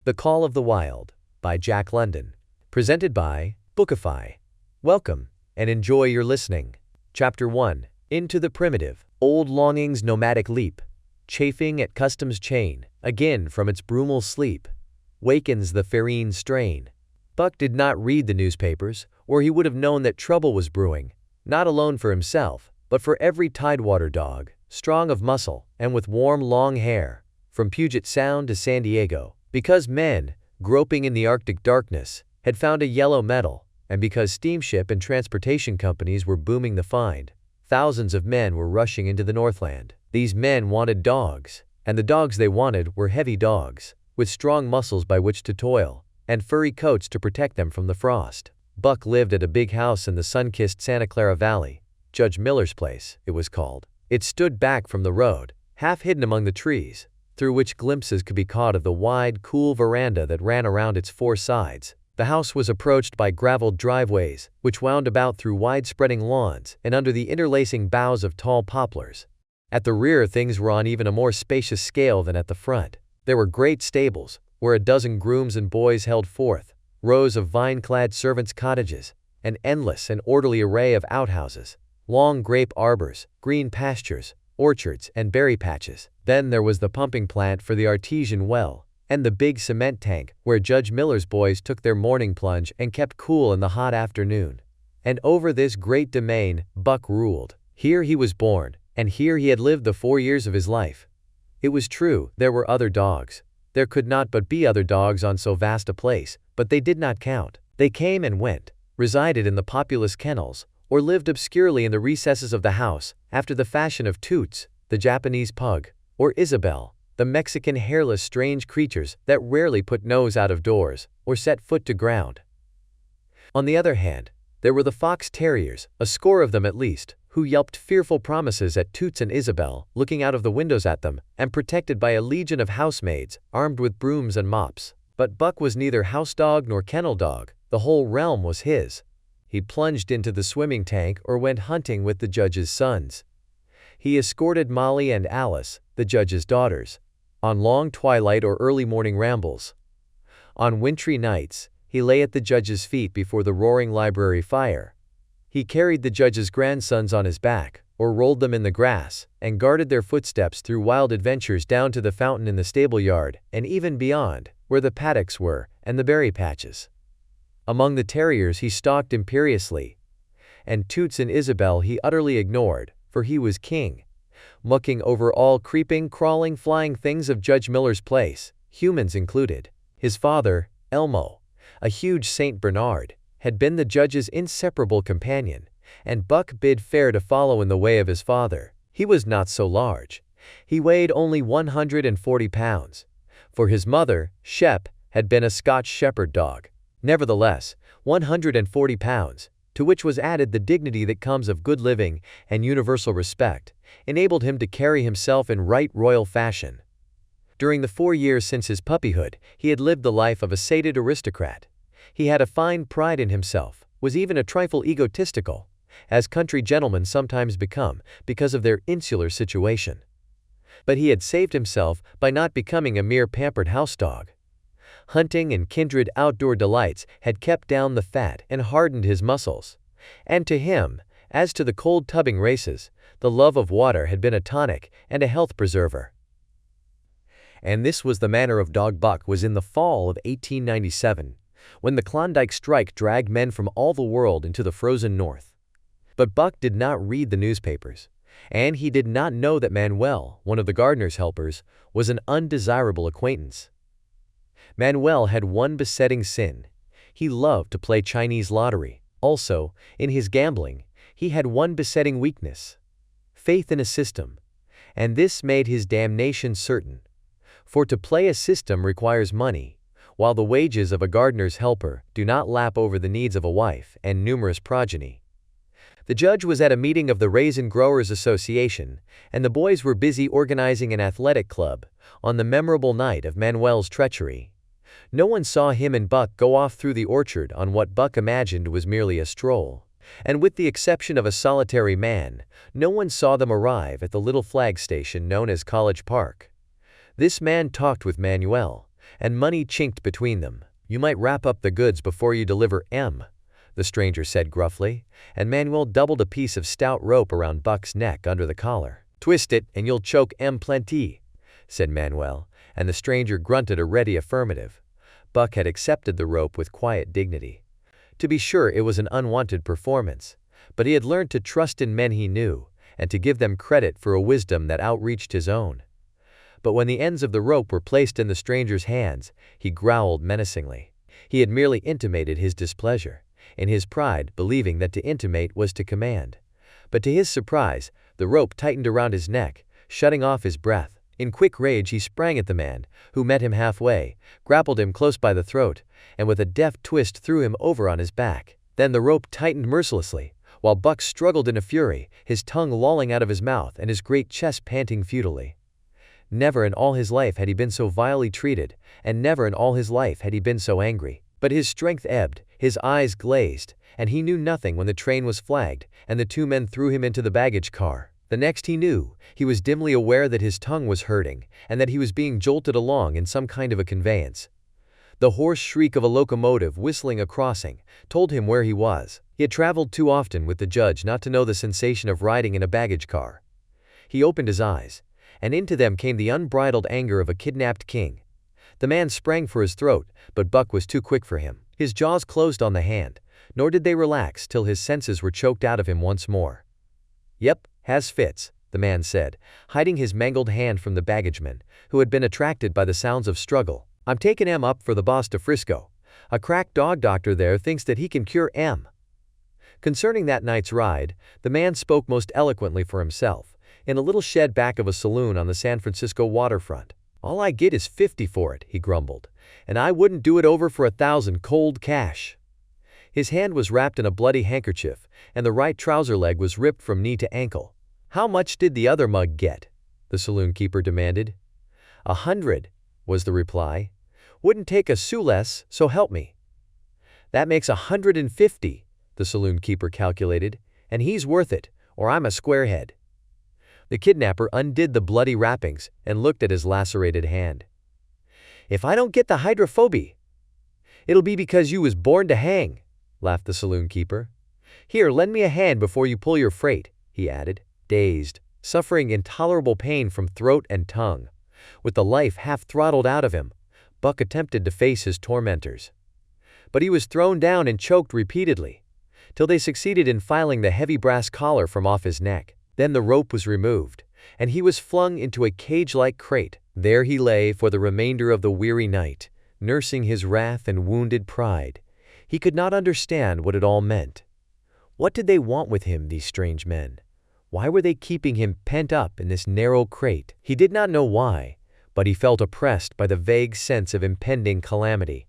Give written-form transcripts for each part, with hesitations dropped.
The Call of the Wild by Jack London. Presented by Bookify. Welcome, and enjoy your listening. Chapter 1. Into the Primitive. Old longing's nomadic leap, chafing at custom's chain, again from its brumal sleep, wakens the ferine strain. Buck did not read the newspapers, or he would have known that trouble was brewing, not alone for himself, but for every tidewater dog, strong of muscle, and with warm long hair, from Puget Sound to San Diego. Because men, groping in the Arctic darkness, had found a yellow metal, and because steamship and transportation companies were booming the find, thousands of men were rushing into the Northland. These men wanted dogs, and the dogs they wanted were heavy dogs, with strong muscles by which to toil, and furry coats to protect them from the frost. Buck lived at a big house in the sun-kissed Santa Clara Valley. Judge Miller's place, it was called. It stood back from the road, half hidden among the trees, through which glimpses could be caught of the wide, cool veranda that ran around its four sides. The house was approached by graveled driveways, which wound about through wide-spreading lawns and under the interlacing boughs of tall poplars. At the rear, things were on even a more spacious scale than at the front. There were great stables, where a dozen grooms and boys held forth, rows of vine-clad servants' cottages, an endless and orderly array of outhouses, long grape arbors, green pastures, orchards, and berry patches. Then there was the pumping plant for the artesian well, and the big cement tank where Judge Miller's boys took their morning plunge and kept cool in the hot afternoon. And over this great domain, Buck ruled. Here he was born, and here he had lived the 4 years of his life. It was true, there were other dogs. There could not but be other dogs on so vast a place, but they did not count. They came and went, resided in the populous kennels, or lived obscurely in the recesses of the house, after the fashion of Toots, the Japanese pug, or Isabel, the Mexican hairless strange creatures that rarely put nose out of doors, or set foot to ground. On the other hand, there were the fox terriers, a score of them at least, who yelped fearful promises at Toots and Isabel, looking out of the windows at them, and protected by a legion of housemaids, armed with brooms and mops. But Buck was neither house dog nor kennel dog. The whole realm was his. He plunged into the swimming tank or went hunting with the judge's sons. He escorted Molly and Alice, the judge's daughters, on long twilight or early morning rambles. On wintry nights, he lay at the judge's feet before the roaring library fire. He carried the judge's grandsons on his back, or rolled them in the grass, and guarded their footsteps through wild adventures down to the fountain in the stable yard, and even beyond, where the paddocks were, and the berry patches. Among the terriers he stalked imperiously, and Toots and Isabel he utterly ignored, for he was king, mucking over all creeping, crawling, flying things of Judge Miller's place, humans included. His father, Elmo, a huge Saint Bernard, had been the judge's inseparable companion, and Buck bid fair to follow in the way of his father. He was not so large. He weighed only 140 pounds, for his mother, Shep, had been a Scotch shepherd dog. Nevertheless, 140 pounds, to which was added the dignity that comes of good living and universal respect, enabled him to carry himself in right royal fashion. During the 4 years since his puppyhood, he had lived the life of a sated aristocrat. He had a fine pride in himself, was even a trifle egotistical, as country gentlemen sometimes become because of their insular situation. But he had saved himself by not becoming a mere pampered house dog. Hunting and kindred outdoor delights had kept down the fat and hardened his muscles, and to him, as to the cold tubbing races, the love of water had been a tonic and a health preserver. And this was the manner of dog Buck was in the fall of 1897, when the Klondike strike dragged men from all the world into the frozen north. But Buck did not read the newspapers, and he did not know that Manuel, one of the gardener's helpers, was an undesirable acquaintance. Manuel had one besetting sin. He loved to play Chinese lottery. Also, in his gambling, he had one besetting weakness: faith in a system, and this made his damnation certain. For to play a system requires money, while the wages of a gardener's helper do not lap over the needs of a wife and numerous progeny. The judge was at a meeting of the Raisin Growers Association, and the boys were busy organizing an athletic club on the memorable night of Manuel's treachery. No one saw him and Buck go off through the orchard on what Buck imagined was merely a stroll, and with the exception of a solitary man, no one saw them arrive at the little flag station known as College Park. This man talked with Manuel, and money chinked between them. "You might wrap up the goods before you deliver the stranger said gruffly, and Manuel doubled a piece of stout rope around Buck's neck under the collar. "Twist it and you'll choke plenty," said Manuel, and the stranger grunted a ready affirmative. Buck had accepted the rope with quiet dignity. To be sure, it was an unwanted performance, but he had learned to trust in men he knew, and to give them credit for a wisdom that outreached his own. But when the ends of the rope were placed in the stranger's hands, he growled menacingly. He had merely intimated his displeasure, in his pride believing that to intimate was to command. But to his surprise, the rope tightened around his neck, shutting off his breath. In quick rage he sprang at the man, who met him halfway, grappled him close by the throat, and with a deft twist threw him over on his back. Then the rope tightened mercilessly, while Buck struggled in a fury, his tongue lolling out of his mouth and his great chest panting futilely. Never in all his life had he been so vilely treated, and never in all his life had he been so angry. But his strength ebbed, his eyes glazed, and he knew nothing when the train was flagged and the two men threw him into the baggage car. The next he knew, he was dimly aware that his tongue was hurting and that he was being jolted along in some kind of a conveyance. The hoarse shriek of a locomotive whistling a crossing told him where he was. He had traveled too often with the judge not to know the sensation of riding in a baggage car. He opened his eyes, and into them came the unbridled anger of a kidnapped king. The man sprang for his throat, but Buck was too quick for him. His jaws closed on the hand, nor did they relax till his senses were choked out of him once more. "Yep, has fits," the man said, hiding his mangled hand from the baggageman, who had been attracted by the sounds of struggle. "I'm taking up for the boss to Frisco. A crack dog doctor there thinks that he can cure Concerning that night's ride, the man spoke most eloquently for himself, in a little shed back of a saloon on the San Francisco waterfront. "All I get is 50 for it," he grumbled, "and I wouldn't do it over for 1,000 cold cash." His hand was wrapped in a bloody handkerchief, and the right trouser leg was ripped from knee to ankle. "How much did the other mug get?" the saloon keeper demanded. 100, was the reply. "Wouldn't take a sou less, so help me." "That makes 150, the saloon keeper calculated, "and he's worth it, or I'm a squarehead." The kidnapper undid the bloody wrappings and looked at his lacerated hand. "If I don't get the hydrophobia, it'll be because you was born to hang," laughed the saloon keeper. "Here, lend me a hand before you pull your freight," he added, dazed, suffering intolerable pain from throat and tongue. With the life half throttled out of him, Buck attempted to face his tormentors. But he was thrown down and choked repeatedly, till they succeeded in filing the heavy brass collar from off his neck. Then the rope was removed, and he was flung into a cage-like crate. There he lay for the remainder of the weary night, nursing his wrath and wounded pride. He could not understand what it all meant. What did they want with him, these strange men? Why were they keeping him pent up in this narrow crate? He did not know why, but he felt oppressed by the vague sense of impending calamity.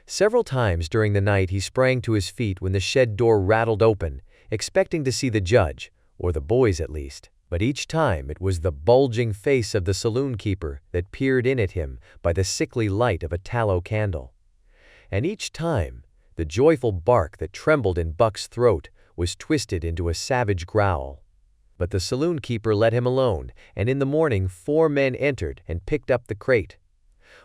Several times during the night he sprang to his feet when the shed door rattled open, expecting to see the judge, or the boys at least. But each time it was the bulging face of the saloon keeper that peered in at him by the sickly light of a tallow candle. And each time, the joyful bark that trembled in Buck's throat was twisted into a savage growl. But the saloon keeper let him alone, and in the morning 4 men entered and picked up the crate.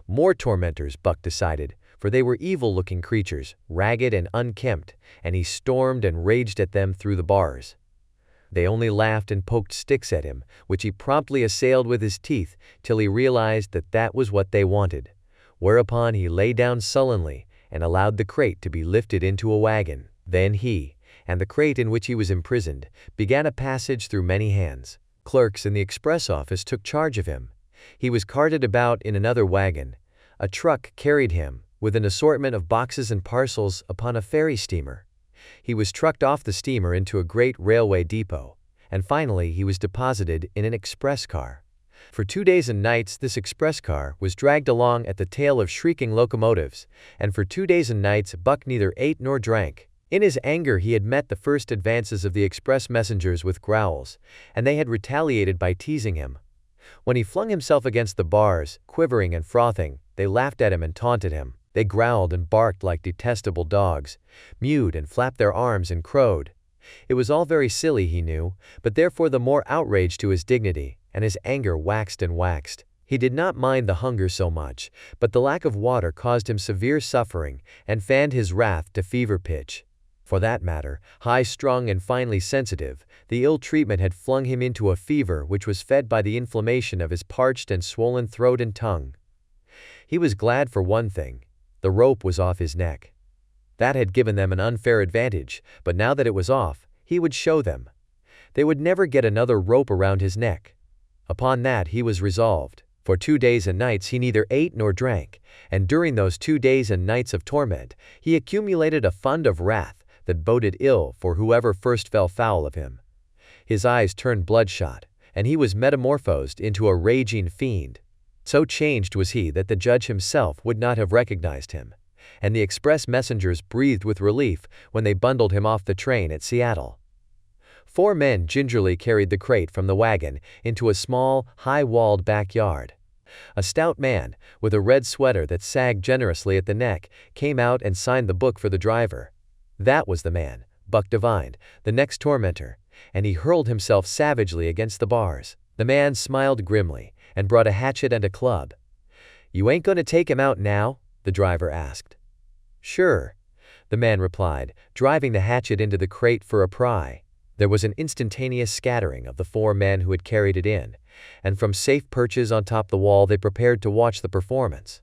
More tormentors, Buck decided, for they were evil-looking creatures, ragged and unkempt, and he stormed and raged at them through the bars. They only laughed and poked sticks at him, which he promptly assailed with his teeth till he realized that that was what they wanted, whereupon he lay down sullenly and allowed the crate to be lifted into a wagon. Then he, and the crate in which he was imprisoned, began a passage through many hands. Clerks in the express office took charge of him. He was carted about in another wagon. A truck carried him, with an assortment of boxes and parcels, upon a ferry steamer. He was trucked off the steamer into a great railway depot, and finally he was deposited in an express car. For 2 days and nights this express car was dragged along at the tail of shrieking locomotives, and for 2 days and nights Buck neither ate nor drank. In his anger he had met the first advances of the express messengers with growls, and they had retaliated by teasing him. When he flung himself against the bars, quivering and frothing, they laughed at him and taunted him. They growled and barked like detestable dogs, mewed and flapped their arms and crowed. It was all very silly, he knew, but therefore the more outrage to his dignity, and his anger waxed and waxed. He did not mind the hunger so much, but the lack of water caused him severe suffering and fanned his wrath to fever pitch. For that matter, high-strung and finely sensitive, the ill treatment had flung him into a fever which was fed by the inflammation of his parched and swollen throat and tongue. He was glad for one thing: the rope was off his neck. That had given them an unfair advantage, but now that it was off, he would show them. They would never get another rope around his neck. Upon that he was resolved. For 2 days and nights he neither ate nor drank, and during those 2 days and nights of torment, he accumulated a fund of wrath that boded ill for whoever first fell foul of him. His eyes turned bloodshot, and he was metamorphosed into a raging fiend. So changed was he that the judge himself would not have recognized him, and the express messengers breathed with relief when they bundled him off the train at Seattle. 4 men gingerly carried the crate from the wagon into a small, high-walled backyard. A stout man, with a red sweater that sagged generously at the neck, came out and signed the book for the driver. That was the man, Buck divined, the next tormentor, and he hurled himself savagely against the bars. The man smiled grimly and brought a hatchet and a club. "You ain't gonna take him out now?" the driver asked. "Sure," the man replied, driving the hatchet into the crate for a pry. There was an instantaneous scattering of the 4 men who had carried it in, and from safe perches on top the wall they prepared to watch the performance.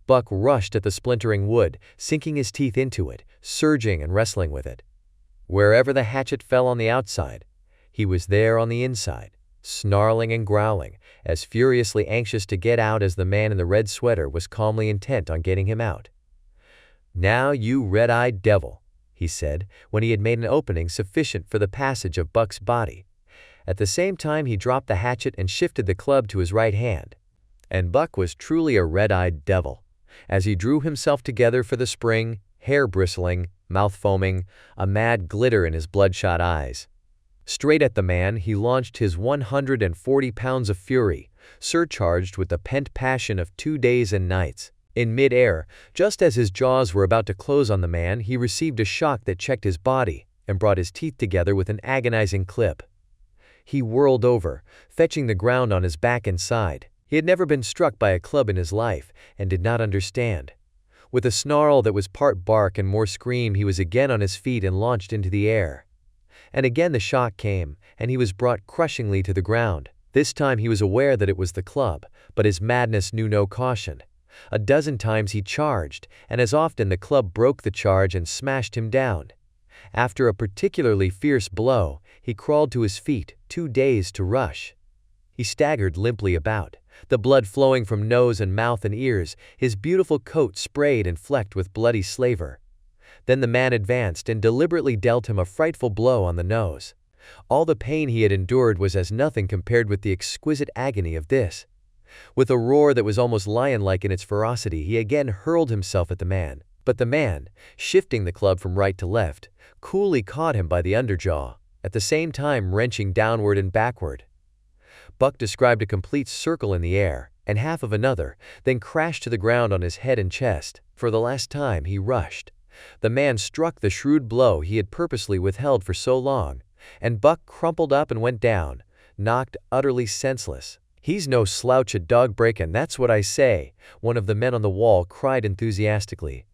Buck rushed at the splintering wood, sinking his teeth into it, surging and wrestling with it. Wherever the hatchet fell on the outside, he was there on the inside, snarling and growling, as furiously anxious to get out as the man in the red sweater was calmly intent on getting him out. "Now, you red-eyed devil," he said, when he had made an opening sufficient for the passage of Buck's body. At the same time he dropped the hatchet and shifted the club to his right hand. And Buck was truly a red-eyed devil, as he drew himself together for the spring, hair bristling, mouth foaming, a mad glitter in his bloodshot eyes. Straight at the man he launched his 140 pounds of fury, surcharged with the pent passion of 2 days and nights. In mid-air, just as his jaws were about to close on the man, he received a shock that checked his body and brought his teeth together with an agonizing clip. He whirled over, fetching the ground on his back and side. He had never been struck by a club in his life and did not understand. With a snarl that was part bark and more scream, he was again on his feet and launched into the air. And again the shock came, and he was brought crushingly to the ground. This time he was aware that it was the club, but his madness knew no caution. A dozen times he charged, and as often the club broke the charge and smashed him down. After a particularly fierce blow, he crawled to his feet, too dazed to rush. He staggered limply about, the blood flowing from nose and mouth and ears, his beautiful coat sprayed and flecked with bloody slaver. Then the man advanced and deliberately dealt him a frightful blow on the nose. All the pain he had endured was as nothing compared with the exquisite agony of this. With a roar that was almost lion-like in its ferocity, he again hurled himself at the man. But the man, shifting the club from right to left, coolly caught him by the underjaw, at the same time wrenching downward and backward. Buck described a complete circle in the air, and half of another, then crashed to the ground on his head and chest. For the last time he rushed. The man struck the shrewd blow he had purposely withheld for so long, and Buck crumpled up and went down, knocked utterly senseless. "He's no slouch at dog breakin', that's what I say," one of the men on the wall cried enthusiastically.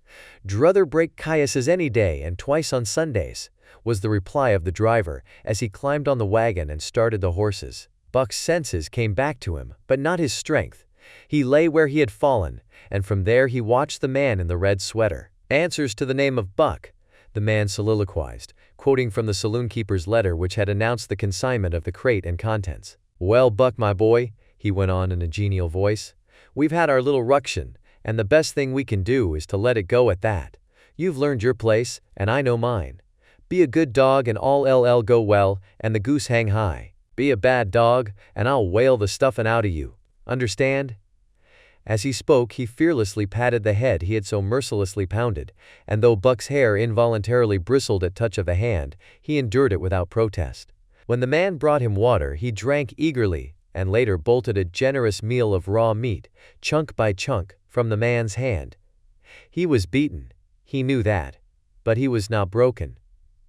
"Druther break cayuses any day, and twice on Sundays," was the reply of the driver as he climbed on the wagon and started the horses. Buck's senses came back to him, but not his strength. He lay where he had fallen, and from there he watched the man in the red sweater. "Answers to the name of Buck," the man soliloquized, quoting from the saloon-keeper's letter which had announced the consignment of the crate and contents. "Well, Buck, my boy," he went on in a genial voice, "we've had our little ruction, and the best thing we can do is to let it go at that. You've learned your place, and I know mine. Be a good dog and all go well, and the goose hang high. Be a bad dog, and I'll whale the stuffin' out of you. Understand?" As he spoke, he fearlessly patted the head he had so mercilessly pounded, and though Buck's hair involuntarily bristled at touch of the hand, he endured it without protest. When the man brought him water, he drank eagerly, and later bolted a generous meal of raw meat, chunk by chunk, from the man's hand. He was beaten, he knew that, but he was not broken.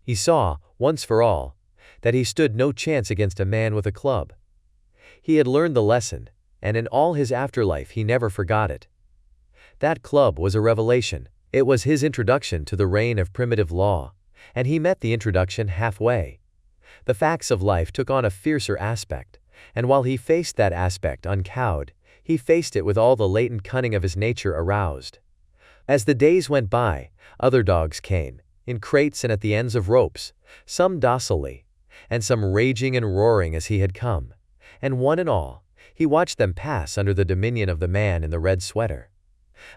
He saw, once for all, that he stood no chance against a man with a club. He had learned the lesson, and in all his afterlife he never forgot it. That club was a revelation. It was his introduction to the reign of primitive law, and he met the introduction halfway. The facts of life took on a fiercer aspect, and while he faced that aspect uncowed, he faced it with all the latent cunning of his nature aroused. As the days went by, other dogs came, in crates and at the ends of ropes, some docilely, and some raging and roaring as he had come, and one and all, he watched them pass under the dominion of the man in the red sweater.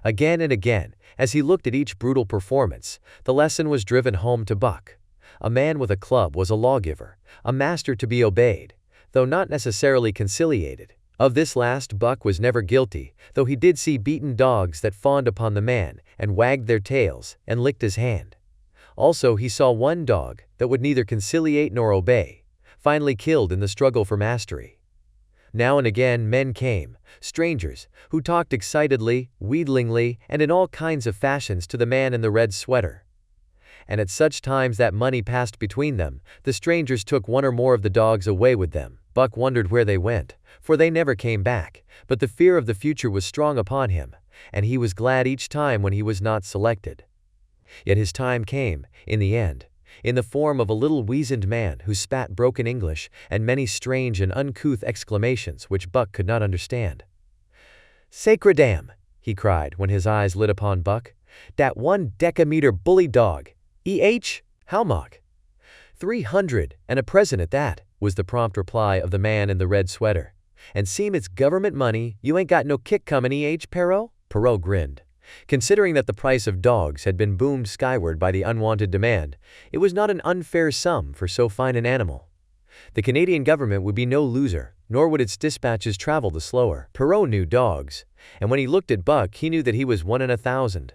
Again and again, as he looked at each brutal performance, the lesson was driven home to Buck. A man with a club was a lawgiver, a master to be obeyed, though not necessarily conciliated. Of this last Buck was never guilty, though he did see beaten dogs that fawned upon the man, and wagged their tails, and licked his hand. Also he saw one dog, that would neither conciliate nor obey, finally killed in the struggle for mastery. Now and again men came, strangers, who talked excitedly, wheedlingly, and in all kinds of fashions to the man in the red sweater. And at such times that money passed between them, the strangers took one or more of the dogs away with them. Buck wondered where they went, for they never came back, but the fear of the future was strong upon him, and he was glad each time when he was not selected. Yet his time came, in the end, in the form of a little weazened man who spat broken English and many strange and uncouth exclamations which Buck could not understand. "Sacredam!" he cried when his eyes lit upon Buck. "Dat 1 decameter bully dog! How much?" 300, and a present at that, was the prompt reply of the man in the red sweater. "And seem it's government money, you ain't got no kick comin' Perot?" Perot grinned. Considering that the price of dogs had been boomed skyward by the unwanted demand, it was not an unfair sum for so fine an animal. The Canadian government would be no loser, nor would its dispatches travel the slower. Perot knew dogs, and when he looked at Buck he knew that he was 1 in 1,000.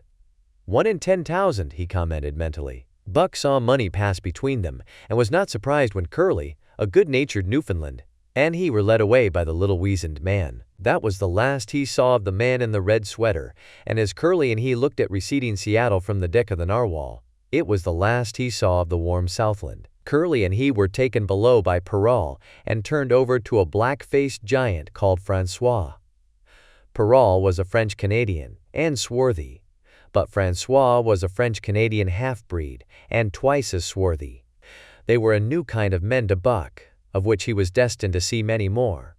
1 in 10,000, he commented mentally. Buck saw money pass between them, and was not surprised when Curly, a good-natured Newfoundland, and he were led away by the little weazened man. That was the last he saw of the man in the red sweater, and as Curly and he looked at receding Seattle from the deck of the narwhal, it was the last he saw of the warm Southland. Curly and he were taken below by Peral and turned over to a black-faced giant called Francois. Peral was a French-Canadian, and swarthy, but Francois was a French-Canadian half-breed, and twice as swarthy. They were a new kind of men to Buck, of which he was destined to see many more,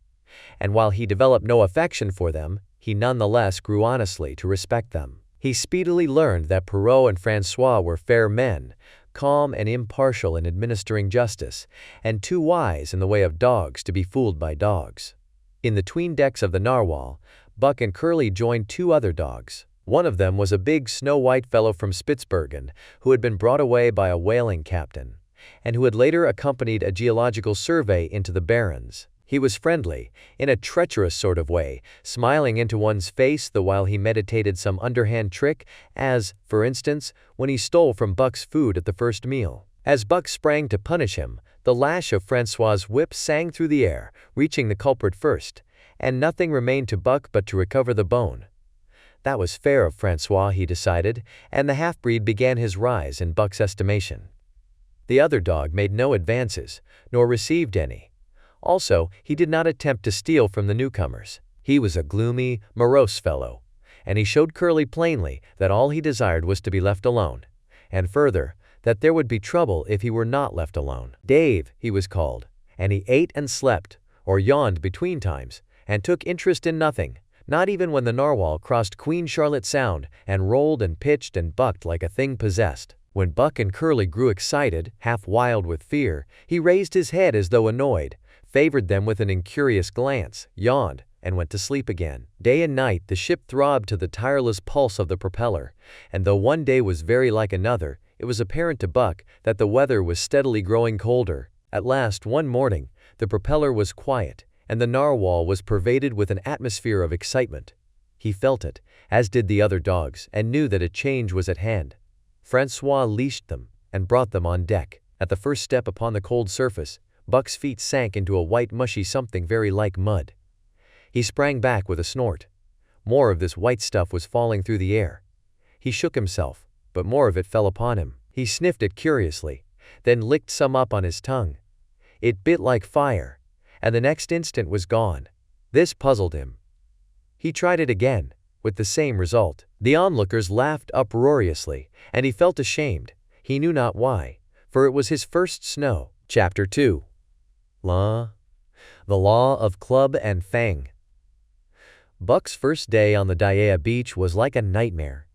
and while he developed no affection for them, he nonetheless grew honestly to respect them. He speedily learned that Perot and Francois were fair men, calm and impartial in administering justice, and too wise in the way of dogs to be fooled by dogs. In the 'tween decks of the narwhal, Buck and Curly joined 2 other dogs. One of them was a big snow-white fellow from Spitzbergen who had been brought away by a whaling captain, and who had later accompanied a geological survey into the Barrens. He was friendly, in a treacherous sort of way, smiling into one's face the while he meditated some underhand trick, as, for instance, when he stole from Buck's food at the first meal. As Buck sprang to punish him, the lash of Francois's whip sang through the air, reaching the culprit first, and nothing remained to Buck but to recover the bone. That was fair of Francois, he decided, and the half-breed began his rise in Buck's estimation. The other dog made no advances, nor received any. Also, he did not attempt to steal from the newcomers. He was a gloomy, morose fellow, and he showed Curly plainly that all he desired was to be left alone, and further, that there would be trouble if he were not left alone. Dave, he was called, and he ate and slept, or yawned between times, and took interest in nothing, not even when the narwhal crossed Queen Charlotte Sound and rolled and pitched and bucked like a thing possessed. When Buck and Curly grew excited, half wild with fear, he raised his head as though annoyed, favored them with an incurious glance, yawned, and went to sleep again. Day and night the ship throbbed to the tireless pulse of the propeller, and though one day was very like another, it was apparent to Buck that the weather was steadily growing colder. At last, one morning, the propeller was quiet, and the narwhal was pervaded with an atmosphere of excitement. He felt it, as did the other dogs, and knew that a change was at hand. Francois leashed them, and brought them on deck. At the first step upon the cold surface, Buck's feet sank into a white mushy something very like mud. He sprang back with a snort. More of this white stuff was falling through the air. He shook himself, but more of it fell upon him. He sniffed it curiously, then licked some up on his tongue. It bit like fire, and the next instant was gone. This puzzled him, He tried it again, with the same result. The onlookers laughed uproariously, and he felt ashamed. He knew not why, for it was his first snow. Chapter 2. The Law of Club and Fang. Buck's first day on the Daya beach was like a nightmare.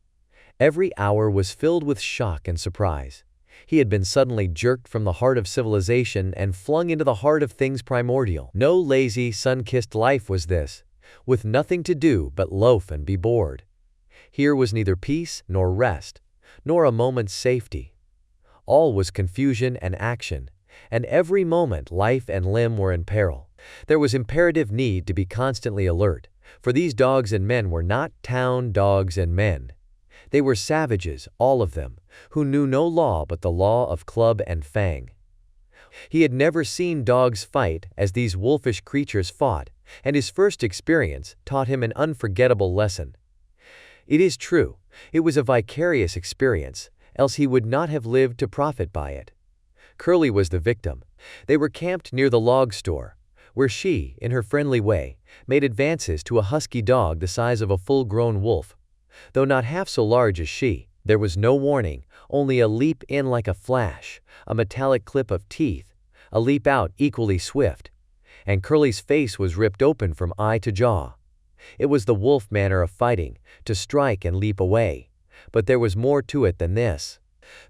Every hour was filled with shock and surprise. He had been suddenly jerked from the heart of civilization and flung into the heart of things primordial. No lazy, sun-kissed life was this, with nothing to do but loaf and be bored. Here was neither peace nor rest, nor a moment's safety. All was confusion and action, and every moment life and limb were in peril. There was imperative need to be constantly alert, for these dogs and men were not town dogs and men. They were savages, all of them, who knew no law but the law of club and fang. He had never seen dogs fight as these wolfish creatures fought, and his first experience taught him an unforgettable lesson. It is true, it was a vicarious experience, else he would not have lived to profit by it. Curly was the victim. They were camped near the log store, where she, in her friendly way, made advances to a husky dog the size of a full-grown wolf. Though not half so large as she, there was no warning, only a leap in like a flash, a metallic clip of teeth, a leap out equally swift. And Curly's face was ripped open from eye to jaw. It was the wolf manner of fighting, to strike and leap away. But there was more to it than this.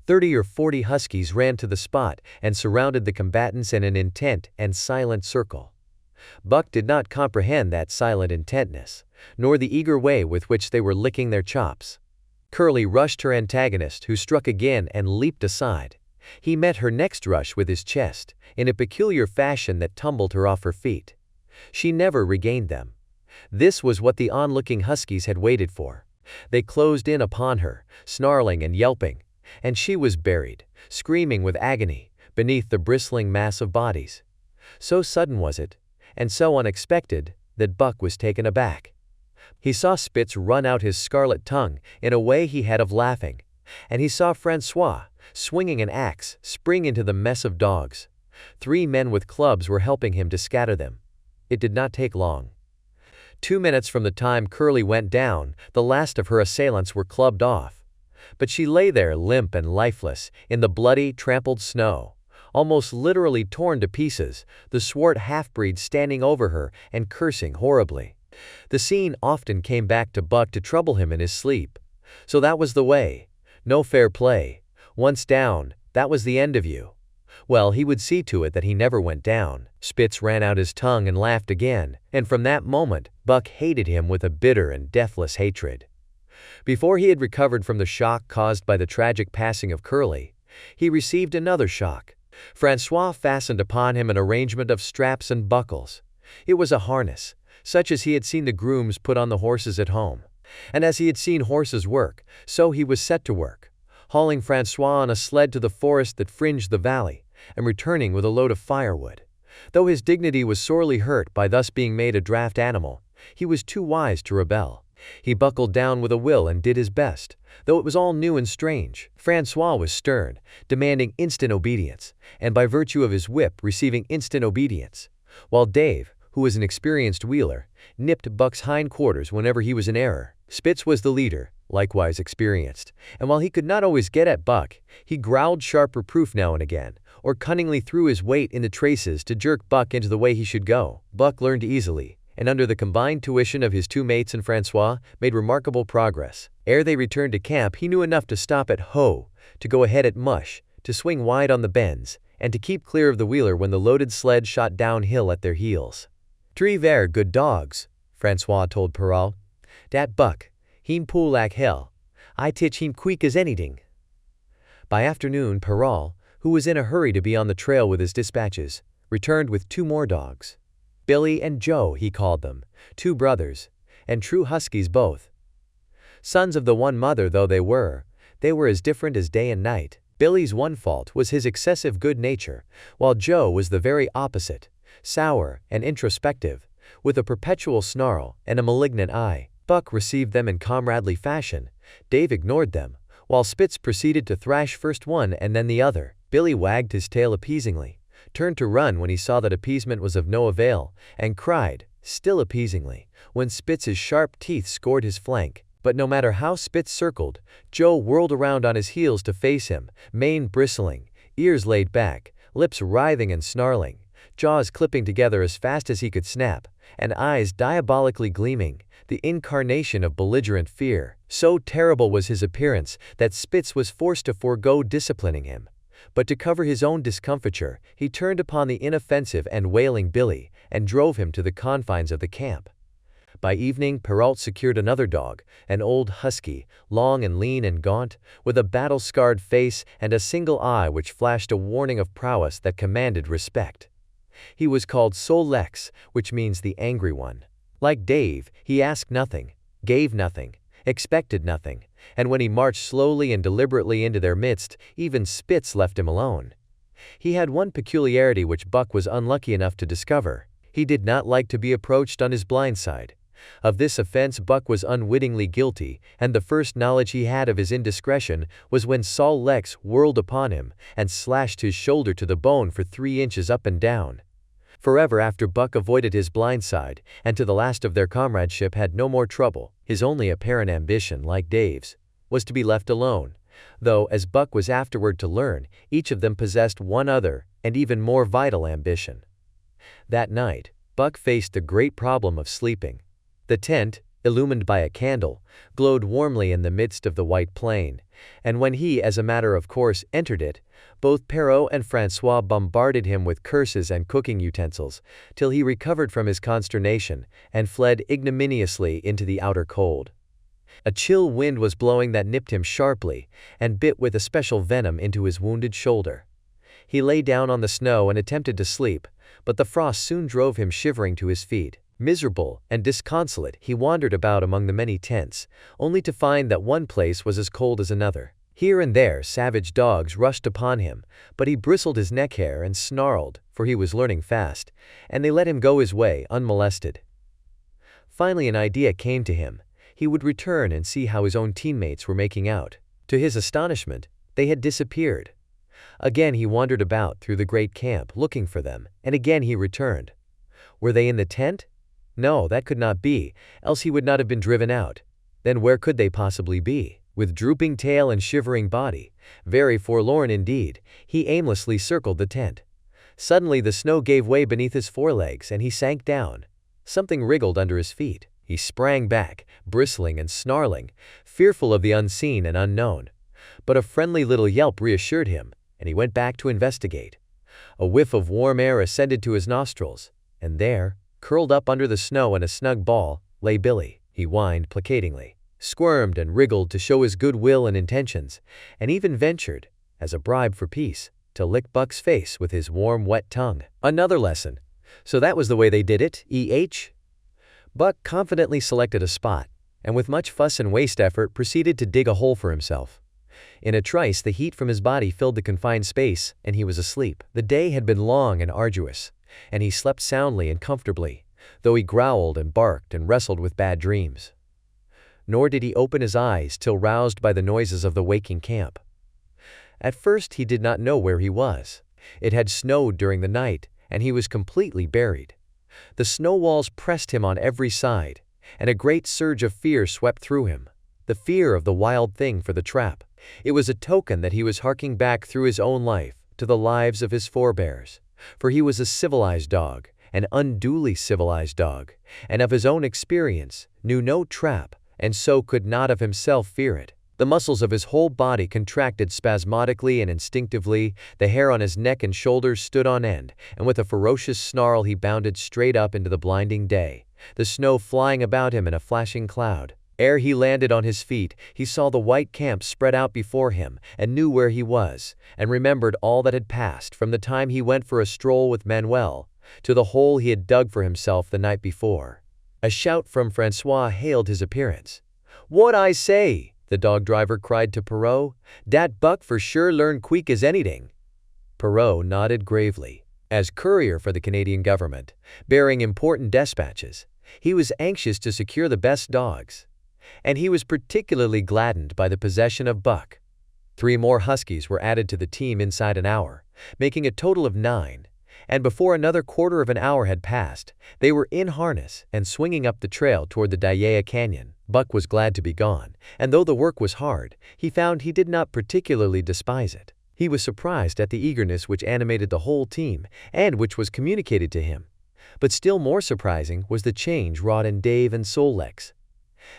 30 or 40 huskies ran to the spot and surrounded the combatants in an intent and silent circle. Buck did not comprehend that silent intentness, nor the eager way with which they were licking their chops. Curly rushed her antagonist, who struck again and leaped aside. He met her next rush with his chest, in a peculiar fashion that tumbled her off her feet. She never regained them. This was what the onlooking huskies had waited for. They closed in upon her, snarling and yelping, and she was buried, screaming with agony, beneath the bristling mass of bodies. So sudden was it, and so unexpected, that Buck was taken aback. He saw Spitz run out his scarlet tongue in a way he had of laughing, and he saw Francois, swinging an axe, spring into the mess of dogs. 3 men with clubs were helping him to scatter them. It did not take long. 2 minutes from the time Curly went down, the last of her assailants were clubbed off. But she lay there limp and lifeless, in the bloody, trampled snow, almost literally torn to pieces, the swart half-breed standing over her and cursing horribly. The scene often came back to Buck to trouble him in his sleep. So that was the way. No fair play. Once down, that was the end of you. Well, he would see to it that he never went down. Spitz ran out his tongue and laughed again, and from that moment, Buck hated him with a bitter and deathless hatred. Before he had recovered from the shock caused by the tragic passing of Curly, he received another shock. Francois fastened upon him an arrangement of straps and buckles. It was a harness, such as he had seen the grooms put on the horses at home. And as he had seen horses work, so he was set to work, hauling Francois on a sled to the forest that fringed the valley, and returning with a load of firewood. Though his dignity was sorely hurt by thus being made a draft animal, he was too wise to rebel. He buckled down with a will and did his best, though it was all new and strange. Francois was stern, demanding instant obedience, and by virtue of his whip receiving instant obedience, while Dave, who was an experienced wheeler, nipped Buck's hindquarters whenever he was in error. Spitz was the leader, likewise experienced, and while he could not always get at Buck, he growled sharp reproof now and again, or cunningly threw his weight in the traces to jerk Buck into the way he should go. Buck learned easily, and under the combined tuition of his 2 mates and Francois, made remarkable progress. Ere they returned to camp, he knew enough to stop at Ho, to go ahead at Mush, to swing wide on the bends, and to keep clear of the wheeler when the loaded sled shot downhill at their heels. "Three ver good dogs," Francois told Peral. "Dat Buck, heem pull like hell. I titch heem quick as anything." By afternoon, Peral, who was in a hurry to be on the trail with his dispatches, returned with 2 more dogs. Billy and Joe, he called them, 2 brothers, and true huskies both. Sons of the one mother though they were as different as day and night. Billy's one fault was his excessive good nature, while Joe was the very opposite, sour and introspective, with a perpetual snarl and a malignant eye. Buck received them in comradely fashion. Dave ignored them, while Spitz proceeded to thrash first one and then the other. Billy wagged his tail appeasingly, turned to run when he saw that appeasement was of no avail, and cried, still appeasingly, when Spitz's sharp teeth scored his flank. But no matter how Spitz circled, Joe whirled around on his heels to face him, mane bristling, ears laid back, lips writhing and snarling, jaws clipping together as fast as he could snap, and eyes diabolically gleaming, the incarnation of belligerent fear. So terrible was his appearance that Spitz was forced to forego disciplining him. But to cover his own discomfiture, he turned upon the inoffensive and wailing Billy and drove him to the confines of the camp. By evening, Perrault secured another dog, an old husky, long and lean and gaunt, with a battle-scarred face and a single eye which flashed a warning of prowess that commanded respect. He was called Sol Lex, which means the angry one. Like Dave, he asked nothing, gave nothing, expected nothing, and when he marched slowly and deliberately into their midst, even Spitz left him alone. He had one peculiarity which Buck was unlucky enough to discover. He did not like to be approached on his blind side. Of this offense Buck was unwittingly guilty, and the first knowledge he had of his indiscretion was when Sol Lex whirled upon him and slashed his shoulder to the bone for 3 inches up and down. Forever after Buck avoided his blind side, and to the last of their comradeship had no more trouble. His only apparent ambition, like Dave's, was to be left alone, though, as Buck was afterward to learn, each of them possessed one other, and even more vital ambition. That night, Buck faced the great problem of sleeping. The tent, illumined by a candle, glowed warmly in the midst of the white plain, and when he, as a matter of course, entered it, both Perrault and Francois bombarded him with curses and cooking utensils, till he recovered from his consternation and fled ignominiously into the outer cold. A chill wind was blowing that nipped him sharply and bit with especial venom into his wounded shoulder. He lay down on the snow and attempted to sleep, but the frost soon drove him shivering to his feet. Miserable and disconsolate, he wandered about among the many tents, only to find that one place was as cold as another. Here and there savage dogs rushed upon him, but he bristled his neck hair and snarled, for he was learning fast, and they let him go his way unmolested. Finally an idea came to him. He would return and see how his own teammates were making out. To his astonishment, they had disappeared. Again he wandered about through the great camp looking for them, and again he returned. Were they in the tent? No, that could not be, else he would not have been driven out. Then where could they possibly be? With drooping tail and shivering body, very forlorn indeed, he aimlessly circled the tent. Suddenly the snow gave way beneath his forelegs and he sank down. Something wriggled under his feet. He sprang back, bristling and snarling, fearful of the unseen and unknown. But a friendly little yelp reassured him, and he went back to investigate. A whiff of warm air ascended to his nostrils, and there, curled up under the snow in a snug ball, lay Billy. He whined placatingly, squirmed and wriggled to show his good will and intentions, and even ventured, as a bribe for peace, to lick Buck's face with his warm, wet tongue. Another lesson. So that was the way they did it, eh? Buck confidently selected a spot, and with much fuss and waste effort proceeded to dig a hole for himself. In a trice the heat from his body filled the confined space, and he was asleep. The day had been long and arduous, and he slept soundly and comfortably, though he growled and barked and wrestled with bad dreams. Nor did he open his eyes till roused by the noises of the waking camp. At first he did not know where he was. It had snowed during the night, and he was completely buried. The snow walls pressed him on every side, and a great surge of fear swept through him, the fear of the wild thing for the trap. It was a token that he was harking back through his own life to the lives of his forebears, for he was a civilized dog, an unduly civilized dog, and of his own experience knew no trap, and so could not of himself fear it. The muscles of his whole body contracted spasmodically and instinctively, the hair on his neck and shoulders stood on end, and with a ferocious snarl he bounded straight up into the blinding day, the snow flying about him in a flashing cloud. Ere he landed on his feet, he saw the white camp spread out before him, and knew where he was, and remembered all that had passed from the time he went for a stroll with Manuel, to the hole he had dug for himself the night before. A shout from Francois hailed his appearance. "What I say?" the dog driver cried to Perrault. "Dat Buck for sure learn quick as anything." Perrault nodded gravely. As courier for the Canadian government, bearing important dispatches, he was anxious to secure the best dogs, and he was particularly gladdened by the possession of Buck. 3 more huskies were added to the team inside an hour, making a total of 9, And before another quarter of an hour had passed, they were in harness and swinging up the trail toward the Dayaya Canyon. Buck was glad to be gone, and though the work was hard, he found he did not particularly despise it. He was surprised at the eagerness which animated the whole team and which was communicated to him. But still more surprising was the change wrought in Dave and Solex.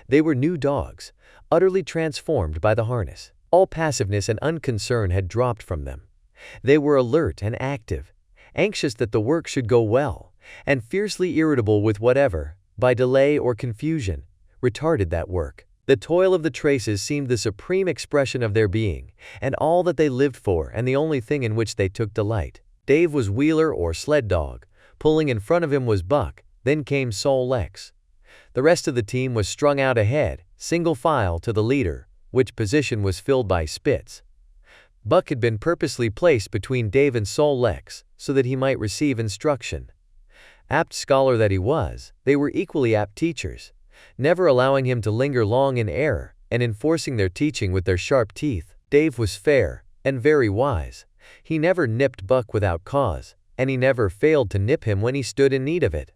They were new dogs, utterly transformed by the harness. All passiveness and unconcern had dropped from them. They were alert and active, anxious that the work should go well, and fiercely irritable with whatever, by delay or confusion, retarded that work. The toil of the traces seemed the supreme expression of their being, and all that they lived for and the only thing in which they took delight. Dave was wheeler or sled dog, pulling in front of him was Buck, then came Solex. The rest of the team was strung out ahead, single file to the leader, which position was filled by Spitz. Buck had been purposely placed between Dave and Solex so that he might receive instruction. Apt scholar that he was, they were equally apt teachers, never allowing him to linger long in error and enforcing their teaching with their sharp teeth. Dave was fair and very wise. He never nipped Buck without cause, and he never failed to nip him when he stood in need of it.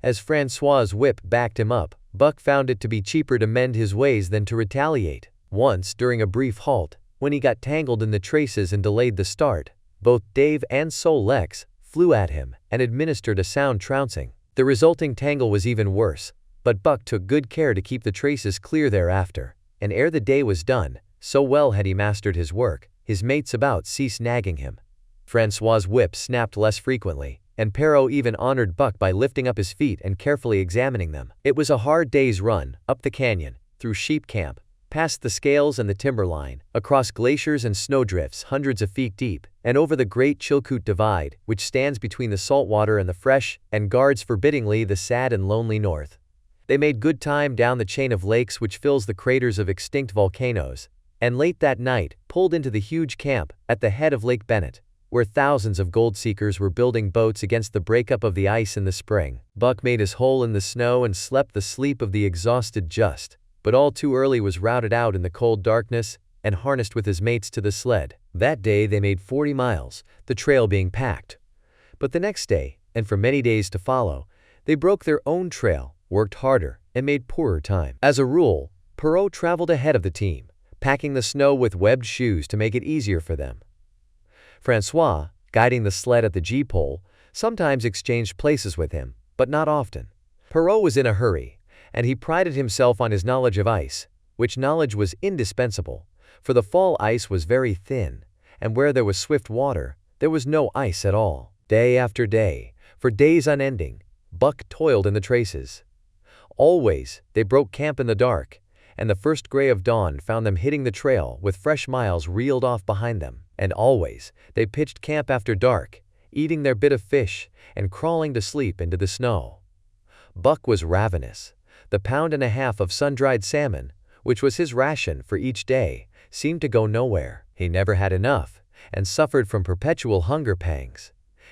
As Francois's whip backed him up, Buck found it to be cheaper to mend his ways than to retaliate. Once, during a brief halt, when he got tangled in the traces and delayed the start, both Dave and Solex flew at him and administered a sound trouncing. The resulting tangle was even worse, but Buck took good care to keep the traces clear thereafter, and ere the day was done, so well had he mastered his work, his mates about ceased nagging him. Francois's whip snapped less frequently, and Perrault even honored Buck by lifting up his feet and carefully examining them. It was a hard day's run, up the canyon, through sheep camp, past the scales and the timberline, across glaciers and snowdrifts hundreds of feet deep, and over the great Chilkoot Divide, which stands between the saltwater and the fresh, and guards forbiddingly the sad and lonely north. They made good time down the chain of lakes which fills the craters of extinct volcanoes, and late that night pulled into the huge camp at the head of Lake Bennett, where thousands of gold seekers were building boats against the breakup of the ice in the spring. Buck made his hole in the snow and slept the sleep of the exhausted just, but all too early was routed out in the cold darkness and harnessed with his mates to the sled. That day they made 40 miles, the trail being packed. But the next day, and for many days to follow, they broke their own trail, worked harder, and made poorer time. As a rule, Perrault traveled ahead of the team, packing the snow with webbed shoes to make it easier for them. Francois, guiding the sled at the G-pole, sometimes exchanged places with him, but not often. Perrault was in a hurry, and he prided himself on his knowledge of ice, which knowledge was indispensable, for the fall ice was very thin, and where there was swift water, there was no ice at all. Day after day, for days unending, Buck toiled in the traces. Always, they broke camp in the dark, and the first gray of dawn found them hitting the trail with fresh miles reeled off behind them. And always, they pitched camp after dark, eating their bit of fish and crawling to sleep into the snow. Buck was ravenous. The pound and a half of sun-dried salmon, which was his ration for each day, seemed to go nowhere. He never had enough, and suffered from perpetual hunger pangs.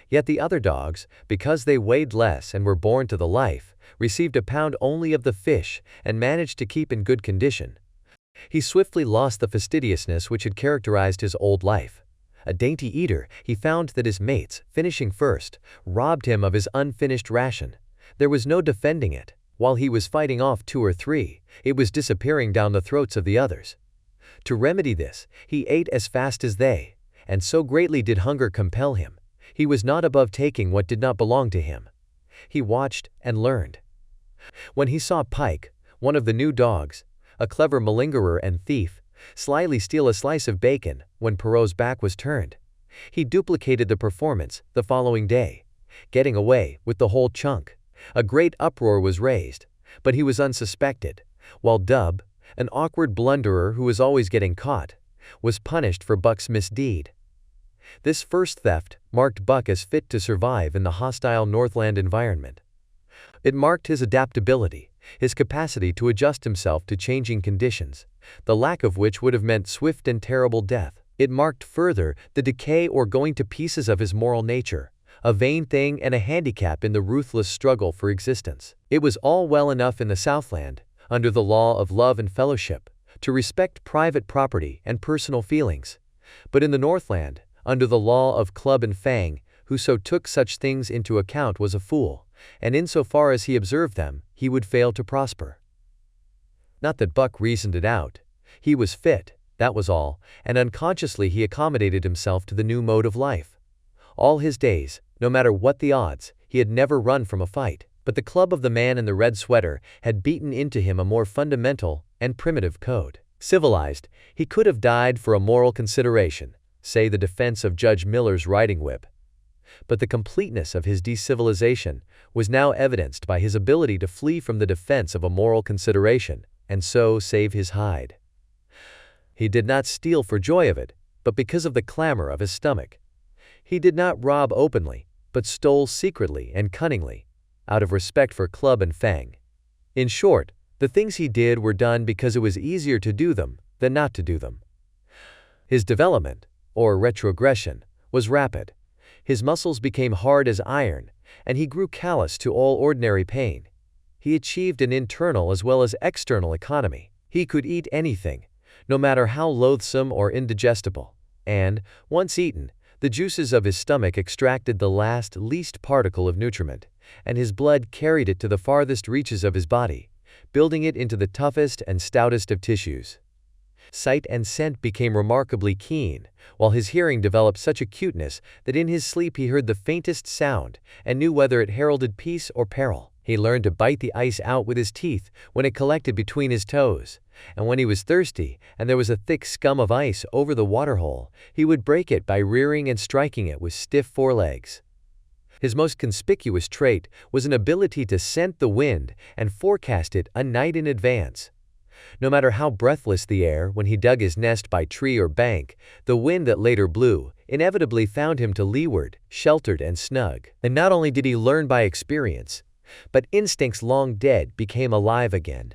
Yet the other dogs, because they weighed less and were born to the life, received a pound only of the fish and managed to keep in good condition. He swiftly lost the fastidiousness which had characterized his old life. A dainty eater, he found that his mates, finishing first, robbed him of his unfinished ration. There was no defending it. While he was fighting off 2 or 3, it was disappearing down the throats of the others. To remedy this, he ate as fast as they, and so greatly did hunger compel him, he was not above taking what did not belong to him. He watched and learned. When he saw Pike, one of the new dogs, a clever malingerer and thief, slyly steal a slice of bacon when Perrault's back was turned, he duplicated the performance the following day, getting away with the whole chunk. A great uproar was raised, but he was unsuspected, while Dub, an awkward blunderer who was always getting caught, was punished for Buck's misdeed. This first theft marked Buck as fit to survive in the hostile Northland environment. It marked his adaptability, his capacity to adjust himself to changing conditions, the lack of which would have meant swift and terrible death. It marked further the decay or going to pieces of his moral nature, a vain thing and a handicap in the ruthless struggle for existence. It was all well enough in the Southland, under the law of love and fellowship, to respect private property and personal feelings. But in the Northland, under the law of club and fang, whoso took such things into account was a fool, and insofar as he observed them, he would fail to prosper. Not that Buck reasoned it out. He was fit, that was all, and unconsciously he accommodated himself to the new mode of life. All his days, no matter what the odds, he had never run from a fight, but the club of the man in the red sweater had beaten into him a more fundamental and primitive code. Civilized, he could have died for a moral consideration, say the defense of Judge Miller's riding whip. But the completeness of his decivilization was now evidenced by his ability to flee from the defense of a moral consideration, and so save his hide. He did not steal for joy of it, but because of the clamor of his stomach. He did not rob openly, but stole secretly and cunningly, out of respect for club and fang. In short, the things he did were done because it was easier to do them than not to do them. His development, or retrogression, was rapid. His muscles became hard as iron, and he grew callous to all ordinary pain. He achieved an internal as well as external economy. He could eat anything, no matter how loathsome or indigestible, and, once eaten, the juices of his stomach extracted the least particle of nutriment, and his blood carried it to the farthest reaches of his body, building it into the toughest and stoutest of tissues. Sight and scent became remarkably keen, while his hearing developed such acuteness that in his sleep he heard the faintest sound and knew whether it heralded peace or peril. He learned to bite the ice out with his teeth when it collected between his toes, and when he was thirsty and there was a thick scum of ice over the waterhole, he would break it by rearing and striking it with stiff forelegs. His most conspicuous trait was an ability to scent the wind and forecast it a night in advance. No matter how breathless the air when he dug his nest by tree or bank, the wind that later blew inevitably found him to leeward, sheltered and snug. And not only did he learn by experience, but instincts long dead became alive again.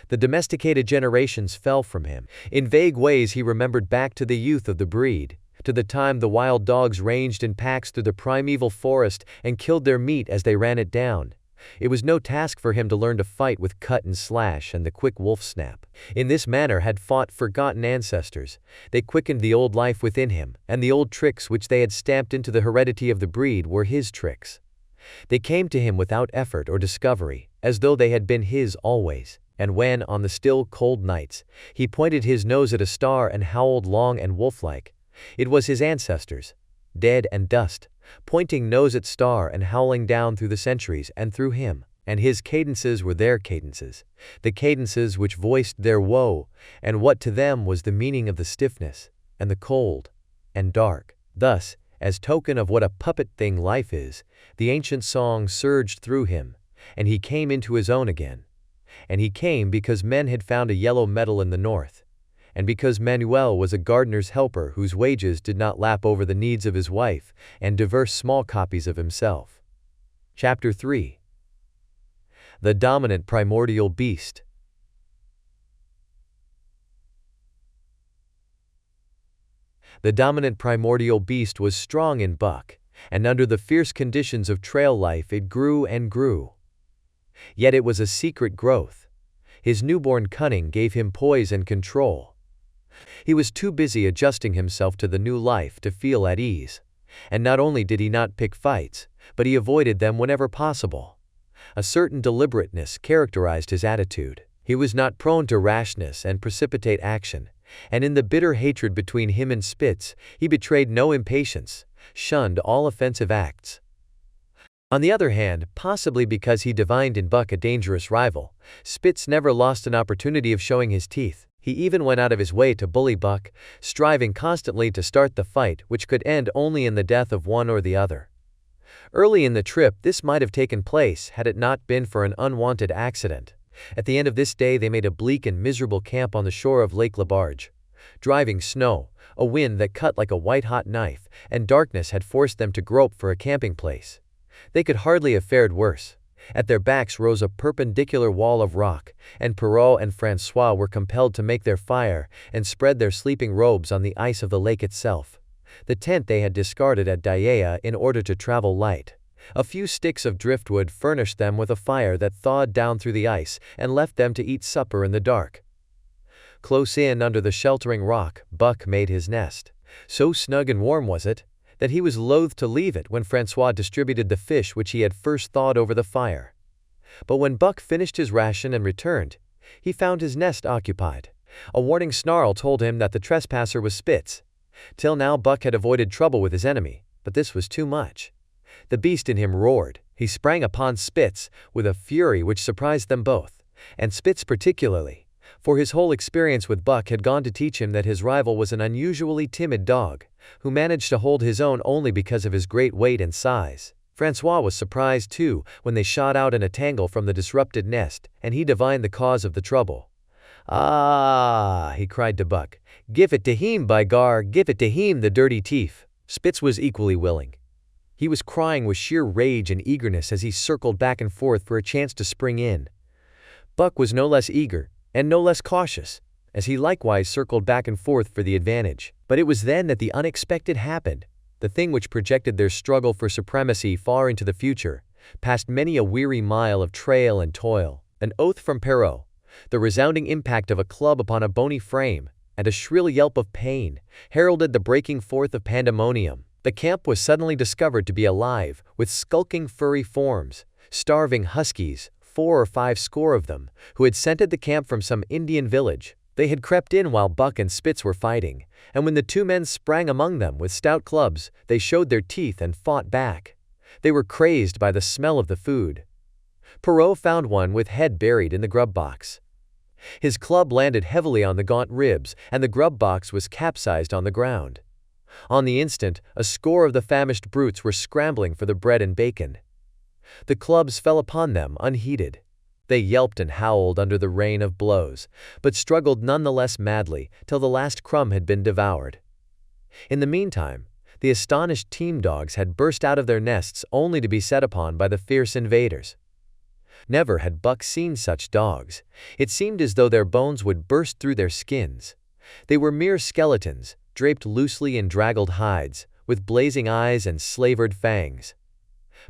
The domesticated generations fell from him. In vague ways he remembered back to the youth of the breed, to the time the wild dogs ranged in packs through the primeval forest and killed their meat as they ran it down. It was no task for him to learn to fight with cut and slash and the quick wolf snap. In this manner had fought forgotten ancestors. They quickened the old life within him, and the old tricks which they had stamped into the heredity of the breed were his tricks. They came to him without effort or discovery, as though they had been his always. And when, on the still, cold nights, he pointed his nose at a star and howled long and wolf-like, it was his ancestors, dead and dust, pointing nose at star and howling down through the centuries and through him, and his cadences were their cadences, the cadences which voiced their woe, and what to them was the meaning of the stiffness, and the cold, and dark. Thus, as token of what a puppet thing life is, the ancient song surged through him, and he came into his own again. And he came because men had found a yellow metal in the north, and because Manuel was a gardener's helper whose wages did not lap over the needs of his wife and diverse small copies of himself. Chapter 3. The Dominant Primordial Beast. The dominant primordial beast was strong in buck, and under the fierce conditions of trail life it grew and grew. Yet it was a secret growth. His newborn cunning gave him poise and control. He was too busy adjusting himself to the new life to feel at ease. And not only did he not pick fights, but he avoided them whenever possible. A certain deliberateness characterized his attitude. He was not prone to rashness and precipitate action, and in the bitter hatred between him and Spitz, he betrayed no impatience, shunned all offensive acts. On the other hand, possibly because he divined in Buck a dangerous rival, Spitz never lost an opportunity of showing his teeth. He even went out of his way to bully Buck, striving constantly to start the fight which could end only in the death of one or the other. Early in the trip this might have taken place had it not been for an unwanted accident. At the end of this day they made a bleak and miserable camp on the shore of Lake Labarge. Driving snow, a wind that cut like a white-hot knife, and darkness had forced them to grope for a camping place. They could hardly have fared worse. At their backs rose a perpendicular wall of rock, and Perrault and Francois were compelled to make their fire and spread their sleeping robes on the ice of the lake itself. The tent they had discarded at Daiea in order to travel light. A few sticks of driftwood furnished them with a fire that thawed down through the ice and left them to eat supper in the dark. Close in under the sheltering rock, Buck made his nest. So snug and warm was it, that he was loath to leave it when Francois distributed the fish which he had first thawed over the fire. But when Buck finished his ration and returned, he found his nest occupied. A warning snarl told him that the trespasser was Spitz. Till now Buck had avoided trouble with his enemy, but this was too much. The beast in him roared. He sprang upon Spitz with a fury which surprised them both, and Spitz particularly, for his whole experience with Buck had gone to teach him that his rival was an unusually timid dog, who managed to hold his own only because of his great weight and size. Francois was surprised too when they shot out in a tangle from the disrupted nest, and he divined the cause of the trouble. "Ah!" he cried to Buck. "Give it to him, by gar, give it to him, the dirty thief!" Spitz was equally willing. He was crying with sheer rage and eagerness as he circled back and forth for a chance to spring in. Buck was no less eager, and no less cautious, as he likewise circled back and forth for the advantage. But it was then that the unexpected happened, the thing which projected their struggle for supremacy far into the future, past many a weary mile of trail and toil. An oath from Perrault, the resounding impact of a club upon a bony frame, and a shrill yelp of pain, heralded the breaking forth of pandemonium. The camp was suddenly discovered to be alive with skulking furry forms, starving huskies, 4 or 5 score of them, who had scented the camp from some Indian village. They had crept in while Buck and Spitz were fighting, and when the 2 men sprang among them with stout clubs, they showed their teeth and fought back. They were crazed by the smell of the food. Perrault found one with head buried in the grub box. His club landed heavily on the gaunt ribs, and the grub box was capsized on the ground. On the instant, a score of the famished brutes were scrambling for the bread and bacon. The clubs fell upon them unheeded. They yelped and howled under the rain of blows, but struggled none the less madly till the last crumb had been devoured. In the meantime, the astonished team dogs had burst out of their nests only to be set upon by the fierce invaders. Never had Buck seen such dogs. It seemed as though their bones would burst through their skins. They were mere skeletons, draped loosely in draggled hides, with blazing eyes and slavered fangs.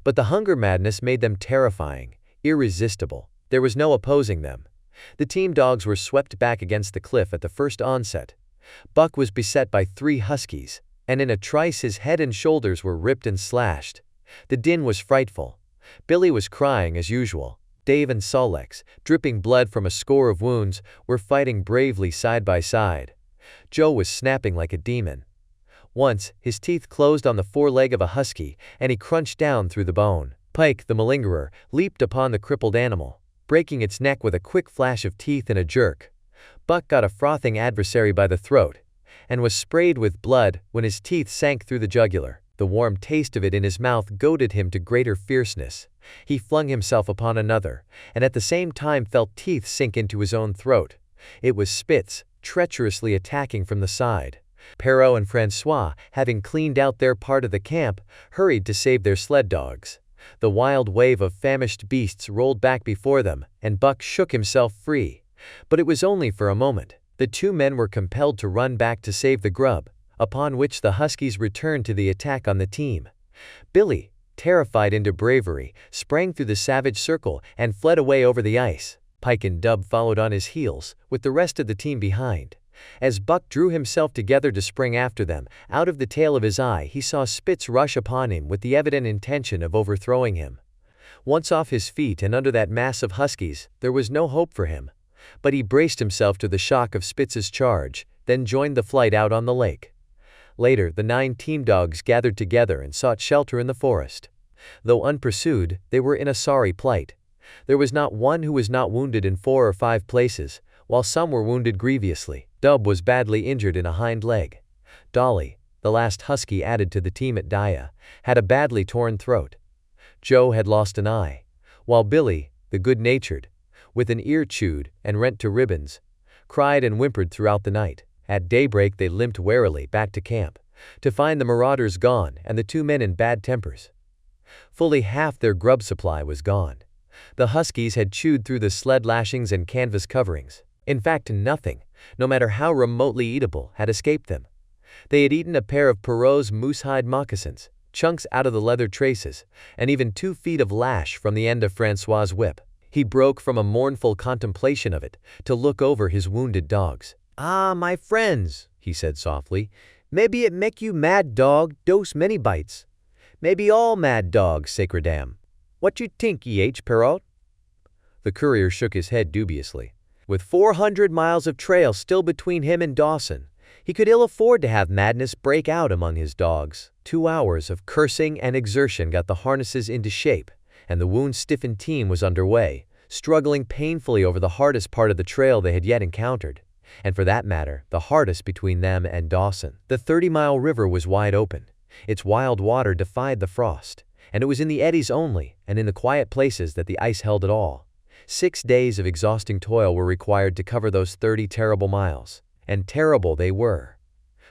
But the hunger madness made them terrifying, irresistible. There was no opposing them. The team dogs were swept back against the cliff at the first onset. Buck was beset by 3 huskies, and in a trice his head and shoulders were ripped and slashed. The din was frightful. Billy was crying as usual. Dave and Solex, dripping blood from a score of wounds, were fighting bravely side by side. Joe was snapping like a demon. Once, his teeth closed on the foreleg of a husky, and he crunched down through the bone. Pike, the malingerer, leaped upon the crippled animal, breaking its neck with a quick flash of teeth and a jerk. Buck got a frothing adversary by the throat, and was sprayed with blood when his teeth sank through the jugular. The warm taste of it in his mouth goaded him to greater fierceness. He flung himself upon another, and at the same time felt teeth sink into his own throat. It was Spitz, treacherously attacking from the side. Perrault and Francois, having cleaned out their part of the camp, hurried to save their sled dogs. The wild wave of famished beasts rolled back before them, and Buck shook himself free. But it was only for a moment. The 2 men were compelled to run back to save the grub, upon which the huskies returned to the attack on the team. Billy, terrified into bravery, sprang through the savage circle and fled away over the ice. Pike and Dub followed on his heels, with the rest of the team behind. As Buck drew himself together to spring after them, out of the tail of his eye he saw Spitz rush upon him with the evident intention of overthrowing him. Once off his feet and under that mass of huskies, there was no hope for him. But he braced himself to the shock of Spitz's charge, then joined the flight out on the lake. Later, the 9 team dogs gathered together and sought shelter in the forest. Though unpursued, they were in a sorry plight. There was not one who was not wounded in 4 or 5 places, while some were wounded grievously. Dub was badly injured in a hind leg. Dolly, the last husky added to the team at Daya, had a badly torn throat. Joe had lost an eye, while Billy, the good-natured, with an ear chewed and rent to ribbons, cried and whimpered throughout the night. At daybreak they limped warily back to camp, to find the marauders gone and the 2 men in bad tempers. Fully half their grub supply was gone. The huskies had chewed through the sled lashings and canvas coverings. In fact, nothing, no matter how remotely eatable, had escaped them. They had eaten a pair of Perrault's moosehide moccasins, chunks out of the leather traces, and even 2 feet of lash from the end of Francois's whip. He broke from a mournful contemplation of it to look over his wounded dogs. "Ah, my friends," he said softly, Maybe it make you mad dog dose many bites. Maybe all mad dogs, sacredam. What you think, Perrault? The courier shook his head dubiously. With 400 miles of trail still between him and Dawson, he could ill afford to have madness break out among his dogs. 2 hours of cursing and exertion got the harnesses into shape, and the wound-stiffened team was underway, struggling painfully over the hardest part of the trail they had yet encountered, and for that matter, the hardest between them and Dawson. The 30-mile river was wide open. Its wild water defied the frost, and it was in the eddies only, and in the quiet places, that the ice held it all. 6 days of exhausting toil were required to cover those 30 terrible miles, and terrible they were,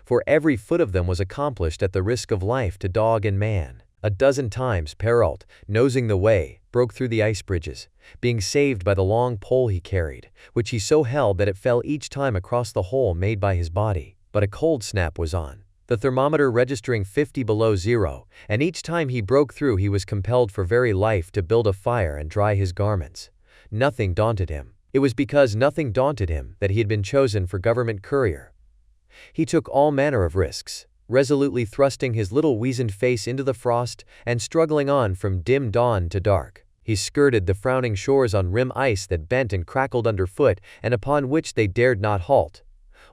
for every foot of them was accomplished at the risk of life to dog and man. A dozen times Perrault, nosing the way, broke through the ice bridges, being saved by the long pole he carried, which he so held that it fell each time across the hole made by his body. But a cold snap was on, the thermometer registering 50 below zero, and each time he broke through he was compelled for very life to build a fire and dry his garments. Nothing daunted him. It was because nothing daunted him that he had been chosen for government courier. He took all manner of risks, resolutely thrusting his little weazened face into the frost and struggling on from dim dawn to dark. He skirted the frowning shores on rim ice that bent and crackled underfoot and upon which they dared not halt.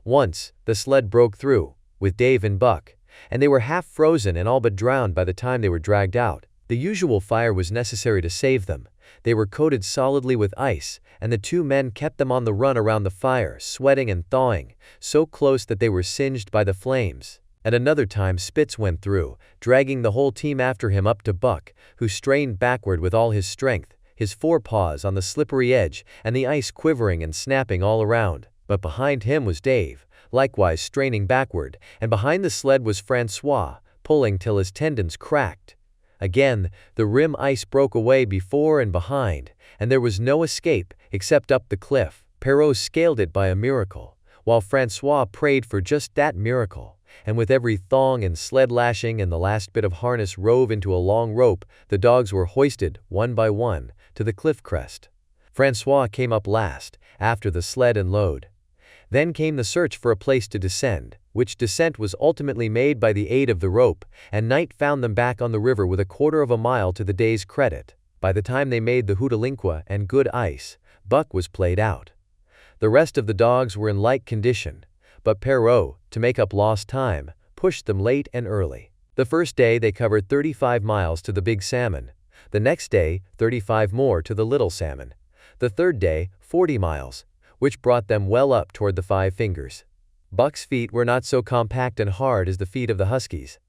Once, the sled broke through, with Dave and Buck, and they were half frozen and all but drowned by the time they were dragged out. The usual fire was necessary to save them. They were coated solidly with ice, and the two men kept them on the run around the fire, sweating and thawing, so close that they were singed by the flames. At another time Spitz went through, dragging the whole team after him up to Buck, who strained backward with all his strength, his forepaws on the slippery edge and the ice quivering and snapping all around. But behind him was Dave, likewise straining backward, and behind the sled was Francois, pulling till his tendons cracked. Again, the rim ice broke away before and behind, and there was no escape except up the cliff. Perrault scaled it by a miracle, while Francois prayed for just that miracle, and with every thong and sled lashing and the last bit of harness rove into a long rope, the dogs were hoisted, one by one, to the cliff crest. Francois came up last, after the sled and load. Then came the search for a place to descend, which descent was ultimately made by the aid of the rope, and night found them back on the river with a quarter of a mile to the day's credit. By the time they made the Hootalinqua and good ice, Buck was played out. The rest of the dogs were in like condition, but Perrault, to make up lost time, pushed them late and early. The first day they covered 35 miles to the Big Salmon, the next day 35 more to the Little Salmon, the third day 40 miles, which brought them well up toward the Five Fingers. Buck's feet were not so compact and hard as the feet of the huskies.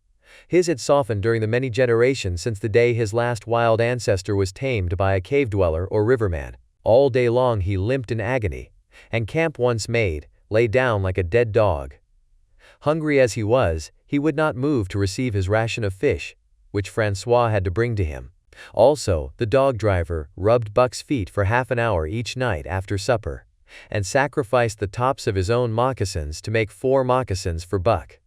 His had softened during the many generations since the day his last wild ancestor was tamed by a cave dweller or riverman. All day long he limped in agony, and camp once made, lay down like a dead dog. Hungry as he was, he would not move to receive his ration of fish, which Francois had to bring to him. Also, the dog driver rubbed Buck's feet for half an hour each night after supper, and sacrificed the tops of his own moccasins to make 4 moccasins for Buck.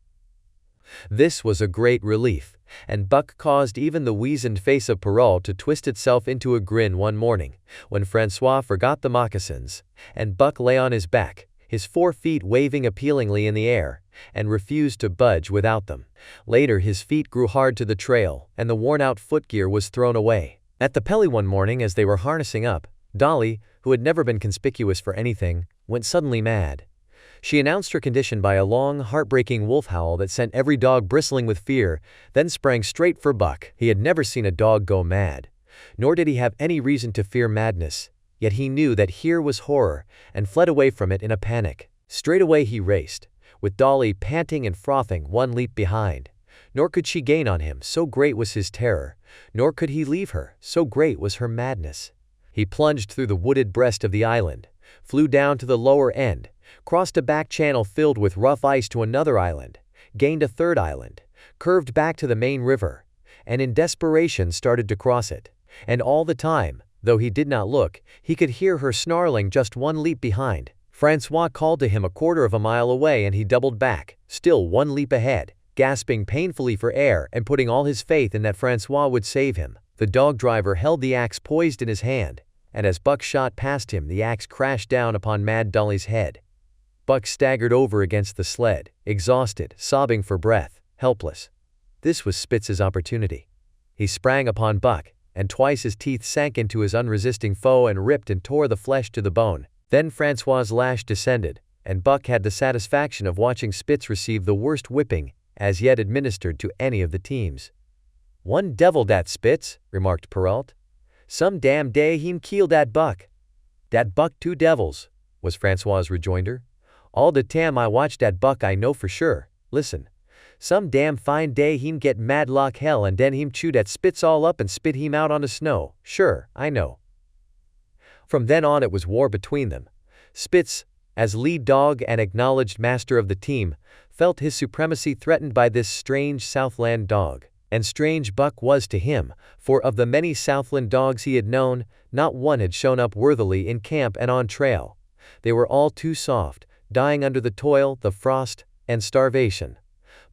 This was a great relief, and Buck caused even the weazened face of Perrault to twist itself into a grin one morning, when Francois forgot the moccasins, and Buck lay on his back, his 4 feet waving appealingly in the air, and refused to budge without them. Later his feet grew hard to the trail, and the worn-out footgear was thrown away. At the Pelly one morning as they were harnessing up, Dolly, who had never been conspicuous for anything, went suddenly mad. She announced her condition by a long, heartbreaking wolf howl that sent every dog bristling with fear, then sprang straight for Buck. He had never seen a dog go mad, nor did he have any reason to fear madness, yet he knew that here was horror, and fled away from it in a panic. Straightway he raced, with Dolly panting and frothing 1 leap behind. Nor could she gain on him, so great was his terror, nor could he leave her, so great was her madness. He plunged through the wooded breast of the island, flew down to the lower end, crossed a back channel filled with rough ice to another island, gained a third island, curved back to the main river, and in desperation started to cross it. And all the time, though he did not look, he could hear her snarling just 1 leap behind. Francois called to him a quarter of a mile away, and he doubled back, still 1 leap ahead, gasping painfully for air and putting all his faith in that Francois would save him. The dog driver held the axe poised in his hand, and as Buck shot past him the axe crashed down upon Mad Dolly's head. Buck staggered over against the sled, exhausted, sobbing for breath, helpless. This was Spitz's opportunity. He sprang upon Buck, and twice his teeth sank into his unresisting foe and ripped and tore the flesh to the bone. Then Francois's lash descended, and Buck had the satisfaction of watching Spitz receive the worst whipping as yet administered to any of the teams. "One devil dat Spitz," remarked Perrault. "Some damn day heem kill dat Buck." "Dat Buck 2 devils," was Francois's rejoinder. "All de time I watch dat Buck I know for sure. Listen. Some damn fine day heem get mad like hell and den heem chew dat Spitz all up and spit heem out on the snow. Sure, I know." From then on it was war between them. Spitz, as lead dog and acknowledged master of the team, felt his supremacy threatened by this strange Southland dog. And strange Buck was to him, for of the many Southland dogs he had known, not one had shown up worthily in camp and on trail. They were all too soft, dying under the toil, the frost, and starvation.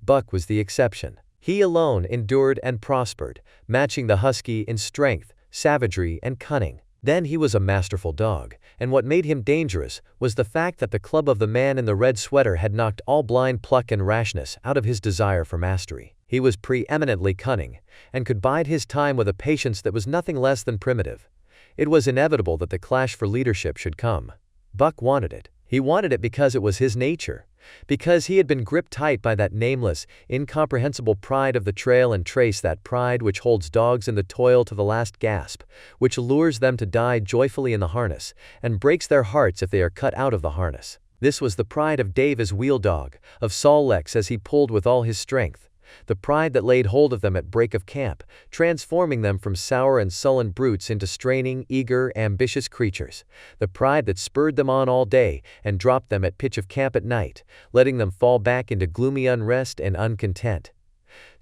Buck was the exception. He alone endured and prospered, matching the husky in strength, savagery, and cunning. Then he was a masterful dog, and what made him dangerous was the fact that the club of the man in the red sweater had knocked all blind pluck and rashness out of his desire for mastery. He was preeminently cunning, and could bide his time with a patience that was nothing less than primitive. It was inevitable that the clash for leadership should come. Buck wanted it. He wanted it because it was his nature, because he had been gripped tight by that nameless, incomprehensible pride of the trail and trace, that pride which holds dogs in the toil to the last gasp, which lures them to die joyfully in the harness, and breaks their hearts if they are cut out of the harness. This was the pride of Dave as wheel dog, of Sol-Lex as he pulled with all his strength. The pride that laid hold of them at break of camp, transforming them from sour and sullen brutes into straining, eager, ambitious creatures. The pride that spurred them on all day and dropped them at pitch of camp at night, letting them fall back into gloomy unrest and uncontent.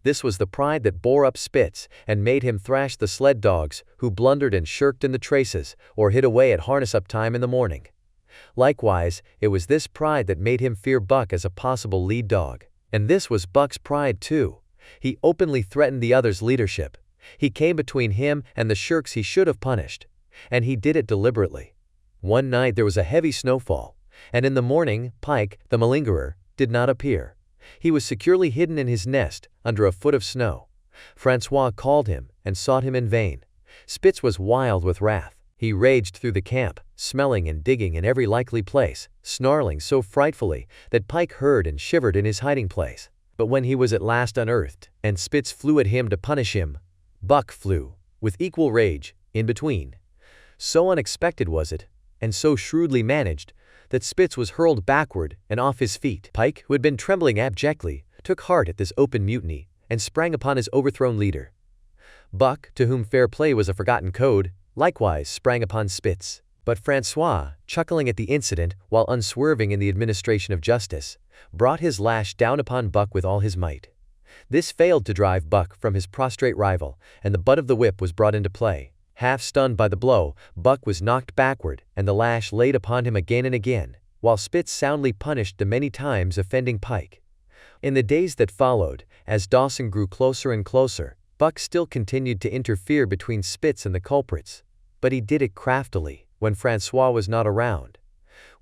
This was the pride that bore up Spitz and made him thrash the sled dogs who blundered and shirked in the traces or hid away at harness-up time in the morning. Likewise, it was this pride that made him fear Buck as a possible lead dog. And this was Buck's pride too. He openly threatened the other's leadership. He came between him and the shirks he should have punished. And he did it deliberately. One night there was a heavy snowfall, and in the morning, Pike, the malingerer, did not appear. He was securely hidden in his nest, under a foot of snow. Francois called him, and sought him in vain. Spitz was wild with wrath. He raged through the camp, smelling and digging in every likely place, snarling so frightfully that Pike heard and shivered in his hiding place. But when he was at last unearthed, and Spitz flew at him to punish him, Buck flew, with equal rage, in between. So unexpected was it, and so shrewdly managed, that Spitz was hurled backward and off his feet. Pike, who had been trembling abjectly, took heart at this open mutiny, and sprang upon his overthrown leader. Buck, to whom fair play was a forgotten code, likewise sprang upon Spitz. But Francois, chuckling at the incident while unswerving in the administration of justice, brought his lash down upon Buck with all his might. This failed to drive Buck from his prostrate rival, and the butt of the whip was brought into play. Half stunned by the blow, Buck was knocked backward, and the lash laid upon him again and again, while Spitz soundly punished the many times offending Pike. In the days that followed, as Dawson grew closer and closer, Buck still continued to interfere between Spitz and the culprits. But he did it craftily, when Francois was not around.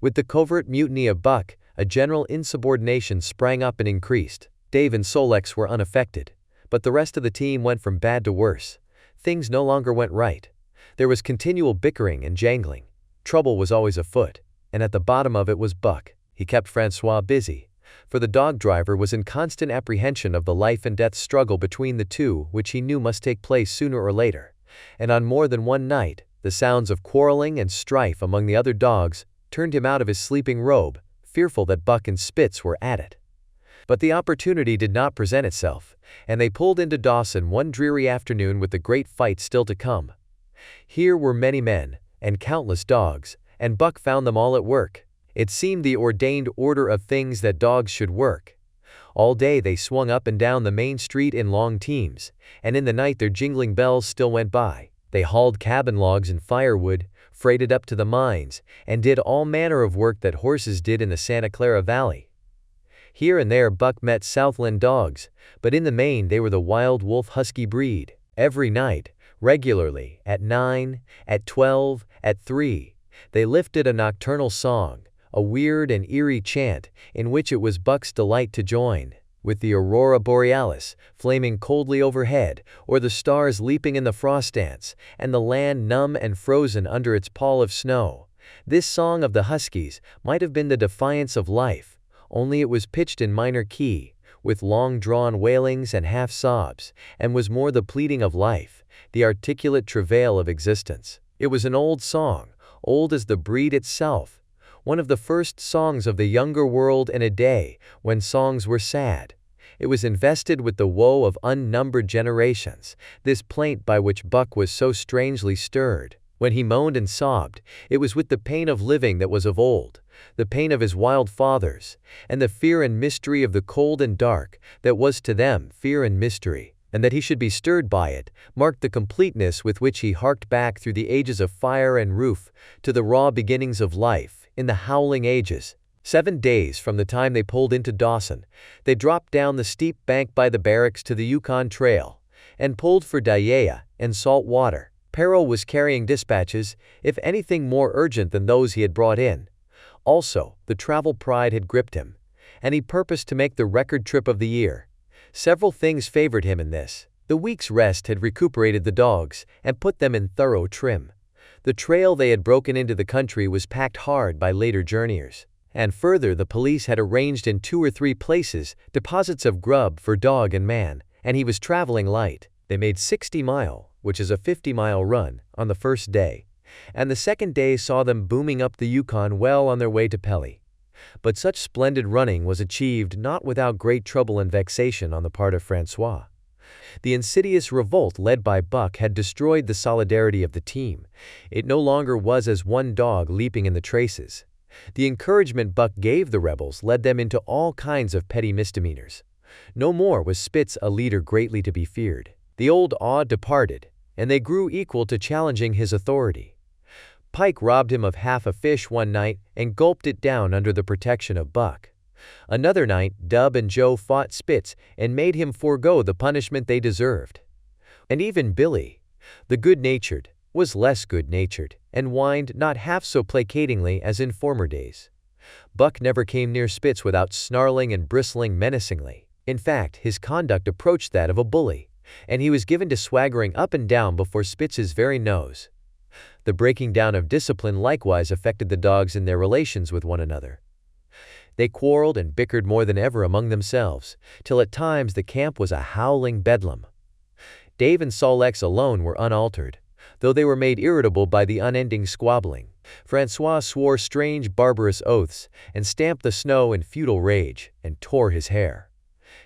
With the covert mutiny of Buck, a general insubordination sprang up and increased. Dave and Sol-Lex were unaffected, but the rest of the team went from bad to worse. Things no longer went right. There was continual bickering and jangling. Trouble was always afoot, and at the bottom of it was Buck. He kept Francois busy, for the dog driver was in constant apprehension of the life and death struggle between the two, which he knew must take place sooner or later. And on more than one night, the sounds of quarreling and strife among the other dogs turned him out of his sleeping robe, fearful that Buck and Spitz were at it. But the opportunity did not present itself, and they pulled into Dawson one dreary afternoon with the great fight still to come. Here were many men, and countless dogs, and Buck found them all at work. It seemed the ordained order of things that dogs should work. All day they swung up and down the main street in long teams, and in the night their jingling bells still went by. They hauled cabin logs and firewood, freighted up to the mines, and did all manner of work that horses did in the Santa Clara Valley. Here and there Buck met Southland dogs, but in the main they were the wild wolf husky breed. Every night, regularly, at 9, at 12, at 3, they lifted a nocturnal song, a weird and eerie chant in which it was Buck's delight to join, with the aurora borealis flaming coldly overhead, or the stars leaping in the frost dance, and the land numb and frozen under its pall of snow. This song of the huskies might have been the defiance of life, only it was pitched in minor key, with long-drawn wailings and half-sobs, and was more the pleading of life, the articulate travail of existence. It was an old song, old as the breed itself, one of the first songs of the younger world in a day when songs were sad. It was invested with the woe of unnumbered generations, this plaint by which Buck was so strangely stirred. When he moaned and sobbed, it was with the pain of living that was of old, the pain of his wild fathers, and the fear and mystery of the cold and dark that was to them fear and mystery, and that he should be stirred by it, marked the completeness with which he harked back through the ages of fire and roof, to the raw beginnings of life, in the howling ages. 7 days from the time they pulled into Dawson, they dropped down the steep bank by the barracks to the Yukon Trail, and pulled for Dyea and salt water. Peril was carrying dispatches, if anything more urgent than those he had brought in. Also, the travel pride had gripped him, and he purposed to make the record trip of the year. Several things favored him in this. The week's rest had recuperated the dogs and put them in thorough trim. The trail they had broken into the country was packed hard by later journeyers. And further, the police had arranged in 2 or 3 places deposits of grub for dog and man, and he was traveling light. They made 60-mile, which is a 50-mile run, on the first day, and the second day saw them booming up the Yukon well on their way to Pelly. But such splendid running was achieved not without great trouble and vexation on the part of Francois. The insidious revolt led by Buck had destroyed the solidarity of the team. It no longer was as one dog leaping in the traces. The encouragement Buck gave the rebels led them into all kinds of petty misdemeanors. No more was Spitz a leader greatly to be feared. The old awe departed, and they grew equal to challenging his authority. Pike robbed him of half a fish one night and gulped it down under the protection of Buck. Another night, Dub and Joe fought Spitz and made him forego the punishment they deserved. And even Billy, the good-natured, was less good-natured, and whined not half so placatingly as in former days. Buck never came near Spitz without snarling and bristling menacingly. In fact, his conduct approached that of a bully, and he was given to swaggering up and down before Spitz's very nose. The breaking down of discipline likewise affected the dogs in their relations with one another. They quarreled and bickered more than ever among themselves, till at times the camp was a howling bedlam. Dave and Sol-Lex alone were unaltered, though they were made irritable by the unending squabbling. Francois swore strange barbarous oaths, and stamped the snow in futile rage, and tore his hair.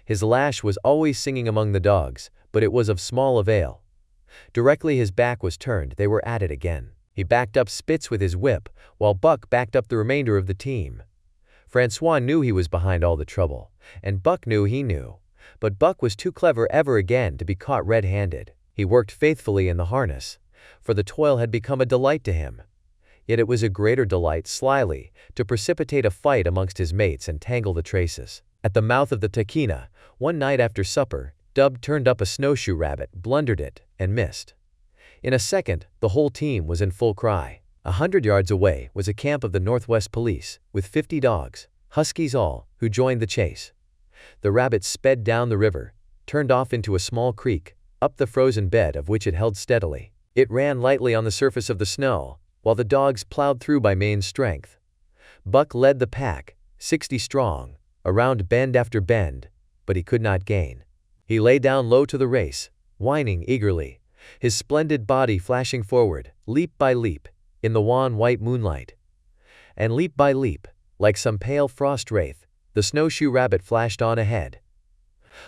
His lash was always singing among the dogs, but it was of small avail. Directly his back was turned, they were at it again. He backed up Spitz with his whip, while Buck backed up the remainder of the team. Francois knew he was behind all the trouble, and Buck knew he knew, but Buck was too clever ever again to be caught red-handed. He worked faithfully in the harness, for the toil had become a delight to him. Yet it was a greater delight slyly to precipitate a fight amongst his mates and tangle the traces. At the mouth of the Tahkeena, one night after supper, Dub turned up a snowshoe rabbit, blundered it, and missed. In a second, the whole team was in full cry. 100 yards away was a camp of the Northwest Police, with 50 dogs, huskies all, who joined the chase. The rabbit sped down the river, turned off into a small creek, up the frozen bed of which it held steadily. It ran lightly on the surface of the snow, while the dogs plowed through by main strength. Buck led the pack, 60 strong, around bend after bend, but he could not gain. He lay down low to the race, whining eagerly, his splendid body flashing forward, leap by leap, in the wan white moonlight. And leap by leap, like some pale frost wraith, the snowshoe rabbit flashed on ahead.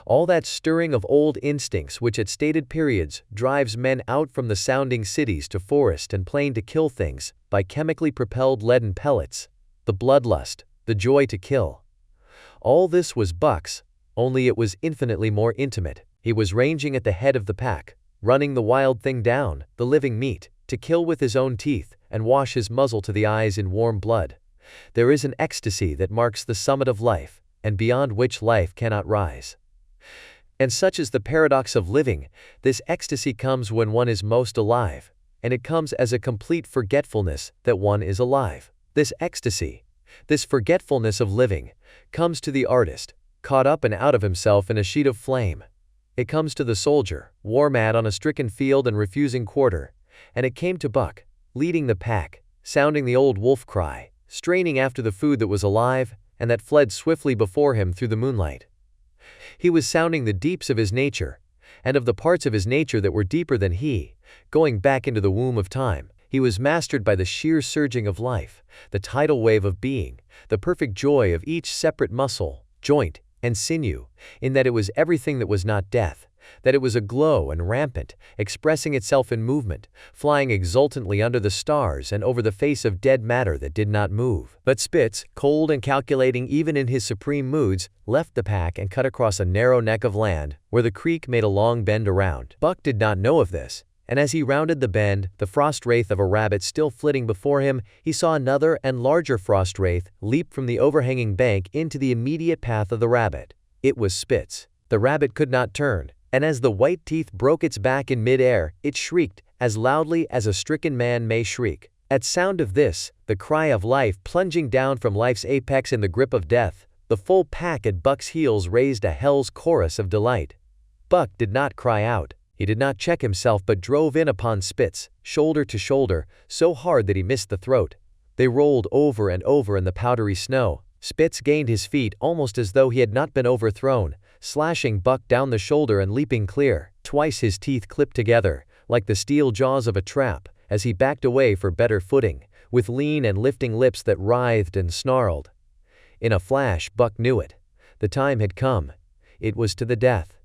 All that stirring of old instincts which at stated periods drives men out from the sounding cities to forest and plain to kill things by chemically propelled leaden pellets, the bloodlust, the joy to kill. All this was Buck's, only it was infinitely more intimate. He was ranging at the head of the pack, running the wild thing down, the living meat, to kill with his own teeth and wash his muzzle to the eyes in warm blood. There is an ecstasy that marks the summit of life, and beyond which life cannot rise. And such is the paradox of living. This ecstasy comes when one is most alive, and it comes as a complete forgetfulness that one is alive. This ecstasy, This forgetfulness of living comes to the artist, caught up and out of himself in a sheet of flame. It comes to the soldier, war-mad on a stricken field and refusing quarter. And it came to Buck, leading the pack, sounding the old wolf cry, straining after the food that was alive and that fled swiftly before him through the moonlight. He was sounding the deeps of his nature, and of the parts of his nature that were deeper than he, going back into the womb of time. He was mastered by the sheer surging of life, the tidal wave of being, the perfect joy of each separate muscle, joint, and sinew, in that it was everything that was not death, that it was aglow and rampant, expressing itself in movement, flying exultantly under the stars and over the face of dead matter that did not move. But Spitz, cold and calculating even in his supreme moods, left the pack and cut across a narrow neck of land, where the creek made a long bend around. Buck did not know of this, and as he rounded the bend, the frost wraith of a rabbit still flitting before him, he saw another and larger frost wraith leap from the overhanging bank into the immediate path of the rabbit. It was Spitz. The rabbit could not turn, and as the white teeth broke its back in mid-air, it shrieked, as loudly as a stricken man may shriek. At sound of this, the cry of life plunging down from life's apex in the grip of death, the full pack at Buck's heels raised a hell's chorus of delight. Buck did not cry out. He did not check himself but drove in upon Spitz, shoulder to shoulder, so hard that he missed the throat. They rolled over and over in the powdery snow. Spitz gained his feet almost as though he had not been overthrown, slashing Buck down the shoulder and leaping clear. Twice his teeth clipped together, like the steel jaws of a trap, as he backed away for better footing, with lean and lifting lips that writhed and snarled. In a flash, Buck knew it. The time had come. It was to the death.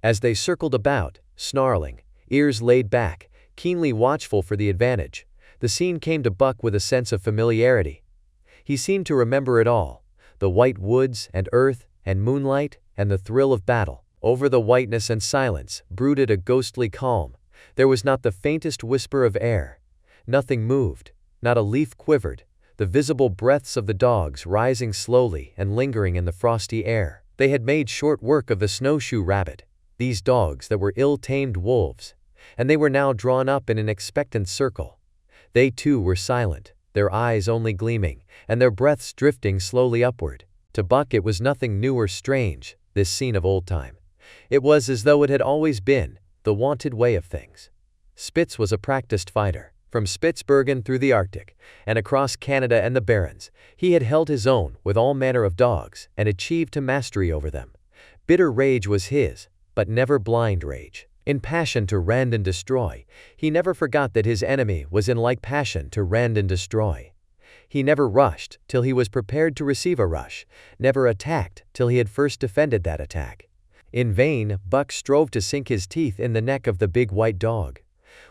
As they circled about, snarling, ears laid back, keenly watchful for the advantage, the scene came to Buck with a sense of familiarity. He seemed to remember it all, the white woods and earth and moonlight and the thrill of battle. Over the whiteness and silence brooded a ghostly calm. There was not the faintest whisper of air. Nothing moved, not a leaf quivered, the visible breaths of the dogs rising slowly and lingering in the frosty air. They had made short work of the snowshoe rabbit, these dogs that were ill-tamed wolves, and they were now drawn up in an expectant circle. They too were silent, their eyes only gleaming, and their breaths drifting slowly upward. To Buck it was nothing new or strange, this scene of old time. It was as though it had always been, the wonted way of things. Spitz was a practiced fighter. From Spitzbergen through the Arctic, and across Canada and the Barrens, he had held his own with all manner of dogs, and achieved to mastery over them. Bitter rage was his, but never blind rage. In passion to rend and destroy, he never forgot that his enemy was in like passion to rend and destroy. He never rushed till he was prepared to receive a rush, never attacked till he had first defended that attack. In vain, Buck strove to sink his teeth in the neck of the big white dog.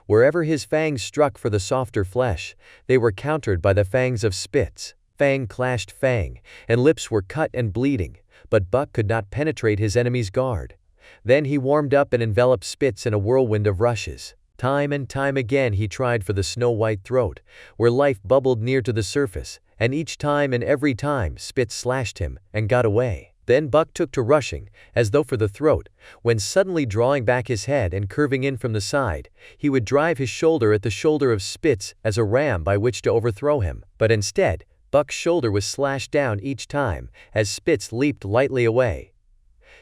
Wherever his fangs struck for the softer flesh, they were countered by the fangs of Spitz. Fang clashed fang, and lips were cut and bleeding, but Buck could not penetrate his enemy's guard. Then he warmed up and enveloped Spitz in a whirlwind of rushes. Time and time again he tried for the snow-white throat, where life bubbled near to the surface, and each time and every time Spitz slashed him and got away. Then Buck took to rushing, as though for the throat, when suddenly drawing back his head and curving in from the side, he would drive his shoulder at the shoulder of Spitz as a ram by which to overthrow him. But instead, Buck's shoulder was slashed down each time, as Spitz leaped lightly away.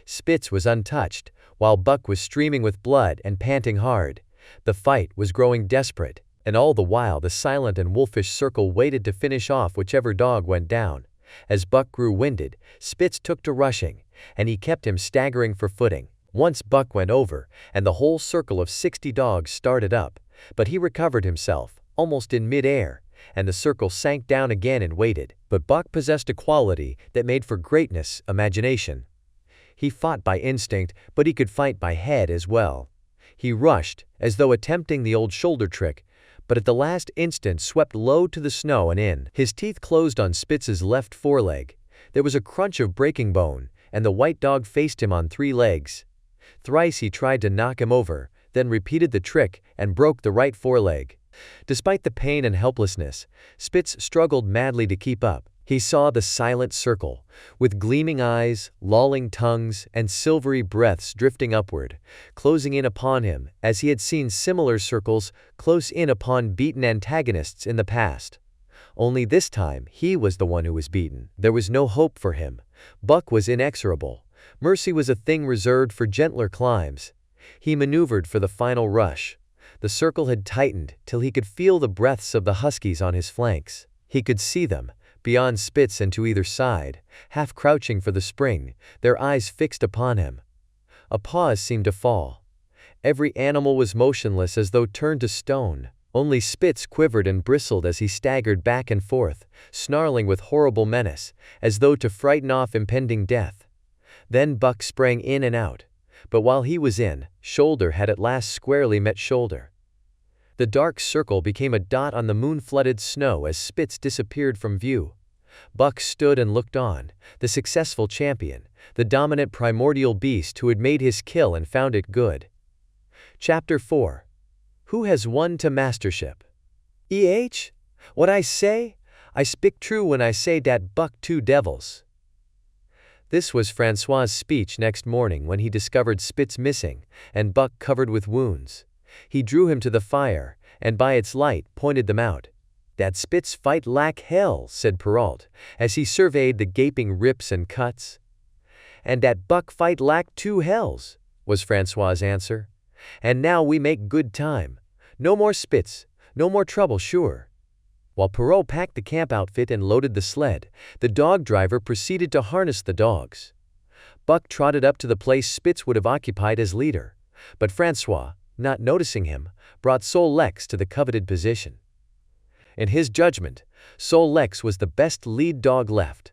Spitz was untouched, while Buck was streaming with blood and panting hard. The fight was growing desperate, and all the while the silent and wolfish circle waited to finish off whichever dog went down. As Buck grew winded, Spitz took to rushing, and he kept him staggering for footing. Once Buck went over, and the whole circle of 60 dogs started up, but he recovered himself, almost in mid-air, and the circle sank down again and waited. But Buck possessed a quality that made for greatness: imagination. He fought by instinct, but he could fight by head as well. He rushed, as though attempting the old shoulder trick, but at the last instant swept low to the snow and in. His teeth closed on Spitz's left foreleg. There was a crunch of breaking bone, and the white dog faced him on 3 legs. Thrice he tried to knock him over, then repeated the trick and broke the right foreleg. Despite the pain and helplessness, Spitz struggled madly to keep up. He saw the silent circle, with gleaming eyes, lolling tongues, and silvery breaths drifting upward, closing in upon him as he had seen similar circles close in upon beaten antagonists in the past. Only this time, he was the one who was beaten. There was no hope for him. Buck was inexorable. Mercy was a thing reserved for gentler climbs. He maneuvered for the final rush. The circle had tightened till he could feel the breaths of the huskies on his flanks. He could see them, beyond Spitz and to either side, half crouching for the spring, their eyes fixed upon him. A pause seemed to fall. Every animal was motionless as though turned to stone. Only Spitz quivered and bristled as he staggered back and forth, snarling with horrible menace, as though to frighten off impending death. Then Buck sprang in and out. But while he was in, shoulder had at last squarely met shoulder. The dark circle became a dot on the moon-flooded snow as Spitz disappeared from view. Buck stood and looked on, the successful champion, the dominant primordial beast who had made his kill and found it good. Chapter 4. Who has won to mastership? What I say? I speak true when I say dat Buck two devils. This was Francois's speech next morning when he discovered Spitz missing and Buck covered with wounds. He drew him to the fire, and by its light pointed them out. "Dat Spitz fight like hell," said Perrault, as he surveyed the gaping rips and cuts. "And dat Buck fight like two hells," was Francois's answer. "And now we make good time. No more Spitz, no more trouble sure." While Perrault packed the camp outfit and loaded the sled, the dog driver proceeded to harness the dogs. Buck trotted up to the place Spitz would have occupied as leader, but Francois, not noticing him, brought Sol Lex to the coveted position. In his judgment, Sol Lex was the best lead dog left.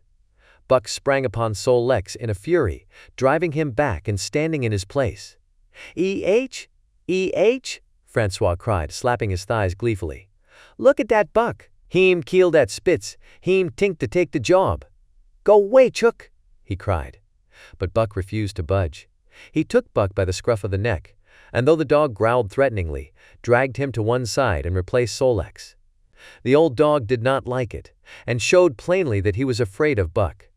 Buck sprang upon Sol Lex in a fury, driving him back and standing in his place. Francois cried, slapping his thighs gleefully. "Look at dat Buck! Heem kill dat Spitz, heem tink to take the job. Go way, Chook!" he cried. But Buck refused to budge. He took Buck by the scruff of the neck, and though the dog growled threateningly, dragged him to one side and replaced Sol Lex. The old dog did not like it, and showed plainly that he was afraid of Buck.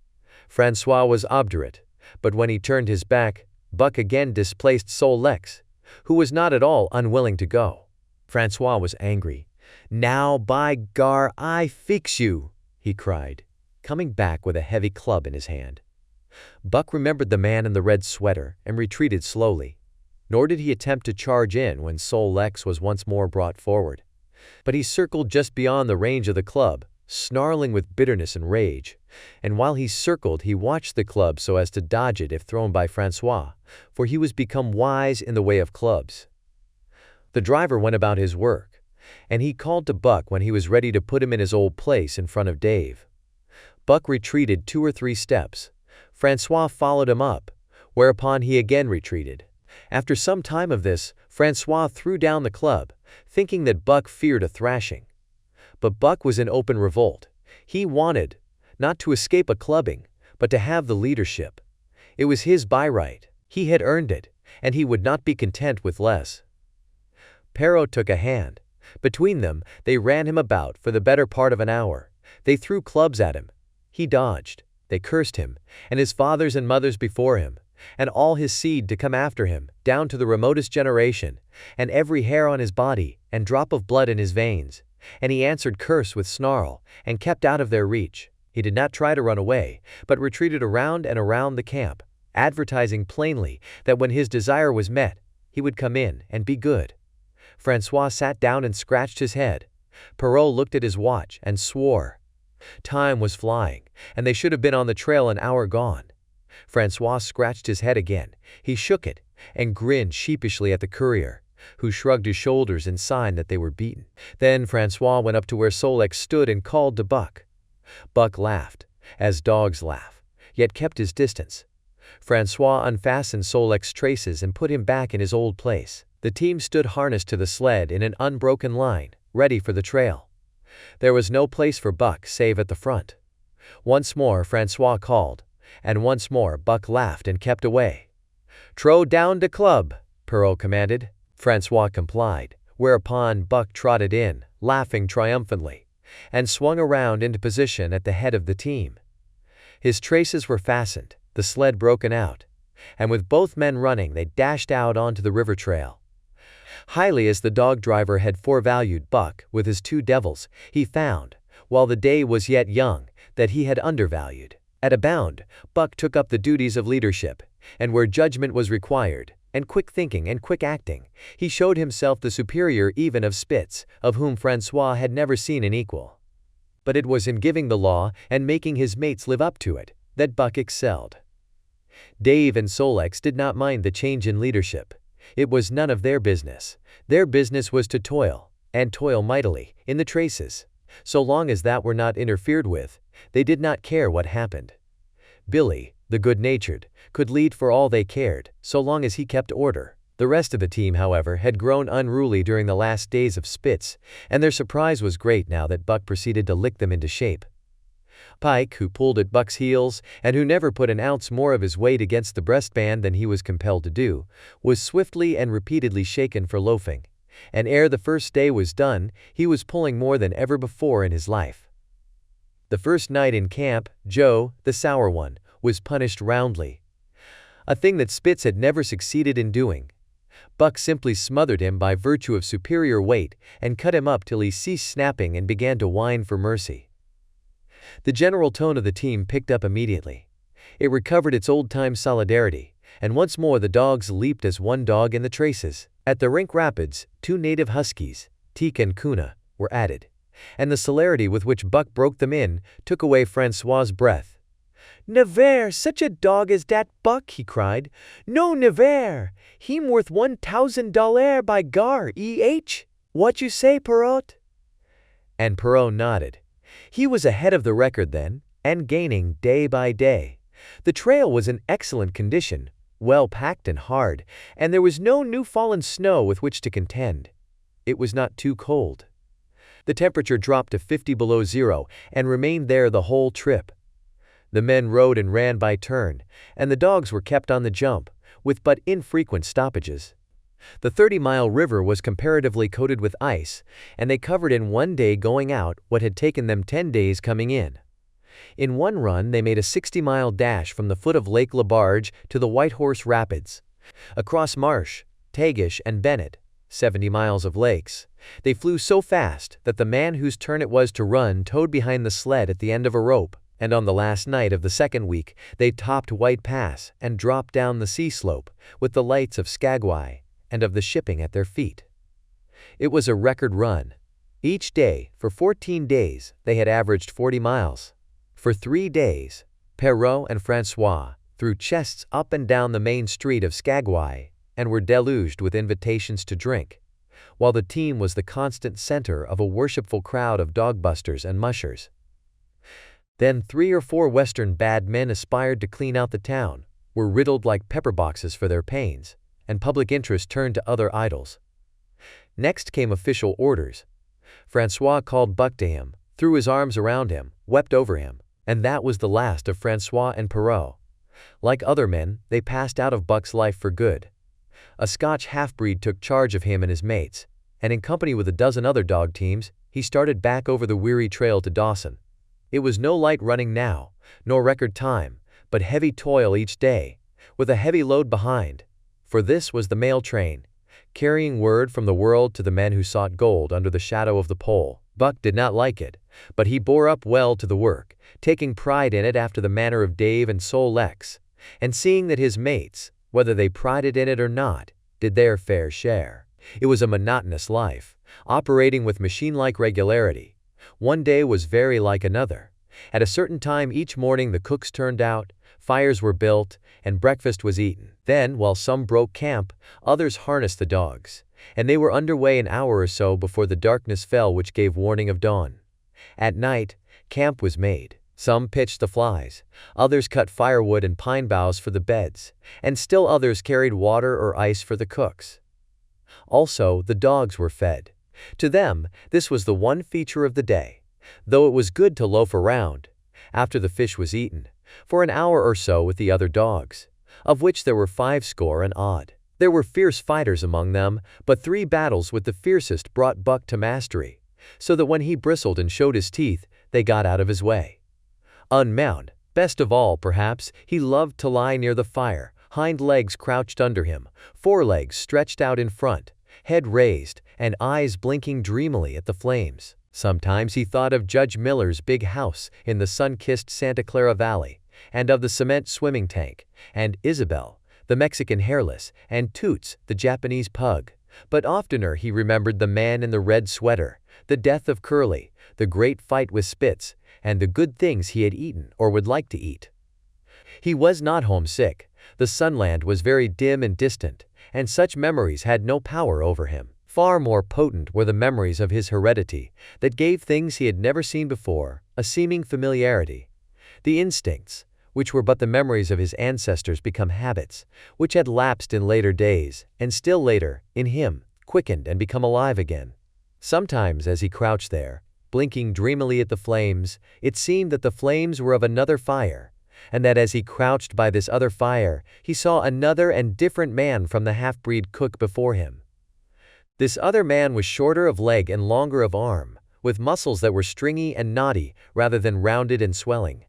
Francois was obdurate, but when he turned his back, Buck again displaced Sol Lex, who was not at all unwilling to go. Francois was angry. "Now, by gar, I fix you," he cried, coming back with a heavy club in his hand. Buck remembered the man in the red sweater and retreated slowly. Nor did he attempt to charge in when Sol Lex was once more brought forward. But he circled just beyond the range of the club, snarling with bitterness and rage, and while he circled he watched the club so as to dodge it if thrown by Francois, for he was become wise in the way of clubs. The driver went about his work, and he called to Buck when he was ready to put him in his old place in front of Dave. Buck retreated 2 or 3 steps. Francois followed him up, whereupon he again retreated. After some time of this, Francois threw down the club, thinking that Buck feared a thrashing. But Buck was in open revolt. He wanted, not to escape a clubbing, but to have the leadership. It was his by right. He had earned it, and he would not be content with less. Perrault took a hand. Between them, they ran him about for the better part of an hour. They threw clubs at him. He dodged. They cursed him, and his fathers and mothers before him, and all his seed to come after him, down to the remotest generation, and every hair on his body, and drop of blood in his veins. And he answered curse with snarl, and kept out of their reach. He did not try to run away, but retreated around and around the camp, advertising plainly that when his desire was met, he would come in and be good. Francois sat down and scratched his head. Perrault looked at his watch and swore. Time was flying, and they should have been on the trail an hour gone. Francois scratched his head again. He shook it, and grinned sheepishly at the courier, who shrugged his shoulders in sign that they were beaten. Then Francois went up to where Sol Lex stood and called to Buck. Buck laughed, as dogs laugh, yet kept his distance. Francois unfastened Sol Lex's traces and put him back in his old place. The team stood harnessed to the sled in an unbroken line, ready for the trail. There was no place for Buck save at the front. Once more Francois called, and once more Buck laughed and kept away. "Throw down de club," Perrault commanded. Francois complied, whereupon Buck trotted in, laughing triumphantly, and swung around into position at the head of the team. His traces were fastened, the sled broken out, and with both men running they dashed out onto the river trail. Highly as the dog driver had forevalued Buck with his 2 devils, he found, while the day was yet young, that he had undervalued. At a bound, Buck took up the duties of leadership, and where judgment was required, and quick thinking and quick acting, he showed himself the superior even of Spitz, of whom Francois had never seen an equal. But it was in giving the law and making his mates live up to it that Buck excelled. Dave and Solex did not mind the change in leadership. It was none of their business. Their business was to toil, and toil mightily, in the traces. So long as that were not interfered with, they did not care what happened. Billy, the good-natured, could lead for all they cared, so long as he kept order. The rest of the team, however, had grown unruly during the last days of Spitz, and their surprise was great now that Buck proceeded to lick them into shape. Pike, who pulled at Buck's heels, and who never put an ounce more of his weight against the breastband than he was compelled to do, was swiftly and repeatedly shaken for loafing, and ere the first day was done, he was pulling more than ever before in his life. The first night in camp, Joe, the sour one, was punished roundly, a thing that Spitz had never succeeded in doing. Buck simply smothered him by virtue of superior weight and cut him up till he ceased snapping and began to whine for mercy. The general tone of the team picked up immediately. It recovered its old-time solidarity, and once more the dogs leaped as one dog in the traces. At the Rink Rapids, 2 native huskies, Teek and Kuna, were added, and the celerity with which Buck broke them in took away Francois's breath. "Never such a dog as dat Buck," he cried. "No, never. Heem worth $1,000 by gar, What you say, Perrault?" And Perrault nodded. He was ahead of the record then, and gaining day by day. The trail was in excellent condition, well packed and hard, and there was no new fallen snow with which to contend. It was not too cold. The temperature dropped to 50 below zero and remained there the whole trip. The men rode and ran by turn, and the dogs were kept on the jump, with but infrequent stoppages. The 30-mile river was comparatively coated with ice, and they covered in one day going out what had taken them 10 days coming in. In one run they made a 60-mile dash from the foot of Lake LaBarge to the White Horse Rapids. Across Marsh, Tagish, and Bennett, 70 miles of lakes, they flew so fast that the man whose turn it was to run towed behind the sled at the end of a rope, and on the last night of the second week they topped White Pass and dropped down the sea slope, with the lights of Skagway and of the shipping at their feet. It was a record run. Each day, for 14 days, they had averaged 40 miles. For 3 days, Perrault and Francois threw chests up and down the main street of Skagway and were deluged with invitations to drink, while the team was the constant center of a worshipful crowd of dogbusters and mushers. Then 3 or 4 Western bad men aspired to clean out the town, were riddled like pepper boxes for their pains, and public interest turned to other idols. Next came official orders. Francois called Buck to him, threw his arms around him, wept over him, and that was the last of Francois and Perrault. Like other men, they passed out of Buck's life for good. A Scotch half-breed took charge of him and his mates, and in company with a dozen other dog teams, he started back over the weary trail to Dawson. It was no light running now, nor record time, but heavy toil each day, with a heavy load behind, for this was the mail train, carrying word from the world to the men who sought gold under the shadow of the pole. Buck did not like it, but he bore up well to the work, taking pride in it after the manner of Dave and Solex, and seeing that his mates, whether they prided in it or not, did their fair share. It was a monotonous life, operating with machine-like regularity. One day was very like another. At a certain time each morning the cooks turned out, fires were built, and breakfast was eaten. Then, while some broke camp, others harnessed the dogs, and they were underway an hour or so before the darkness fell which gave warning of dawn. At night, camp was made. Some pitched the flies, others cut firewood and pine boughs for the beds, and still others carried water or ice for the cooks. Also, the dogs were fed. To them, this was the one feature of the day, though it was good to loaf around, after the fish was eaten, for an hour or so with the other dogs, of which there were 50 and odd. There were fierce fighters among them, but 3 battles with the fiercest brought Buck to mastery, so that when he bristled and showed his teeth, they got out of his way. Unmount, best of all perhaps, he loved to lie near the fire, hind legs crouched under him, forelegs stretched out in front, head raised, and eyes blinking dreamily at the flames. Sometimes he thought of Judge Miller's big house in the sun-kissed Santa Clara Valley, and of the cement swimming tank, and Isabel, the Mexican hairless, and Toots, the Japanese pug. But oftener he remembered the man in the red sweater, the death of Curly, the great fight with Spitz, and the good things he had eaten or would like to eat. He was not homesick. The Sunland was very dim and distant, and such memories had no power over him. Far more potent were the memories of his heredity, that gave things he had never seen before a seeming familiarity. The instincts, which were but the memories of his ancestors, become habits, which had lapsed in later days, and still later, in him, quickened and become alive again. Sometimes as he crouched there, blinking dreamily at the flames, it seemed that the flames were of another fire, and that as he crouched by this other fire, he saw another and different man from the half-breed cook before him. This other man was shorter of leg and longer of arm, with muscles that were stringy and knotty rather than rounded and swelling.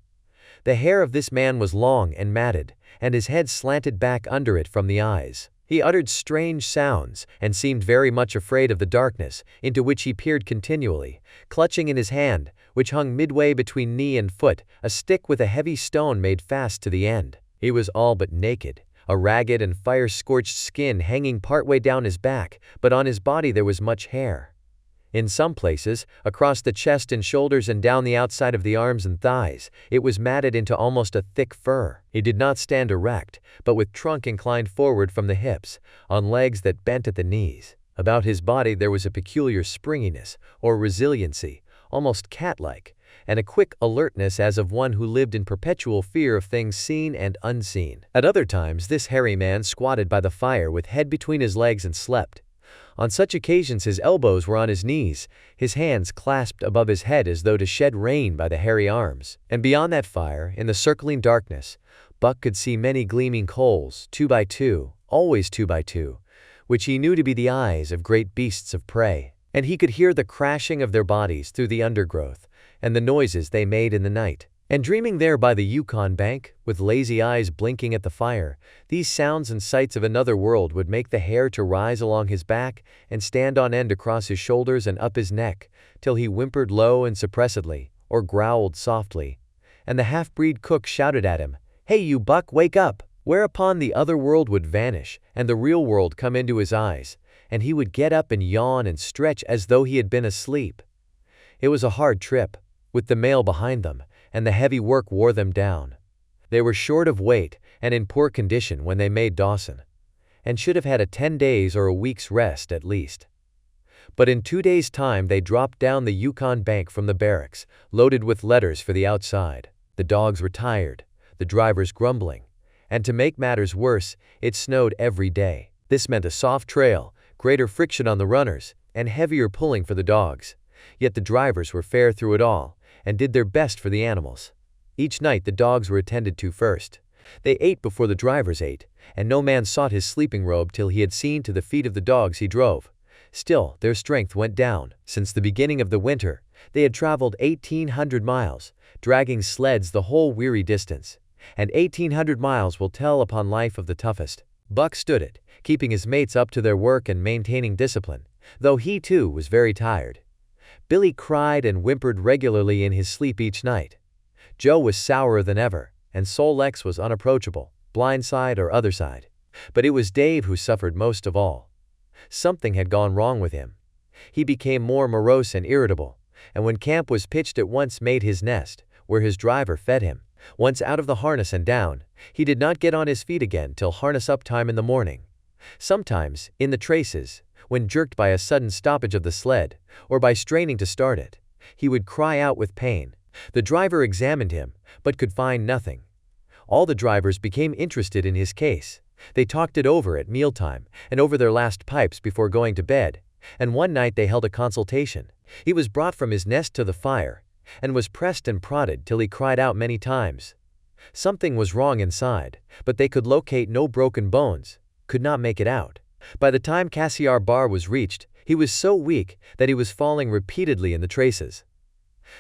The hair of this man was long and matted, and his head slanted back under it from the eyes. He uttered strange sounds, and seemed very much afraid of the darkness, into which he peered continually, clutching in his hand, which hung midway between knee and foot, a stick with a heavy stone made fast to the end. He was all but naked, a ragged and fire-scorched skin hanging partway down his back, but on his body there was much hair. In some places, across the chest and shoulders and down the outside of the arms and thighs, it was matted into almost a thick fur. He did not stand erect, but with trunk inclined forward from the hips, on legs that bent at the knees. About his body there was a peculiar springiness, or resiliency, almost cat-like, and a quick alertness as of one who lived in perpetual fear of things seen and unseen. At other times this hairy man squatted by the fire with head between his legs and slept. On such occasions his elbows were on his knees, his hands clasped above his head as though to shed rain by the hairy arms. And beyond that fire, in the circling darkness, Buck could see many gleaming coals, 2 by 2, always 2 by 2, which he knew to be the eyes of great beasts of prey. And he could hear the crashing of their bodies through the undergrowth, and the noises they made in the night. And dreaming there by the Yukon bank, with lazy eyes blinking at the fire, these sounds and sights of another world would make the hair to rise along his back and stand on end across his shoulders and up his neck, till he whimpered low and suppressedly, or growled softly. And the half-breed cook shouted at him, "Hey you Buck, wake up!" Whereupon the other world would vanish, and the real world come into his eyes, and he would get up and yawn and stretch as though he had been asleep. It was a hard trip, with the mail behind them, and the heavy work wore them down. They were short of weight and in poor condition when they made Dawson, and should have had a 10 days or a week's rest at least. But in 2 days' time they dropped down the Yukon bank from the barracks, loaded with letters for the outside. The dogs were tired, the drivers grumbling, and to make matters worse, it snowed every day. This meant a soft trail, greater friction on the runners, and heavier pulling for the dogs. Yet the drivers were fair through it all, and did their best for the animals. Each night the dogs were attended to first. They ate before the drivers ate, and no man sought his sleeping robe till he had seen to the feet of the dogs he drove. Still, their strength went down. Since the beginning of the winter, they had traveled 1,800 miles, dragging sleds the whole weary distance. And 1,800 miles will tell upon life of the toughest. Buck stood it, keeping his mates up to their work and maintaining discipline, though he too was very tired. Billy cried and whimpered regularly in his sleep each night. Joe was sourer than ever, and Sol-Lex was unapproachable, blind side or other side. But it was Dave who suffered most of all. Something had gone wrong with him. He became more morose and irritable, and when camp was pitched at once made his nest, where his driver fed him. Once out of the harness and down, he did not get on his feet again till harness-up time in the morning. Sometimes, in the traces, when jerked by a sudden stoppage of the sled, or by straining to start it, he would cry out with pain. The driver examined him, but could find nothing. All the drivers became interested in his case. They talked it over at mealtime, and over their last pipes before going to bed, and one night they held a consultation. He was brought from his nest to the fire, and was pressed and prodded till he cried out many times. Something was wrong inside, but they could locate no broken bones, could not make it out. By the time Cassiar Bar was reached, he was so weak that he was falling repeatedly in the traces.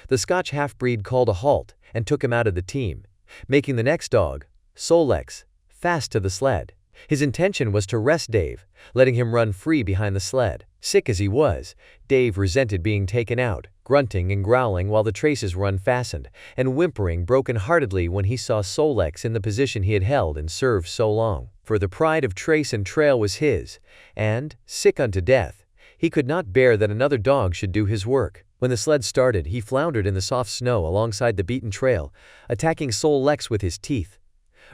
The Scotch half-breed called a halt and took him out of the team, making the next dog, Sol-Lex, fast to the sled. His intention was to rest Dave, letting him run free behind the sled. Sick as he was, Dave resented being taken out, grunting and growling while the traces were unfastened, and whimpering broken-heartedly when he saw Solex in the position he had held and served so long. For the pride of trace and trail was his, and, sick unto death, he could not bear that another dog should do his work. When the sled started, he floundered in the soft snow alongside the beaten trail, attacking Solex with his teeth,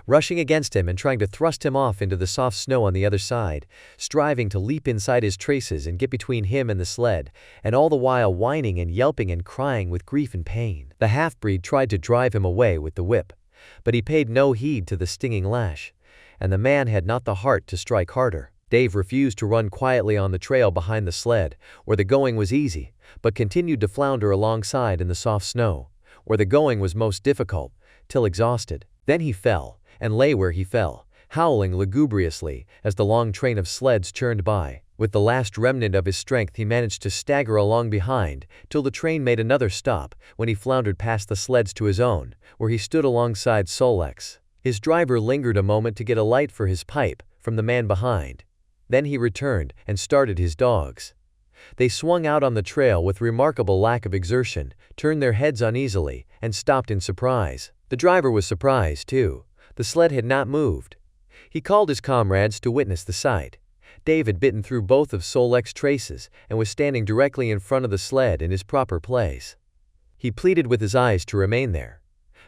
rushing against him and trying to thrust him off into the soft snow on the other side, striving to leap inside his traces and get between him and the sled, and all the while whining and yelping and crying with grief and pain. The half-breed tried to drive him away with the whip, but he paid no heed to the stinging lash, and the man had not the heart to strike harder. Dave refused to run quietly on the trail behind the sled, where the going was easy, but continued to flounder alongside in the soft snow, where the going was most difficult, till exhausted. Then he fell, and lay where he fell, howling lugubriously as the long train of sleds churned by. With the last remnant of his strength he managed to stagger along behind, till the train made another stop, when he floundered past the sleds to his own, where he stood alongside Solex. His driver lingered a moment to get a light for his pipe from the man behind. Then he returned and started his dogs. They swung out on the trail with remarkable lack of exertion, turned their heads uneasily, and stopped in surprise. The driver was surprised, too. The sled had not moved. He called his comrades to witness the sight. Dave had bitten through both of Solex's traces and was standing directly in front of the sled in his proper place. He pleaded with his eyes to remain there.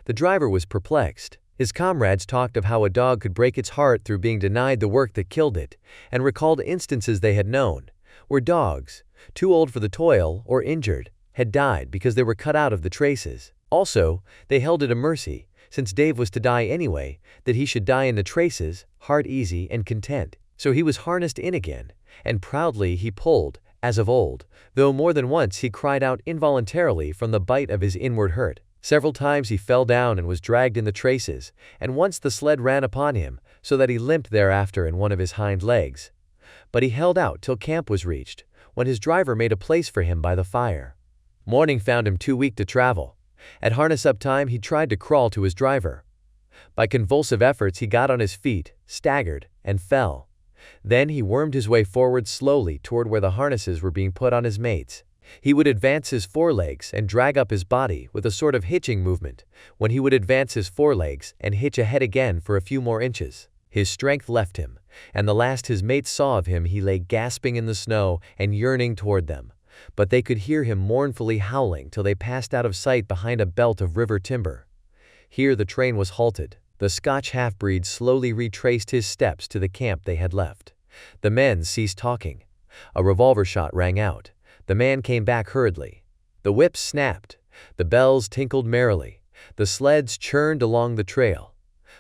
The driver was perplexed. His comrades talked of how a dog could break its heart through being denied the work that killed it, and recalled instances they had known, where dogs, too old for the toil or injured, had died because they were cut out of the traces. Also, they held it a mercy, since Dave was to die anyway, that he should die in the traces, heart easy and content. So he was harnessed in again, and proudly he pulled, as of old, though more than once he cried out involuntarily from the bite of his inward hurt. Several times he fell down and was dragged in the traces, and once the sled ran upon him, so that he limped thereafter in one of his hind legs. But he held out till camp was reached, when his driver made a place for him by the fire. Morning found him too weak to travel. At harness-up time he tried to crawl to his driver. By convulsive efforts he got on his feet, staggered, and fell. Then he wormed his way forward slowly toward where the harnesses were being put on his mates. He would advance his forelegs and drag up his body with a sort of hitching movement, when he would advance his forelegs and hitch ahead again for a few more inches. His strength left him, and the last his mates saw of him he lay gasping in the snow and yearning toward them, but they could hear him mournfully howling till they passed out of sight behind a belt of river timber. Here the train was halted. The Scotch half-breed slowly retraced his steps to the camp they had left. The men ceased talking. A revolver shot rang out. The man came back hurriedly. The whips snapped. The bells tinkled merrily. The sleds churned along the trail.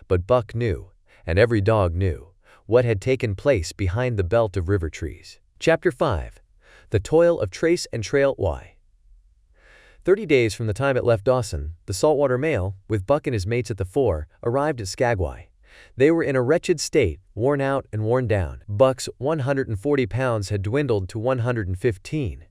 But Buck knew, and every dog knew, what had taken place behind the belt of river trees. Chapter 5. The Toil of Trace and Trail. Why? 30 days from the time it left Dawson, the saltwater mail, with Buck and his mates at the fore, arrived at Skagway. They were in a wretched state, worn out and worn down. Buck's 140 pounds had dwindled to 115.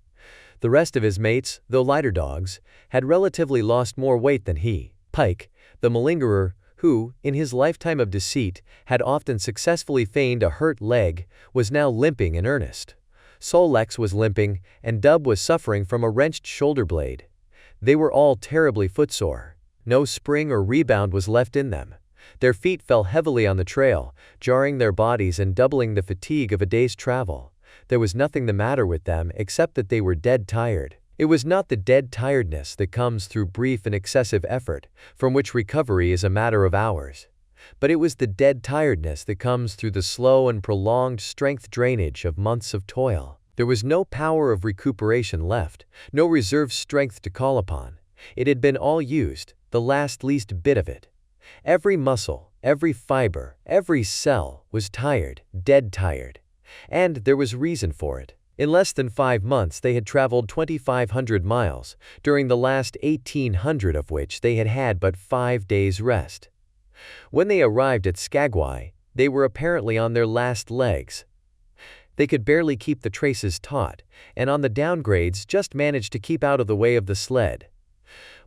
The rest of his mates, though lighter dogs, had relatively lost more weight than he. Pike, the malingerer, who, in his lifetime of deceit, had often successfully feigned a hurt leg, was now limping in earnest. Solex was limping, and Dub was suffering from a wrenched shoulder blade. They were all terribly footsore. No spring or rebound was left in them. Their feet fell heavily on the trail, jarring their bodies and doubling the fatigue of a day's travel. There was nothing the matter with them except that they were dead tired. It was not the dead tiredness that comes through brief and excessive effort, from which recovery is a matter of hours. But it was the dead tiredness that comes through the slow and prolonged strength drainage of months of toil. There was no power of recuperation left, no reserve strength to call upon. It had been all used, the last least bit of it. Every muscle, every fiber, every cell was tired, dead tired. And there was reason for it. In less than 5 months they had traveled 2,500 miles, during the last 1,800 of which they had had but 5 days' rest. When they arrived at Skagway, they were apparently on their last legs. They could barely keep the traces taut, and on the downgrades just managed to keep out of the way of the sled.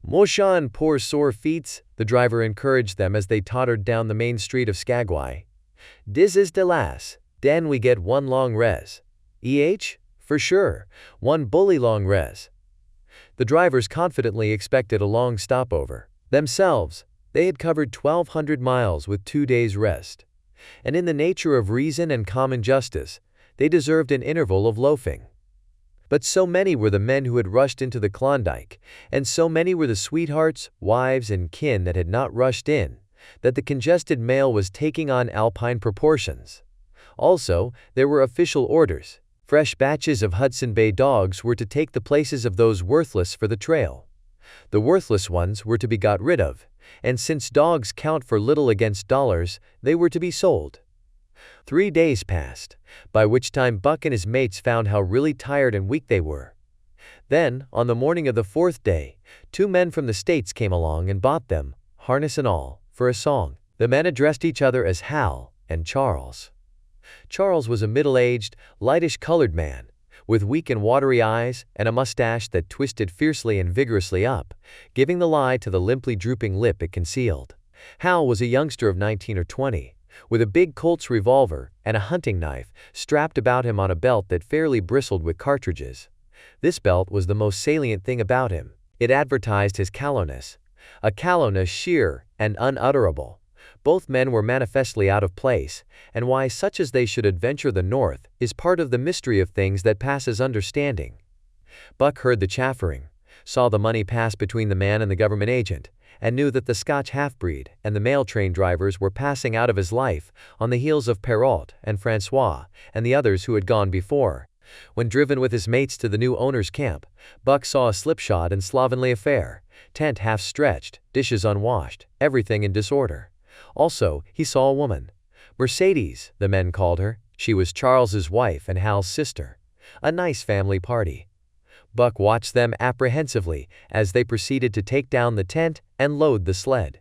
"Moshan, poor sore feets," the driver encouraged them as they tottered down the main street of Skagway. "Dis is de las, den we get one long res. For sure, one bully long res." The drivers confidently expected a long stopover. Themselves, they had covered 1,200 miles with 2 days' rest. And in the nature of reason and common justice, they deserved an interval of loafing. But so many were the men who had rushed into the Klondike, and so many were the sweethearts, wives, and kin that had not rushed in, that the congested mail was taking on alpine proportions. Also, there were official orders. Fresh batches of Hudson Bay dogs were to take the places of those worthless for the trail. The worthless ones were to be got rid of, and since dogs count for little against dollars, they were to be sold. 3 days passed, by which time Buck and his mates found how really tired and weak they were. Then, on the morning of the 4th day, 2 men from the States came along and bought them, harness and all, for a song. The men addressed each other as Hal and Charles. Charles was a middle-aged, lightish-colored man, with weak and watery eyes and a mustache that twisted fiercely and vigorously up, giving the lie to the limply drooping lip it concealed. Hal was a youngster of 19 or 20, with a big Colt's revolver and a hunting knife strapped about him on a belt that fairly bristled with cartridges. This belt was the most salient thing about him. It advertised his callowness, a callowness sheer and unutterable. Both men were manifestly out of place, and why such as they should adventure the north is part of the mystery of things that passes understanding. Buck heard the chaffering, saw the money pass between the man and the government agent, and knew that the Scotch half-breed and the mail train drivers were passing out of his life on the heels of Perrault and Francois and the others who had gone before. When driven with his mates to the new owner's camp, Buck saw a slipshod and slovenly affair, tent half stretched, dishes unwashed, everything in disorder. Also, he saw a woman. Mercedes, the men called her. She was Charles's wife and Hal's sister. A nice family party. Buck watched them apprehensively as they proceeded to take down the tent and load the sled.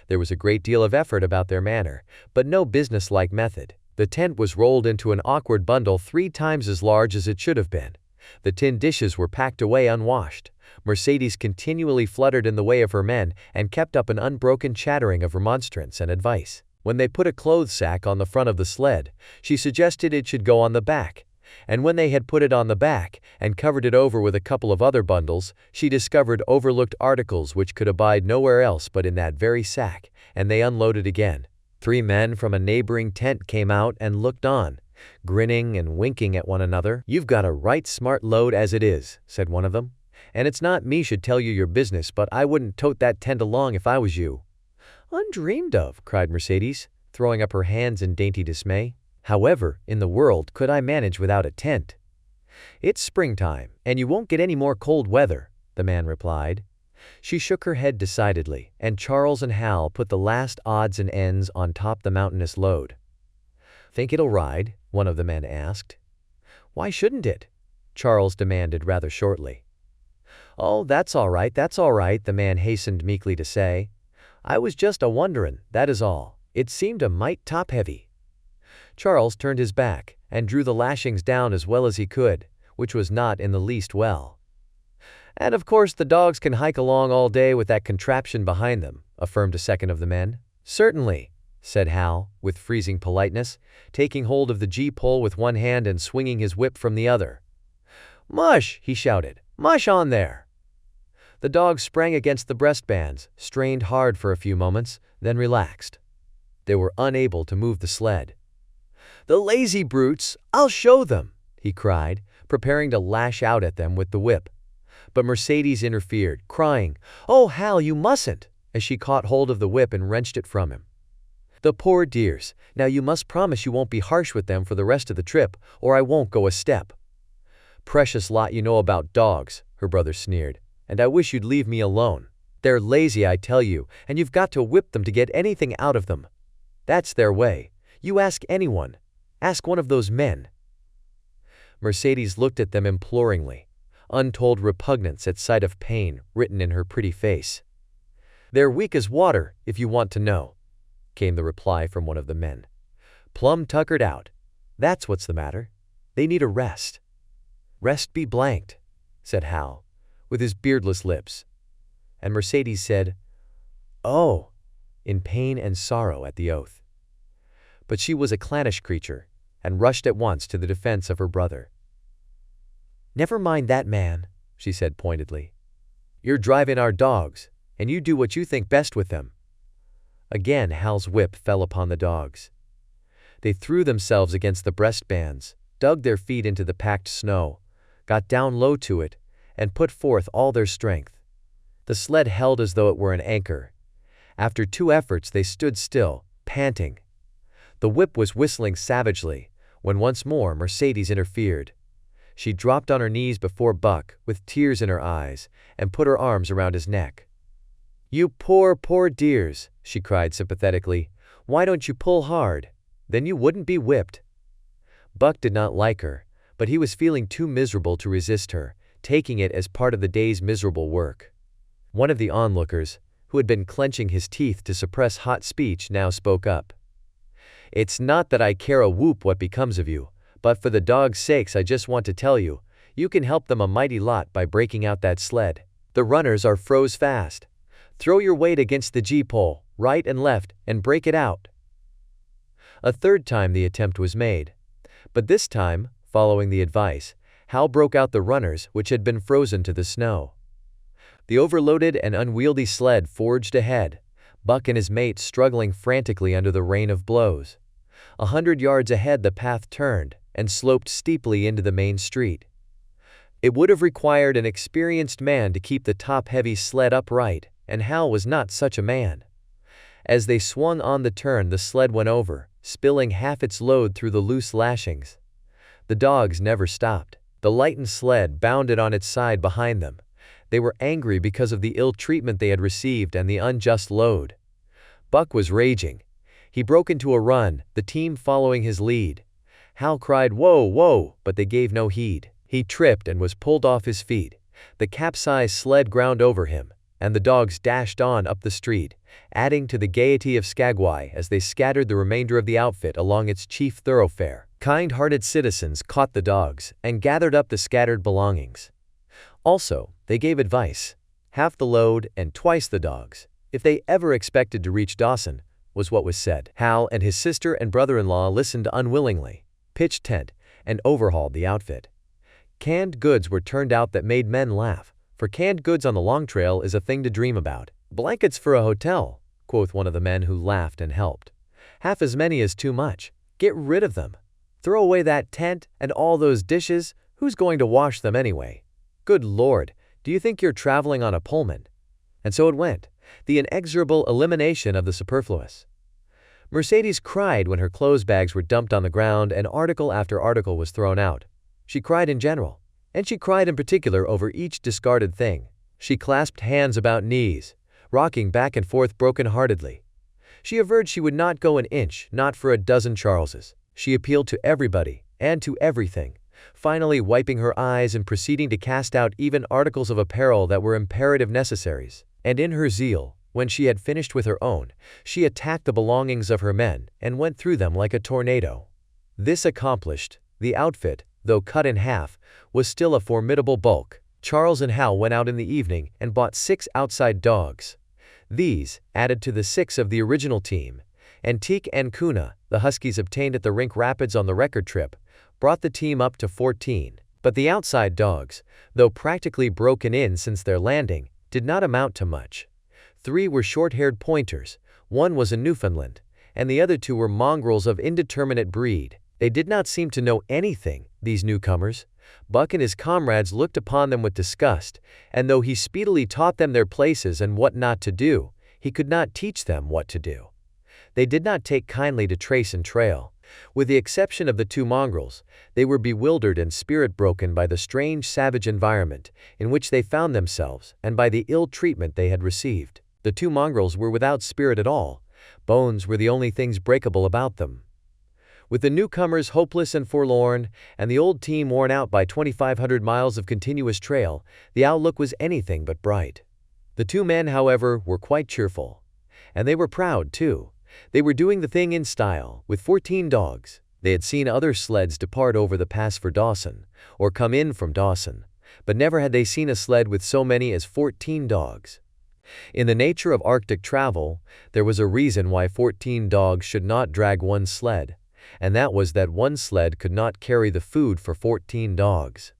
There was a great deal of effort about their manner, but no businesslike method. The tent was rolled into an awkward bundle 3 times as large as it should have been. The tin dishes were packed away unwashed. Mercedes continually fluttered in the way of her men and kept up an unbroken chattering of remonstrance and advice. When they put a clothes sack on the front of the sled, she suggested it should go on the back. And when they had put it on the back and covered it over with a couple of other bundles, she discovered overlooked articles which could abide nowhere else but in that very sack, and they unloaded again. 3 men from a neighboring tent came out and looked on, grinning and winking at one another. "You've got a right smart load as it is," said one of them, "and it's not me should tell you your business, but I wouldn't tote that tent along if I was you." "Undreamed of," cried Mercedes, throwing up her hands in dainty dismay. "However in the world could I manage without a tent?" "It's springtime, and you won't get any more cold weather," the man replied. She shook her head decidedly, and Charles and Hal put the last odds and ends on top the mountainous load. "Think it'll ride?" one of the men asked. "Why shouldn't it?" Charles demanded rather shortly. "Oh, that's all right, the man hastened meekly to say. "I was just a-wonderin', that is all. It seemed a mite top-heavy." Charles turned his back and drew the lashings down as well as he could, which was not in the least well. "And of course the dogs can hike along all day with that contraption behind them," affirmed a second of the men. "Certainly," said Hal, with freezing politeness, taking hold of the gee-pole with one hand and swinging his whip from the other. "Mush!" he shouted. "Mush on there!" The dogs sprang against the breastbands, strained hard for a few moments, then relaxed. They were unable to move the sled. "The lazy brutes! I'll show them!" he cried, preparing to lash out at them with the whip. But Mercedes interfered, crying, "Oh, Hal, you mustn't!" as she caught hold of the whip and wrenched it from him. "The poor dears, now you must promise you won't be harsh with them for the rest of the trip, or I won't go a step." "Precious lot you know about dogs," her brother sneered, "and I wish you'd leave me alone. They're lazy, I tell you, and you've got to whip them to get anything out of them. That's their way. You ask anyone. Ask one of those men." Mercedes looked at them imploringly, untold repugnance at sight of pain written in her pretty face. "They're weak as water, if you want to know," came the reply from one of the men. "Plumb tuckered out. That's what's the matter. They need a rest." "Rest be blanked," said Hal, with his beardless lips. And Mercedes said, "Oh," in pain and sorrow at the oath. But she was a clannish creature, and rushed at once to the defense of her brother. "Never mind that man," she said pointedly. You're driving our dogs, and you do what you think best with them." Again Hal's whip fell upon the dogs. They threw themselves against the breastbands, dug their feet into the packed snow, got down low to it, and put forth all their strength. The sled held as though it were an anchor. After 2 efforts they stood still, panting. The whip was whistling savagely, when once more Mercedes interfered. She dropped on her knees before Buck, with tears in her eyes, and put her arms around his neck. "You poor, poor dears," she cried sympathetically. "Why don't you pull hard? Then you wouldn't be whipped." Buck did not like her, but he was feeling too miserable to resist her, taking it as part of the day's miserable work. One of the onlookers, who had been clenching his teeth to suppress hot speech, now spoke up. "It's not that I care a whoop what becomes of you, but for the dogs' sakes I just want to tell you, you can help them a mighty lot by breaking out that sled. The runners are froze fast. Throw your weight against the G-pole, right and left, and break it out." A 3rd time the attempt was made. But this time, following the advice, Hal broke out the runners, which had been frozen to the snow. The overloaded and unwieldy sled forged ahead, Buck and his mate struggling frantically under the rain of blows. 100 yards ahead the path turned and sloped steeply into the main street. It would have required an experienced man to keep the top-heavy sled upright, and Hal was not such a man. As they swung on the turn, the sled went over, spilling half its load through the loose lashings. The dogs never stopped. The lightened sled bounded on its side behind them. They were angry because of the ill treatment they had received and the unjust load. Buck was raging. He broke into a run, the team following his lead. Hal cried, "Whoa, whoa," but they gave no heed. He tripped and was pulled off his feet. The capsized sled ground over him, and the dogs dashed on up the street, adding to the gaiety of Skagway as they scattered the remainder of the outfit along its chief thoroughfare. Kind-hearted citizens caught the dogs and gathered up the scattered belongings. Also, they gave advice: half the load and twice the dogs, if they ever expected to reach Dawson, was what was said. Hal and his sister and brother-in-law listened unwillingly, pitched tent, and overhauled the outfit. Canned goods were turned out that made men laugh, for canned goods on the long trail is a thing to dream about. "Blankets for a hotel," quoth one of the men who laughed and helped. "Half as many is too much. Get rid of them. Throw away that tent and all those dishes. Who's going to wash them anyway? Good Lord, do you think you're traveling on a Pullman?" And so it went, the inexorable elimination of the superfluous. Mercedes cried when her clothes bags were dumped on the ground and article after article was thrown out. She cried in general, and she cried in particular over each discarded thing. She clasped hands about knees, rocking back and forth broken-heartedly. She averred she would not go an inch, not for a dozen Charleses. She appealed to everybody and to everything, finally wiping her eyes and proceeding to cast out even articles of apparel that were imperative necessaries. And in her zeal, when she had finished with her own, she attacked the belongings of her men and went through them like a tornado. This accomplished, the outfit, though cut in half, was still a formidable bulk. Charles and Hal went out in the evening and bought 6 outside dogs. These, added to the 6 of the original team, Antique and Kuna, the huskies obtained at the Rink Rapids on the record trip, brought the team up to 14. But the outside dogs, though practically broken in since their landing, did not amount to much. 3 were short-haired pointers, 1 was a Newfoundland, and the other 2 were mongrels of indeterminate breed. They did not seem to know anything, these newcomers. Buck and his comrades looked upon them with disgust, and though he speedily taught them their places and what not to do, he could not teach them what to do. They did not take kindly to trace and trail. With the exception of the 2 mongrels, they were bewildered and spirit-broken by the strange savage environment in which they found themselves and by the ill treatment they had received. The 2 mongrels were without spirit at all. Bones were the only things breakable about them. With the newcomers hopeless and forlorn, and the old team worn out by 2,500 miles of continuous trail, the outlook was anything but bright. The 2 men, however, were quite cheerful. And they were proud, too. They were doing the thing in style, with 14 dogs. They had seen other sleds depart over the pass for Dawson, or come in from Dawson, but never had they seen a sled with so many as 14 dogs. In the nature of Arctic travel, there was a reason why 14 dogs should not drag one sled, and that was that one sled could not carry the food for 14 dogs.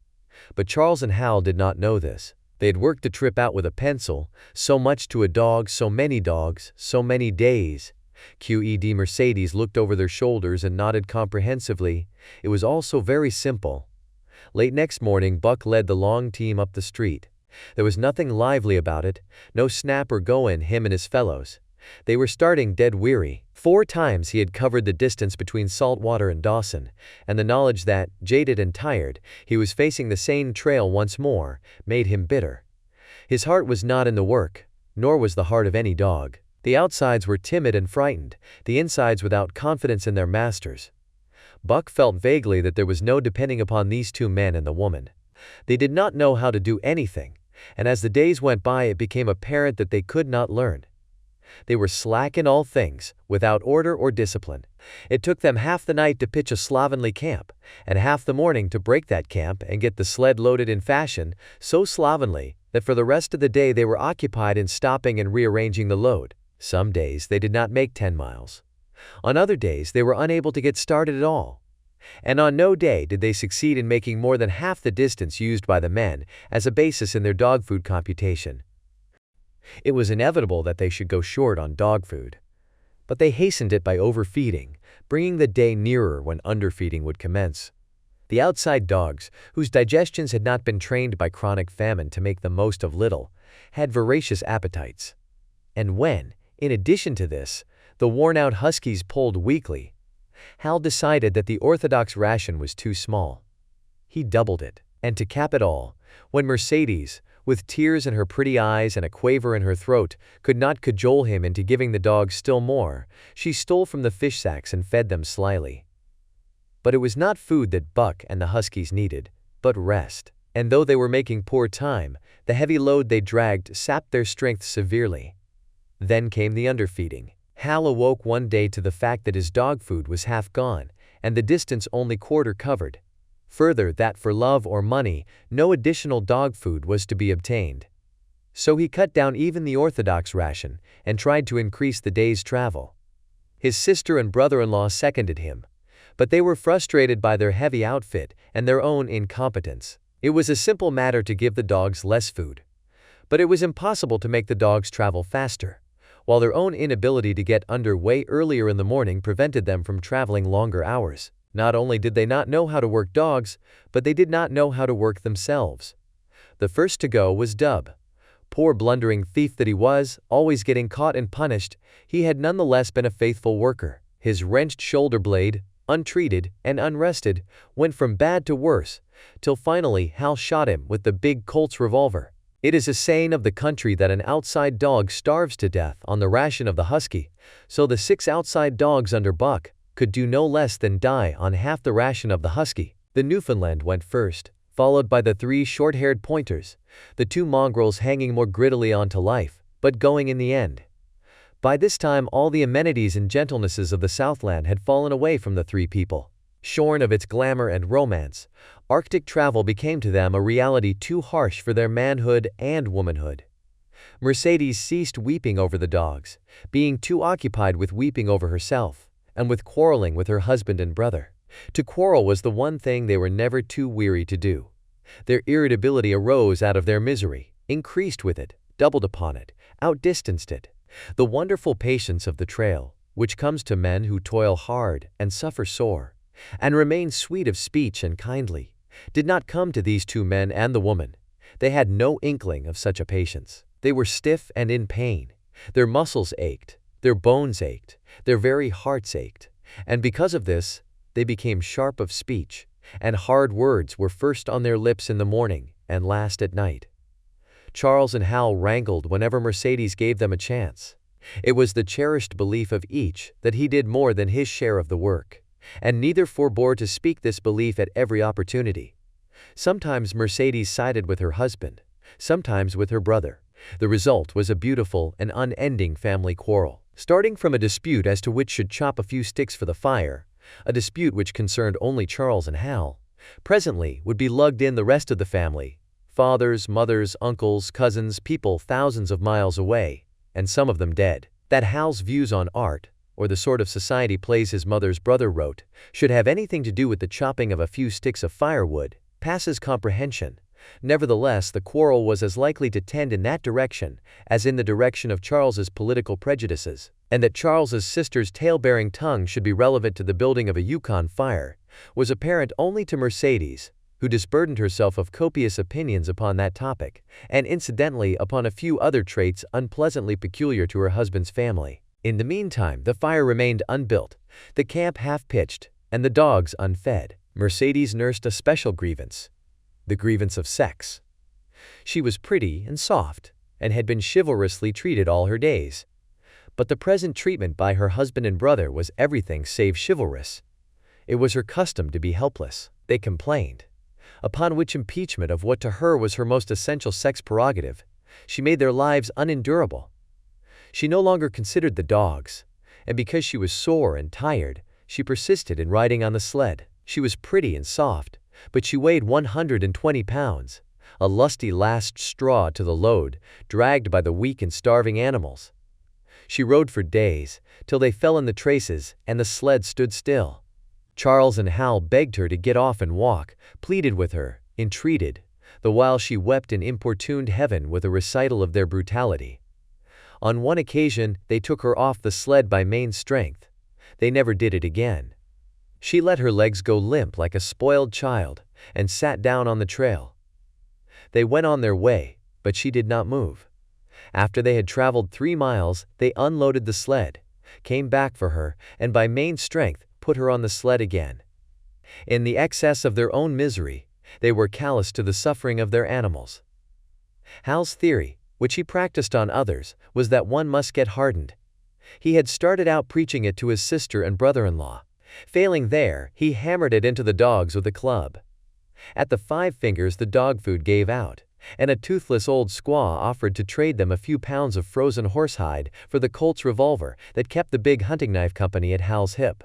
But Charles and Hal did not know this. They had worked the trip out with a pencil, so much to a dog, so many dogs, so many days. QED Mercedes looked over their shoulders and nodded comprehensively. It was all so very simple. Late next morning, Buck led the long team up the street. There was nothing lively about it, no snap or go in him and his fellows. They were starting dead weary. 4 times he had covered the distance between Saltwater and Dawson, and the knowledge that, jaded and tired, he was facing the same trail once more, made him bitter. His heart was not in the work, nor was the heart of any dog. The outsides were timid and frightened, the insides without confidence in their masters. Buck felt vaguely that there was no depending upon these 2 men and the woman. They did not know how to do anything, and as the days went by it became apparent that they could not learn. They were slack in all things, without order or discipline. It took them half the night to pitch a slovenly camp, and half the morning to break that camp and get the sled loaded in fashion, so slovenly that for the rest of the day they were occupied in stopping and rearranging the load. Some days they did not make 10 miles. On other days they were unable to get started at all. And on no day did they succeed in making more than half the distance used by the men as a basis in their dog food computation. It was inevitable that they should go short on dog food. But they hastened it by overfeeding, bringing the day nearer when underfeeding would commence. The outside dogs, whose digestions had not been trained by chronic famine to make the most of little, had voracious appetites. And when, in addition to this, the worn-out huskies pulled weakly, Hal decided that the orthodox ration was too small. He doubled it. And to cap it all, when Mercedes, with tears in her pretty eyes and a quaver in her throat, could not cajole him into giving the dogs still more, she stole from the fish sacks and fed them slyly. But it was not food that Buck and the huskies needed, but rest. And though they were making poor time, the heavy load they dragged sapped their strength severely. Then came the underfeeding. Hal awoke one day to the fact that his dog food was half gone, and the distance only quarter covered. Further, that for love or money, no additional dog food was to be obtained. So he cut down even the orthodox ration, and tried to increase the day's travel. His sister and brother-in-law seconded him, but they were frustrated by their heavy outfit and their own incompetence. It was a simple matter to give the dogs less food, but it was impossible to make the dogs travel faster, while their own inability to get under way earlier in the morning prevented them from traveling longer hours. Not only did they not know how to work dogs, but they did not know how to work themselves. The first to go was Dub. Poor blundering thief that he was, always getting caught and punished, he had nonetheless been a faithful worker. His wrenched shoulder blade, untreated and unrested, went from bad to worse, till finally Hal shot him with the big Colt's revolver. It is a saying of the country that an outside dog starves to death on the ration of the husky, so the 6 outside dogs under Buck could do no less than die on half the ration of the husky. The Newfoundland went first, followed by the 3 short-haired pointers, the 2 mongrels hanging more grittily on to life, but going in the end. By this time all the amenities and gentlenesses of the Southland had fallen away from the 3 people. Shorn of its glamour and romance, Arctic travel became to them a reality too harsh for their manhood and womanhood. Mercedes ceased weeping over the dogs, being too occupied with weeping over herself, and with quarreling with her husband and brother. To quarrel was the one thing they were never too weary to do. Their irritability arose out of their misery, increased with it, doubled upon it, outdistanced it. The wonderful patience of the trail, which comes to men who toil hard and suffer sore, and remain sweet of speech and kindly, did not come to these 2 men and the woman. They had no inkling of such a patience. They were stiff and in pain. Their muscles ached, their bones ached, their very hearts ached, and because of this, they became sharp of speech, and hard words were first on their lips in the morning and last at night. Charles and Hal wrangled whenever Mercedes gave them a chance. It was the cherished belief of each that he did more than his share of the work, and neither forbore to speak this belief at every opportunity. Sometimes Mercedes sided with her husband, sometimes with her brother. The result was a beautiful and unending family quarrel, starting from a dispute as to which should chop a few sticks for the fire, a dispute which concerned only Charles and Hal. Presently would be lugged in the rest of the family, fathers, mothers, uncles, cousins, people thousands of miles away, and some of them dead. That Hal's views on art, or the sort of society plays his mother's brother wrote, should have anything to do with the chopping of a few sticks of firewood, passes comprehension, Nevertheless, the quarrel was as likely to tend in that direction as in the direction of Charles's political prejudices, and that Charles's sister's tale-bearing tongue should be relevant to the building of a Yukon fire was apparent only to Mercedes, who disburdened herself of copious opinions upon that topic, and incidentally upon a few other traits unpleasantly peculiar to her husband's family. In the meantime, the fire remained unbuilt, the camp half-pitched, and the dogs unfed. Mercedes nursed a special grievance, the grievance of sex. She was pretty and soft, and had been chivalrously treated all her days. But the present treatment by her husband and brother was everything save chivalrous. It was her custom to be helpless, they complained. Upon which impeachment of what to her was her most essential sex prerogative, she made their lives unendurable. She no longer considered the dogs, and because she was sore and tired, she persisted in riding on the sled. She was pretty and soft, but she weighed 120 pounds, a lusty last straw to the load, dragged by the weak and starving animals. She rode for days, till they fell in the traces and the sled stood still. Charles and Hal begged her to get off and walk, pleaded with her, entreated, the while she wept and importuned heaven with a recital of their brutality. On one occasion, they took her off the sled by main strength. They never did it again. She let her legs go limp like a spoiled child, and sat down on the trail. They went on their way, but she did not move. After they had traveled 3 miles, they unloaded the sled, came back for her, and by main strength put her on the sled again. In the excess of their own misery, they were callous to the suffering of their animals. Hal's theory, which he practiced on others, was that one must get hardened. He had started out preaching it to his sister and brother-in-law. Failing there, he hammered it into the dogs with a club. At the 5 fingers the dog food gave out, and a toothless old squaw offered to trade them a few pounds of frozen horsehide for the Colt's revolver that kept the big hunting knife company at Hal's hip.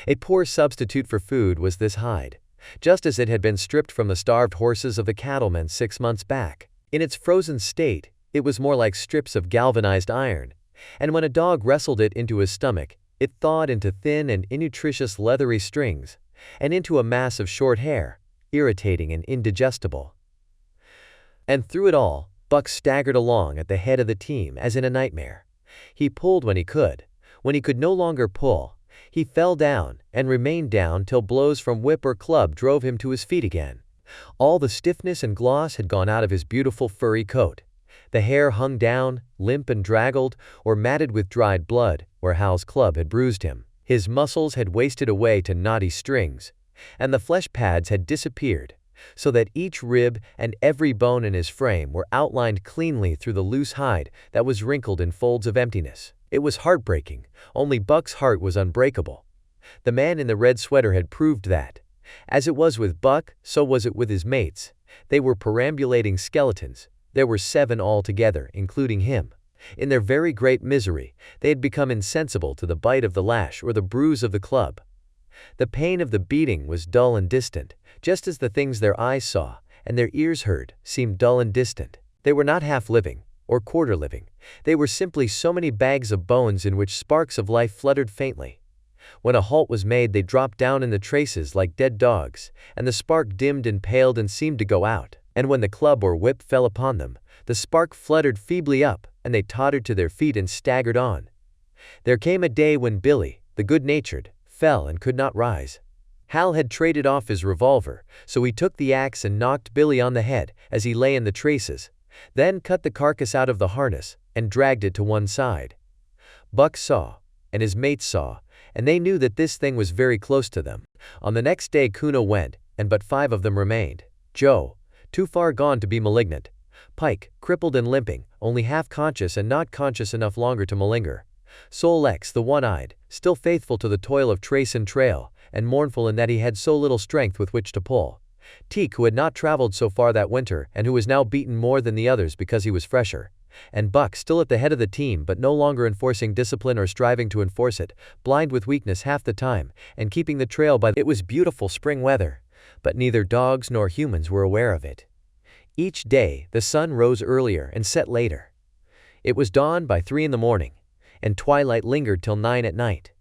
A poor substitute for food was this hide, just as it had been stripped from the starved horses of the cattlemen 6 months back. In its frozen state, it was more like strips of galvanized iron, and when a dog wrestled it into his stomach, it thawed into thin and innutritious leathery strings, and into a mass of short hair, irritating and indigestible. And through it all, Buck staggered along at the head of the team as in a nightmare. He pulled when he could. When he could no longer pull, he fell down and remained down till blows from whip or club drove him to his feet again. All the stiffness and gloss had gone out of his beautiful furry coat. The hair hung down, limp and draggled, or matted with dried blood, where Hal's club had bruised him. His muscles had wasted away to knotty strings, and the flesh pads had disappeared, so that each rib and every bone in his frame were outlined cleanly through the loose hide that was wrinkled in folds of emptiness. It was heartbreaking, only Buck's heart was unbreakable. The man in the red sweater had proved that. As it was with Buck, so was it with his mates. They were perambulating skeletons. There were 7 altogether, including him. In their very great misery, they had become insensible to the bite of the lash or the bruise of the club. The pain of the beating was dull and distant, just as the things their eyes saw and their ears heard seemed dull and distant. They were not half-living, or quarter-living. They were simply so many bags of bones in which sparks of life fluttered faintly. When a halt was made, they dropped down in the traces like dead dogs, and the spark dimmed and paled and seemed to go out. And when the club or whip fell upon them, the spark fluttered feebly up, and they tottered to their feet and staggered on. There came a day when Billy, the good-natured, fell and could not rise. Hal had traded off his revolver, so he took the axe and knocked Billy on the head as he lay in the traces, then cut the carcass out of the harness and dragged it to one side. Buck saw, and his mates saw, and they knew that this thing was very close to them. On the next day Kuno went, and but 5 of them remained. Joe, too far gone to be malignant. Pike, crippled and limping, only half conscious and not conscious enough longer to malinger. Sol Lex, the one-eyed, still faithful to the toil of trace and trail, and mournful in that he had so little strength with which to pull. Teek, who had not traveled so far that winter and who was now beaten more than the others because he was fresher. And Buck, still at the head of the team but no longer enforcing discipline or striving to enforce it, blind with weakness half the time, and keeping the trail by. It was beautiful spring weather, but neither dogs nor humans were aware of it. Each day the sun rose earlier and set later. It was dawn by 3 in the morning, and twilight lingered till 9 at night.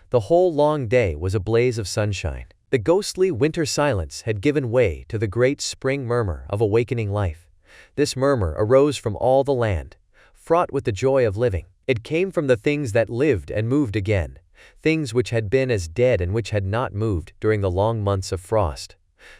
The whole long day was a blaze of sunshine. The ghostly winter silence had given way to the great spring murmur of awakening life. This murmur arose from all the land, fraught with the joy of living. It came from the things that lived and moved again, things which had been as dead and which had not moved during the long months of frost.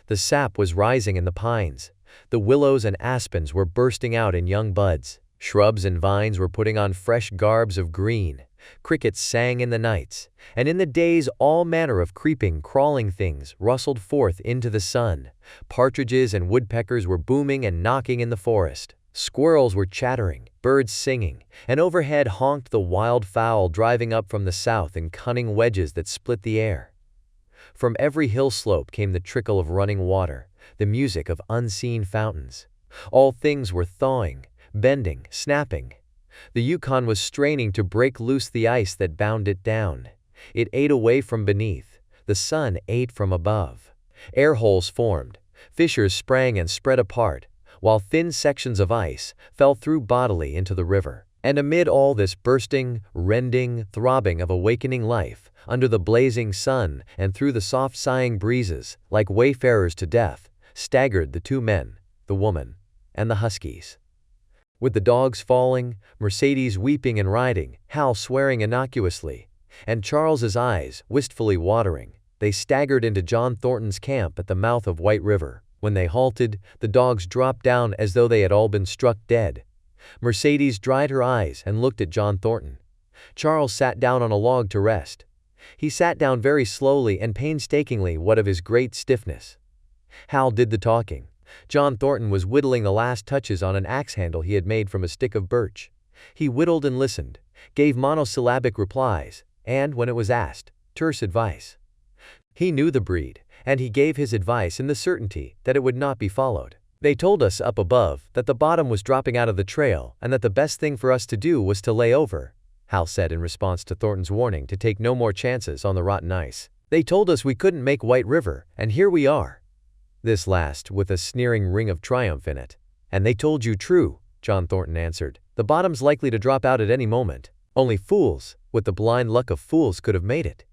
The sap was rising in the pines. The willows and aspens were bursting out in young buds. Shrubs and vines were putting on fresh garbs of green. Crickets sang in the nights, and in the days all manner of creeping, crawling things rustled forth into the sun. Partridges and woodpeckers were booming and knocking in the forest. Squirrels were chattering, birds singing, and overhead honked the wild fowl driving up from the south in cunning wedges that split the air. From every hill slope came the trickle of running water, the music of unseen fountains. All things were thawing, bending, snapping. The Yukon was straining to break loose the ice that bound it down. It ate away from beneath. The sun ate from above. Air holes formed. Fissures sprang and spread apart, while thin sections of ice fell through bodily into the river. And amid all this bursting, rending, throbbing of awakening life, under the blazing sun and through the soft sighing breezes, like wayfarers to death, staggered the two men, the woman, and the huskies. With the dogs falling, Mercedes weeping and riding, Hal swearing innocuously, and Charles's eyes wistfully watering, they staggered into John Thornton's camp at the mouth of White River. When they halted, the dogs dropped down as though they had all been struck dead. Mercedes dried her eyes and looked at John Thornton. Charles sat down on a log to rest. He sat down very slowly and painstakingly, what of his great stiffness. Hal did the talking. John Thornton was whittling the last touches on an axe handle he had made from a stick of birch. He whittled and listened, gave monosyllabic replies, and, when it was asked, terse advice. He knew the breed, and he gave his advice in the certainty that it would not be followed. They told us up above that the bottom was dropping out of the trail and that the best thing for us to do was to lay over, Hal said in response to Thornton's warning to take no more chances on the rotten ice. They told us we couldn't make White River, and here we are. This last with a sneering ring of triumph in it. And they told you true, John Thornton answered. The bottom's likely to drop out at any moment. Only fools, with the blind luck of fools, could have made it.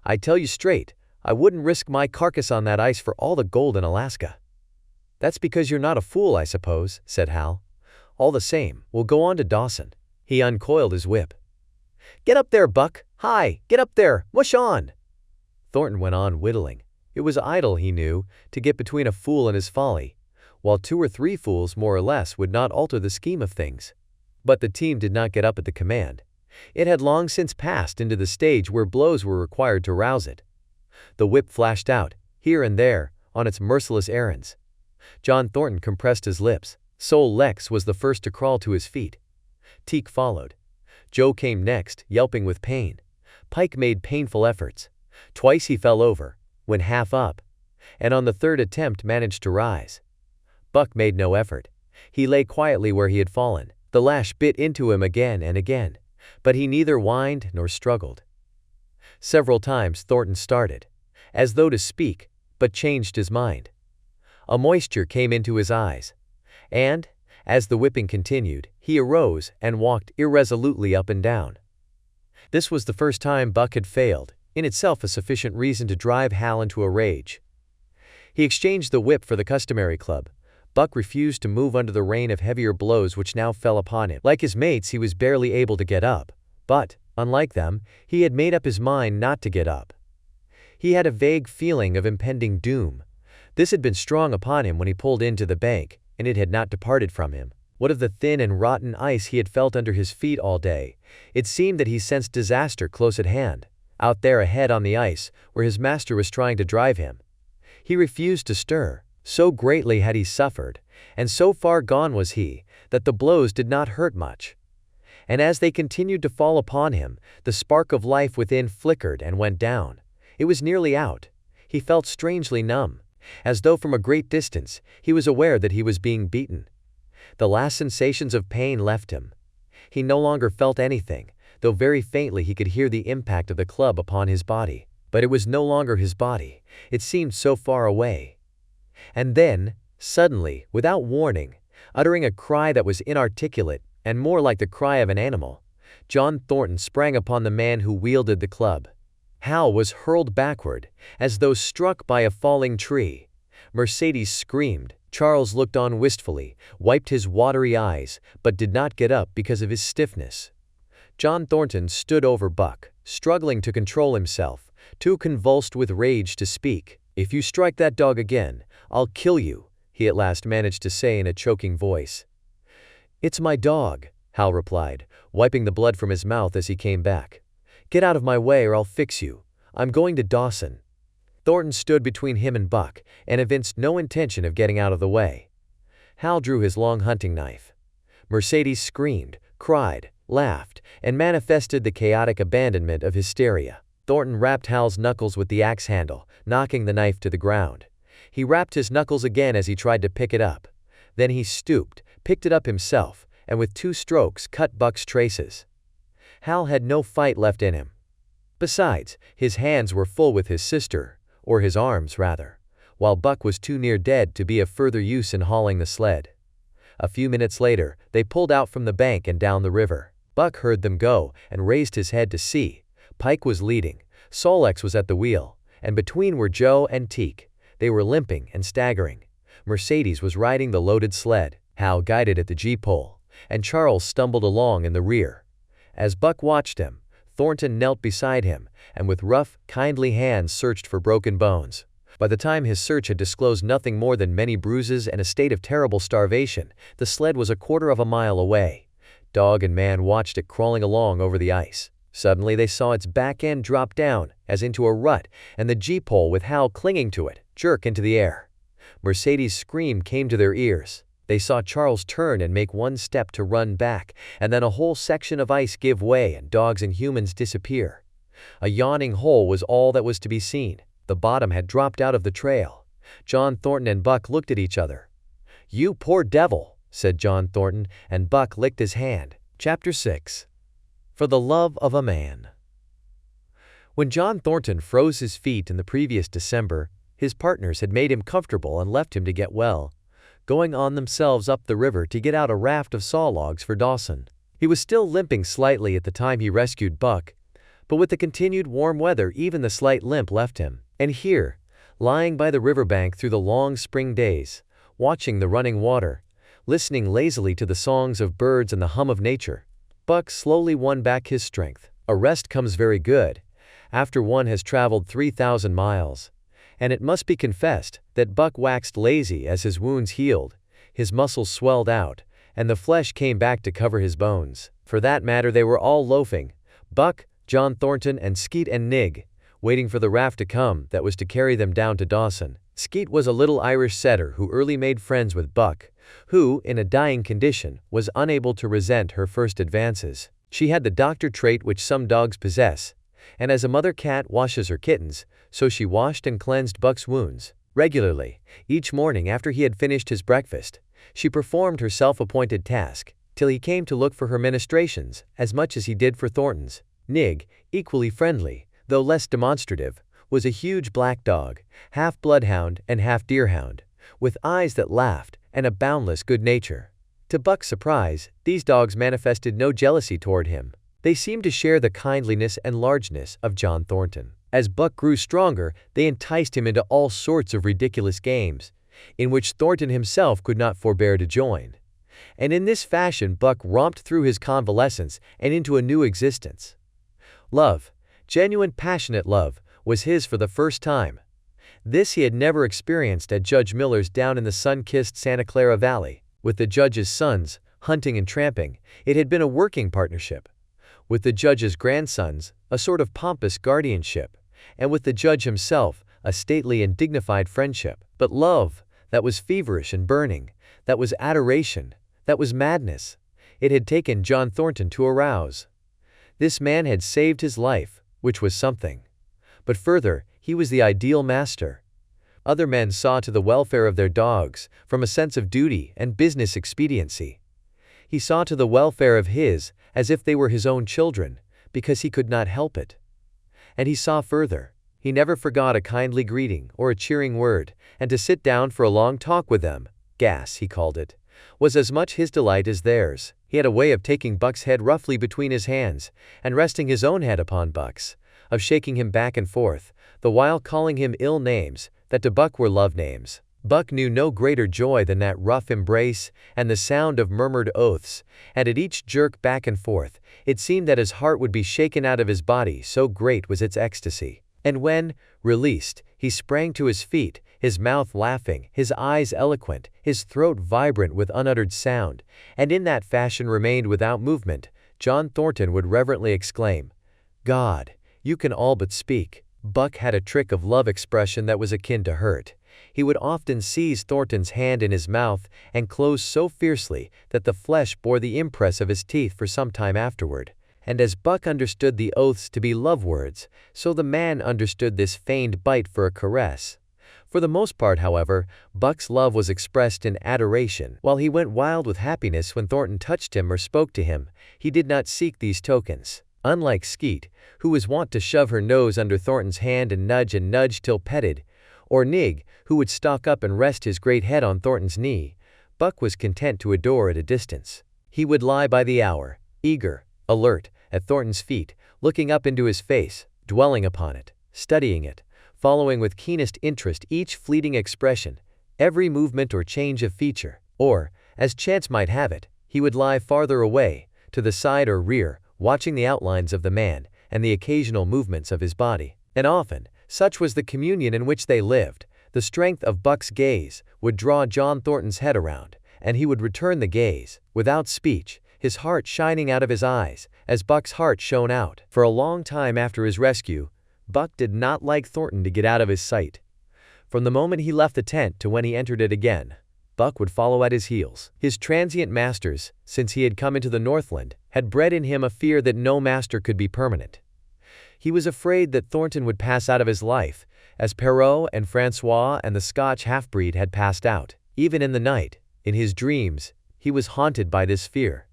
I tell you straight, I wouldn't risk my carcass on that ice for all the gold in Alaska. That's because you're not a fool, I suppose, said Hal. All the same, we'll go on to Dawson. He uncoiled his whip. Get up there, Buck. Hi, get up there. Mush on. Thornton went on whittling. It was idle, he knew, to get between a fool and his folly, while 2 or 3 fools more or less would not alter the scheme of things. But the team did not get up at the command. It had long since passed into the stage where blows were required to rouse it. The whip flashed out, here and there, on its merciless errands. John Thornton compressed his lips. Sol Lex was the first to crawl to his feet. Teek followed. Joe came next, yelping with pain. Pike made painful efforts. Twice he fell over, went half up, and on the third attempt managed to rise. Buck made no effort. He lay quietly where he had fallen. The lash bit into him again and again, but he neither whined nor struggled. Several times Thornton started, as though to speak, but changed his mind. A moisture came into his eyes, and, as the whipping continued, he arose and walked irresolutely up and down. This was the first time Buck had failed, in itself a sufficient reason to drive Hal into a rage. He exchanged the whip for the customary club. Buck refused to move under the rain of heavier blows which now fell upon him. Like his mates, he was barely able to get up, but, unlike them, he had made up his mind not to get up. He had a vague feeling of impending doom. This had been strong upon him when he pulled into the bank, and it had not departed from him. What of the thin and rotten ice he had felt under his feet all day? It seemed that he sensed disaster close at hand, out there ahead on the ice, where his master was trying to drive him. He refused to stir. So greatly had he suffered, and so far gone was he, that the blows did not hurt much. And as they continued to fall upon him, the spark of life within flickered and went down. It was nearly out. He felt strangely numb, as though from a great distance he was aware that he was being beaten. The last sensations of pain left him. He no longer felt anything, though very faintly he could hear the impact of the club upon his body. But it was no longer his body. It seemed so far away. And then, suddenly, without warning, uttering a cry that was inarticulate and more like the cry of an animal, John Thornton sprang upon the man who wielded the club. Hal was hurled backward, as though struck by a falling tree. Mercedes screamed. Charles looked on wistfully, wiped his watery eyes, but did not get up because of his stiffness. John Thornton stood over Buck, struggling to control himself, too convulsed with rage to speak. "If you strike that dog again, I'll kill you," he at last managed to say in a choking voice. "It's my dog," Hal replied, wiping the blood from his mouth as he came back. "Get out of my way or I'll fix you. I'm going to Dawson." Thornton stood between him and Buck and evinced no intention of getting out of the way. Hal drew his long hunting knife. Mercedes screamed, cried, laughed, and manifested the chaotic abandonment of hysteria. Thornton rapped Hal's knuckles with the axe handle, knocking the knife to the ground. He rapped his knuckles again as he tried to pick it up. Then he stooped, picked it up himself, and with 2 strokes cut Buck's traces. Hal had no fight left in him. Besides, his hands were full with his sister, or his arms rather, while Buck was too near dead to be of further use in hauling the sled. A few minutes later, they pulled out from the bank and down the river. Buck heard them go and raised his head to see. Pike was leading, Sol-Leks was at the wheel, and between were Joe and Teek. They were limping and staggering. Mercedes was riding the loaded sled. Hal guided at the G-pole, and Charles stumbled along in the rear. As Buck watched him, Thornton knelt beside him, and with rough, kindly hands searched for broken bones. By the time his search had disclosed nothing more than many bruises and a state of terrible starvation, the sled was a quarter of a mile away. Dog and man watched it crawling along over the ice. Suddenly they saw its back end drop down, as into a rut, and the G-pole with Hal clinging to it, jerk into the air. Mercedes' scream came to their ears. They saw Charles turn and make one step to run back, and then a whole section of ice give way and dogs and humans disappear. A yawning hole was all that was to be seen. The bottom had dropped out of the trail. John Thornton and Buck looked at each other. "You poor devil," said John Thornton, and Buck licked his hand. Chapter 6. For the Love of a Man. When John Thornton froze his feet in the previous December, his partners had made him comfortable and left him to get well, going on themselves up the river to get out a raft of saw logs for Dawson. He was still limping slightly at the time he rescued Buck, but with the continued warm weather even the slight limp left him. And here, lying by the riverbank through the long spring days, watching the running water, listening lazily to the songs of birds and the hum of nature, Buck slowly won back his strength. A rest comes very good after one has traveled 3,000 miles. And it must be confessed that Buck waxed lazy as his wounds healed, his muscles swelled out, and the flesh came back to cover his bones. For that matter, they were all loafing, Buck, John Thornton, and Skeet and Nig, waiting for the raft to come that was to carry them down to Dawson. Skeet was a little Irish setter who early made friends with Buck, who, in a dying condition, was unable to resent her first advances. She had the doctor trait which some dogs possess, and as a mother cat washes her kittens, so she washed and cleansed Buck's wounds regularly. Each morning after he had finished his breakfast, she performed her self-appointed task, till he came to look for her ministrations as much as he did for Thornton's. Nig, equally friendly, though less demonstrative, was a huge black dog, half bloodhound and half deerhound, with eyes that laughed and a boundless good nature. To Buck's surprise, these dogs manifested no jealousy toward him. They seemed to share the kindliness and largeness of John Thornton. As Buck grew stronger, they enticed him into all sorts of ridiculous games, in which Thornton himself could not forbear to join. And in this fashion Buck romped through his convalescence and into a new existence. Love, genuine passionate love, was his for the first time. This he had never experienced at Judge Miller's down in the sun-kissed Santa Clara Valley. With the Judge's sons, hunting and tramping, it had been a working partnership. With the Judge's grandsons, a sort of pompous guardianship, and with the Judge himself, a stately and dignified friendship. But love, that was feverish and burning, that was adoration, that was madness, it had taken John Thornton to arouse. This man had saved his life, which was something. But further, he was the ideal master. Other men saw to the welfare of their dogs, from a sense of duty and business expediency. He saw to the welfare of his, as if they were his own children, because he could not help it. And he saw further. He never forgot a kindly greeting or a cheering word, and to sit down for a long talk with them, gas he called it, was as much his delight as theirs. He had a way of taking Buck's head roughly between his hands, and resting his own head upon Buck's, of shaking him back and forth, the while calling him ill names that to Buck were love names. Buck knew no greater joy than that rough embrace and the sound of murmured oaths, and at each jerk back and forth, it seemed that his heart would be shaken out of his body, so great was its ecstasy. And when, released, he sprang to his feet, his mouth laughing, his eyes eloquent, his throat vibrant with unuttered sound, and in that fashion remained without movement, John Thornton would reverently exclaim, "God, you can all but speak." Buck had a trick of love expression that was akin to hurt. He would often seize Thornton's hand in his mouth and close so fiercely that the flesh bore the impress of his teeth for some time afterward. And as Buck understood the oaths to be love words, so the man understood this feigned bite for a caress. For the most part, however, Buck's love was expressed in adoration. While he went wild with happiness when Thornton touched him or spoke to him, he did not seek these tokens. Unlike Skeet, who was wont to shove her nose under Thornton's hand and nudge till petted, or Nig, who would stalk up and rest his great head on Thornton's knee, Buck was content to adore at a distance. He would lie by the hour, eager, alert, at Thornton's feet, looking up into his face, dwelling upon it, studying it, following with keenest interest each fleeting expression, every movement or change of feature. Or, as chance might have it, he would lie farther away, to the side or rear, watching the outlines of the man and the occasional movements of his body. And often, such was the communion in which they lived, the strength of Buck's gaze would draw John Thornton's head around, and he would return the gaze, without speech, his heart shining out of his eyes, as Buck's heart shone out. For a long time after his rescue, Buck did not like Thornton to get out of his sight. From the moment he left the tent to when he entered it again, Buck would follow at his heels. His transient masters, since he had come into the Northland, had bred in him a fear that no master could be permanent. He was afraid that Thornton would pass out of his life, as Perrault and Francois and the Scotch half-breed had passed out. Even in the night, in his dreams, he was haunted by this fear.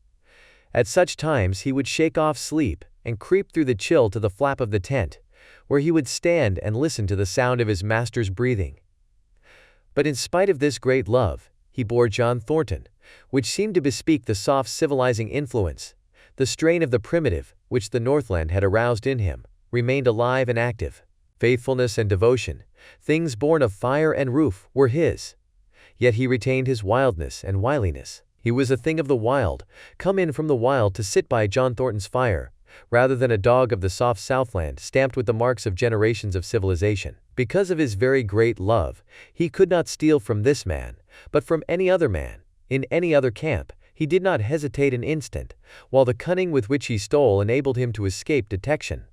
At such times he would shake off sleep and creep through the chill to the flap of the tent, where he would stand and listen to the sound of his master's breathing. But in spite of this great love, he bore John Thornton, which seemed to bespeak the soft civilizing influence, the strain of the primitive, which the Northland had aroused in him, remained alive and active. Faithfulness and devotion, things born of fire and roof, were his. Yet he retained his wildness and wiliness. He was a thing of the wild, come in from the wild to sit by John Thornton's fire, rather than a dog of the soft Southland stamped with the marks of generations of civilization. Because of his very great love, he could not steal from this man, but from any other man, in any other camp. He did not hesitate an instant, while the cunning with which he stole enabled him to escape detection.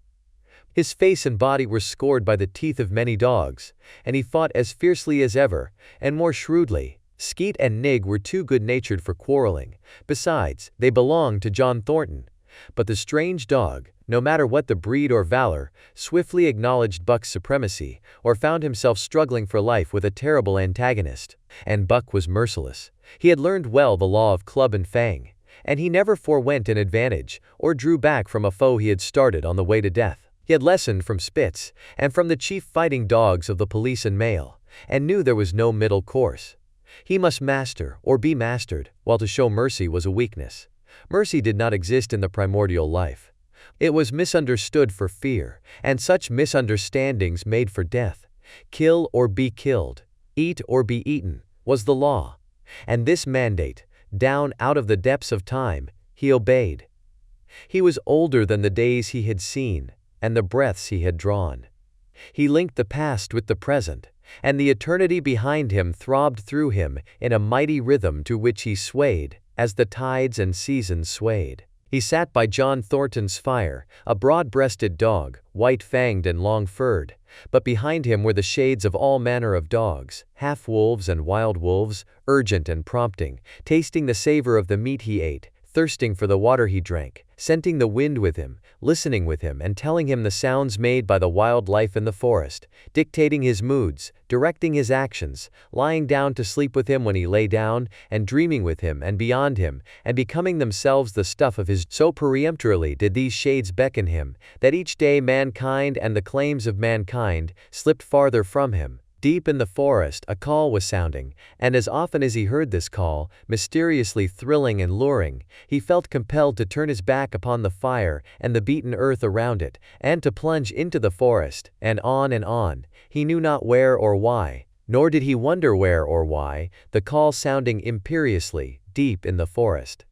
His face and body were scored by the teeth of many dogs, and he fought as fiercely as ever, and more shrewdly. Skeet and Nig were too good-natured for quarreling. Besides, they belonged to John Thornton. But the strange dog, no matter what the breed or valor, swiftly acknowledged Buck's supremacy, or found himself struggling for life with a terrible antagonist. And Buck was merciless. He had learned well the law of club and fang, and he never forewent an advantage, or drew back from a foe he had started on the way to death. He had lessoned from Spitz, and from the chief fighting dogs of the police and mail, and knew there was no middle course. He must master or be mastered, while to show mercy was a weakness. Mercy did not exist in the primordial life. It was misunderstood for fear, and such misunderstandings made for death. Kill or be killed, eat or be eaten, was the law. And this mandate, down out of the depths of time, he obeyed. He was older than the days he had seen, and the breaths he had drawn. He linked the past with the present, and the eternity behind him throbbed through him in a mighty rhythm to which he swayed, as the tides and seasons swayed. He sat by John Thornton's fire, a broad-breasted dog, white-fanged and long-furred, but behind him were the shades of all manner of dogs, half-wolves and wild wolves, urgent and prompting, tasting the savor of the meat he ate, thirsting for the water he drank, scenting the wind with him, listening with him and telling him the sounds made by the wild life in the forest, dictating his moods, directing his actions, lying down to sleep with him when he lay down, and dreaming with him and beyond him, and becoming themselves the stuff of his. So peremptorily did these shades beckon him, that each day mankind and the claims of mankind slipped farther from him, Deep in the forest, a call was sounding, and as often as he heard this call, mysteriously thrilling and luring, he felt compelled to turn his back upon the fire and the beaten earth around it, and to plunge into the forest, and on, he knew not where or why, nor did he wonder where or why, the call sounding imperiously, deep in the forest.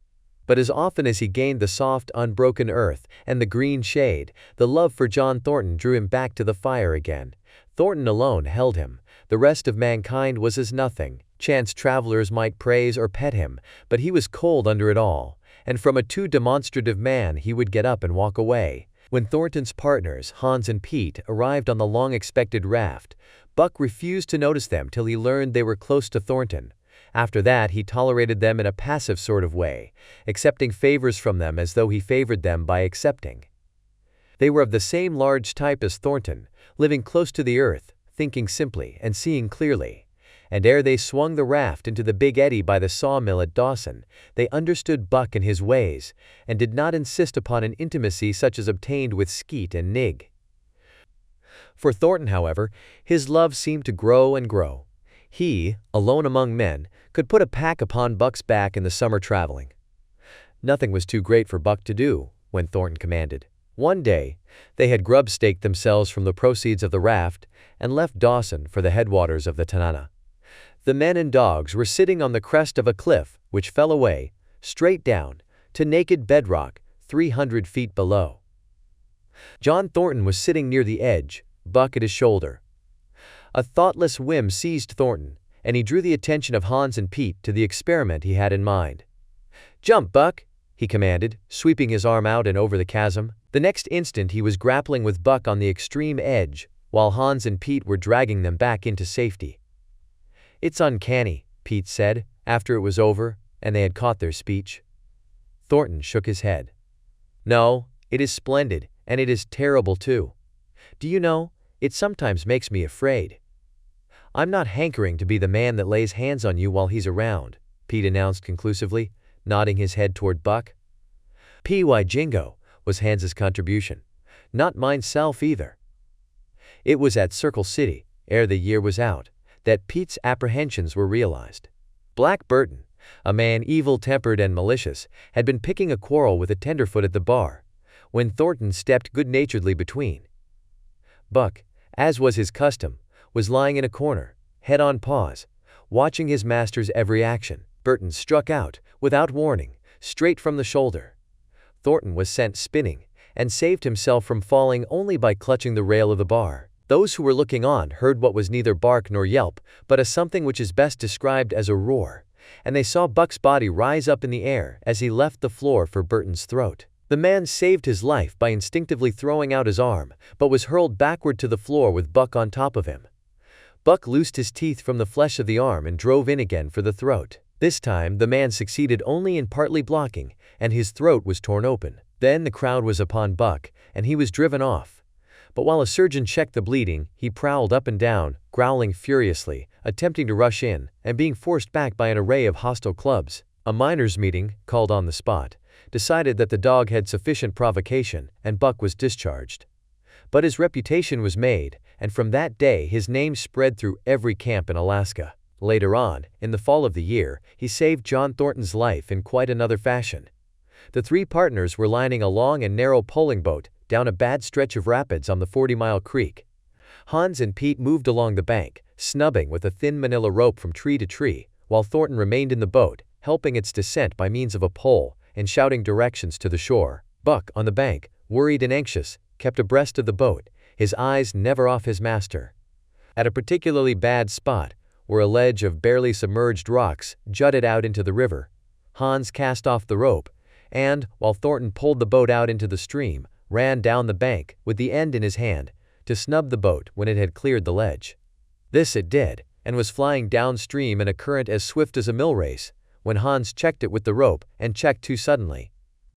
But as often as he gained the soft, unbroken earth and the green shade, the love for John Thornton drew him back to the fire again. Thornton alone held him. The rest of mankind was as nothing. Chance travelers might praise or pet him, but he was cold under it all, and from a too demonstrative man he would get up and walk away. When Thornton's partners, Hans and Pete, arrived on the long-expected raft, Buck refused to notice them till he learned they were close to Thornton. After that, he tolerated them in a passive sort of way, accepting favors from them as though he favored them by accepting. They were of the same large type as Thornton, living close to the earth, thinking simply and seeing clearly. And ere they swung the raft into the big eddy by the sawmill at Dawson, they understood Buck and his ways, and did not insist upon an intimacy such as obtained with Skeet and Nig. For Thornton, however, his love seemed to grow and grow. He, alone among men, could put a pack upon Buck's back in the summer traveling. Nothing was too great for Buck to do, when Thornton commanded. One day, they had grub-staked themselves from the proceeds of the raft and left Dawson for the headwaters of the Tanana. The men and dogs were sitting on the crest of a cliff which fell away, straight down, to naked bedrock 300 feet below. John Thornton was sitting near the edge, Buck at his shoulder. A thoughtless whim seized Thornton, and he drew the attention of Hans and Pete to the experiment he had in mind. "Jump, Buck," he commanded, sweeping his arm out and over the chasm. The next instant he was grappling with Buck on the extreme edge, while Hans and Pete were dragging them back into safety. "It's uncanny," Pete said, after it was over, and they had caught their speech. Thornton shook his head. "No, it is splendid, and it is terrible too. Do you know, it sometimes makes me afraid." "I'm not hankering to be the man that lays hands on you while he's around," Pete announced conclusively, nodding his head toward Buck. "P.Y. Jingo," was Hans's contribution. "Not mineself either." It was at Circle City, ere the year was out, that Pete's apprehensions were realized. Black Burton, a man evil-tempered and malicious, had been picking a quarrel with a tenderfoot at the bar, when Thornton stepped good-naturedly between. Buck, as was his custom, was lying in a corner, head on paws, watching his master's every action. Burton struck out, without warning, straight from the shoulder. Thornton was sent spinning, and saved himself from falling only by clutching the rail of the bar. Those who were looking on heard what was neither bark nor yelp, but a something which is best described as a roar, and they saw Buck's body rise up in the air as he left the floor for Burton's throat. The man saved his life by instinctively throwing out his arm, but was hurled backward to the floor with Buck on top of him. Buck loosed his teeth from the flesh of the arm and drove in again for the throat. This time, the man succeeded only in partly blocking, and his throat was torn open. Then the crowd was upon Buck, and he was driven off. But while a surgeon checked the bleeding, he prowled up and down, growling furiously, attempting to rush in, and being forced back by an array of hostile clubs. A miners' meeting, called on the spot, decided that the dog had sufficient provocation, and Buck was discharged. But his reputation was made, and from that day his name spread through every camp in Alaska. Later on, in the fall of the year, he saved John Thornton's life in quite another fashion. The three partners were lining a long and narrow poling boat down a bad stretch of rapids on the 40-mile creek. Hans and Pete moved along the bank, snubbing with a thin manila rope from tree to tree, while Thornton remained in the boat, helping its descent by means of a pole and shouting directions to the shore. Buck, on the bank, worried and anxious, kept abreast of the boat, his eyes never off his master. At a particularly bad spot, where a ledge of barely submerged rocks jutted out into the river, Hans cast off the rope, and, while Thornton pulled the boat out into the stream, ran down the bank, with the end in his hand, to snub the boat when it had cleared the ledge. This it did, and was flying downstream in a current as swift as a mill race, when Hans checked it with the rope, and checked too suddenly.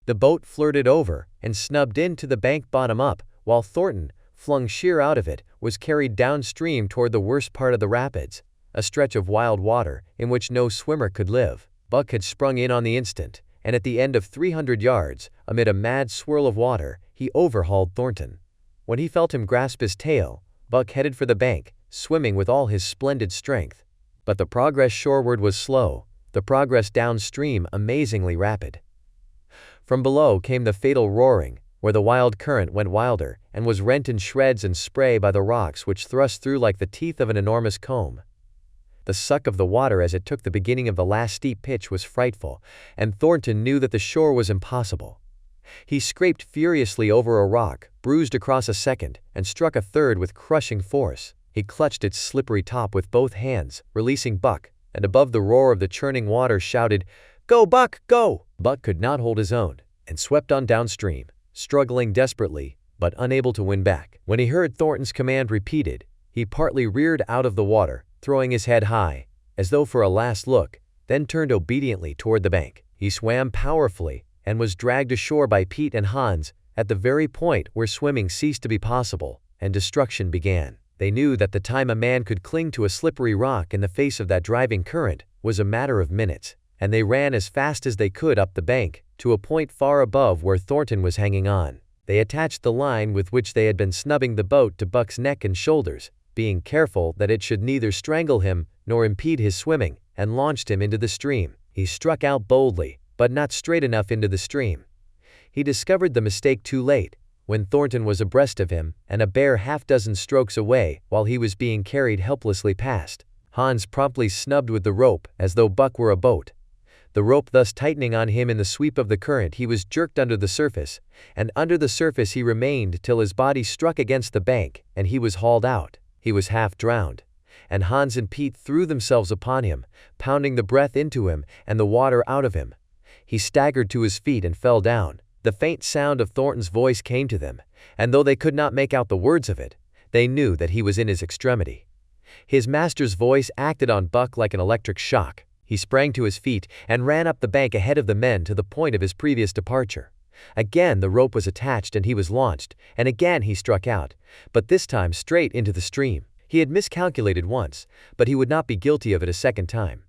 The boat flirted over, and snubbed into the bank bottom up, while Thornton, flung sheer out of it, was carried downstream toward the worst part of the rapids, a stretch of wild water in which no swimmer could live. Buck had sprung in on the instant, and at the end of 300 yards, amid a mad swirl of water, he overhauled Thornton. When he felt him grasp his tail, Buck headed for the bank, swimming with all his splendid strength. But the progress shoreward was slow, the progress downstream amazingly rapid. From below came the fatal roaring, where the wild current went wilder and was rent in shreds and spray by the rocks which thrust through like the teeth of an enormous comb. The suck of the water as it took the beginning of the last steep pitch was frightful, and Thornton knew that the shore was impossible. He scraped furiously over a rock, bruised across a second, and struck a third with crushing force. He clutched its slippery top with both hands, releasing Buck, and above the roar of the churning water shouted, "Go, Buck, go!" Buck could not hold his own, and swept on downstream, struggling desperately, but unable to win back. When he heard Thornton's command repeated, he partly reared out of the water, throwing his head high, as though for a last look, then turned obediently toward the bank. He swam powerfully, and was dragged ashore by Pete and Hans, at the very point where swimming ceased to be possible, and destruction began. They knew that the time a man could cling to a slippery rock in the face of that driving current was a matter of minutes, and they ran as fast as they could up the bank, to a point far above where Thornton was hanging on. They attached the line with which they had been snubbing the boat to Buck's neck and shoulders, being careful that it should neither strangle him nor impede his swimming, and launched him into the stream. He struck out boldly, but not straight enough into the stream. He discovered the mistake too late, when Thornton was abreast of him and a bare half-dozen strokes away while he was being carried helplessly past. Hans promptly snubbed with the rope as though Buck were a boat. The rope thus tightening on him in the sweep of the current, he was jerked under the surface, and under the surface he remained till his body struck against the bank and he was hauled out. He was half drowned, and Hans and Pete threw themselves upon him, pounding the breath into him and the water out of him. He staggered to his feet and fell down. The faint sound of Thornton's voice came to them, and though they could not make out the words of it, they knew that he was in his extremity. His master's voice acted on Buck like an electric shock. He sprang to his feet and ran up the bank ahead of the men to the point of his previous departure. Again the rope was attached and he was launched, and again he struck out, but this time straight into the stream. He had miscalculated once, but he would not be guilty of it a second time.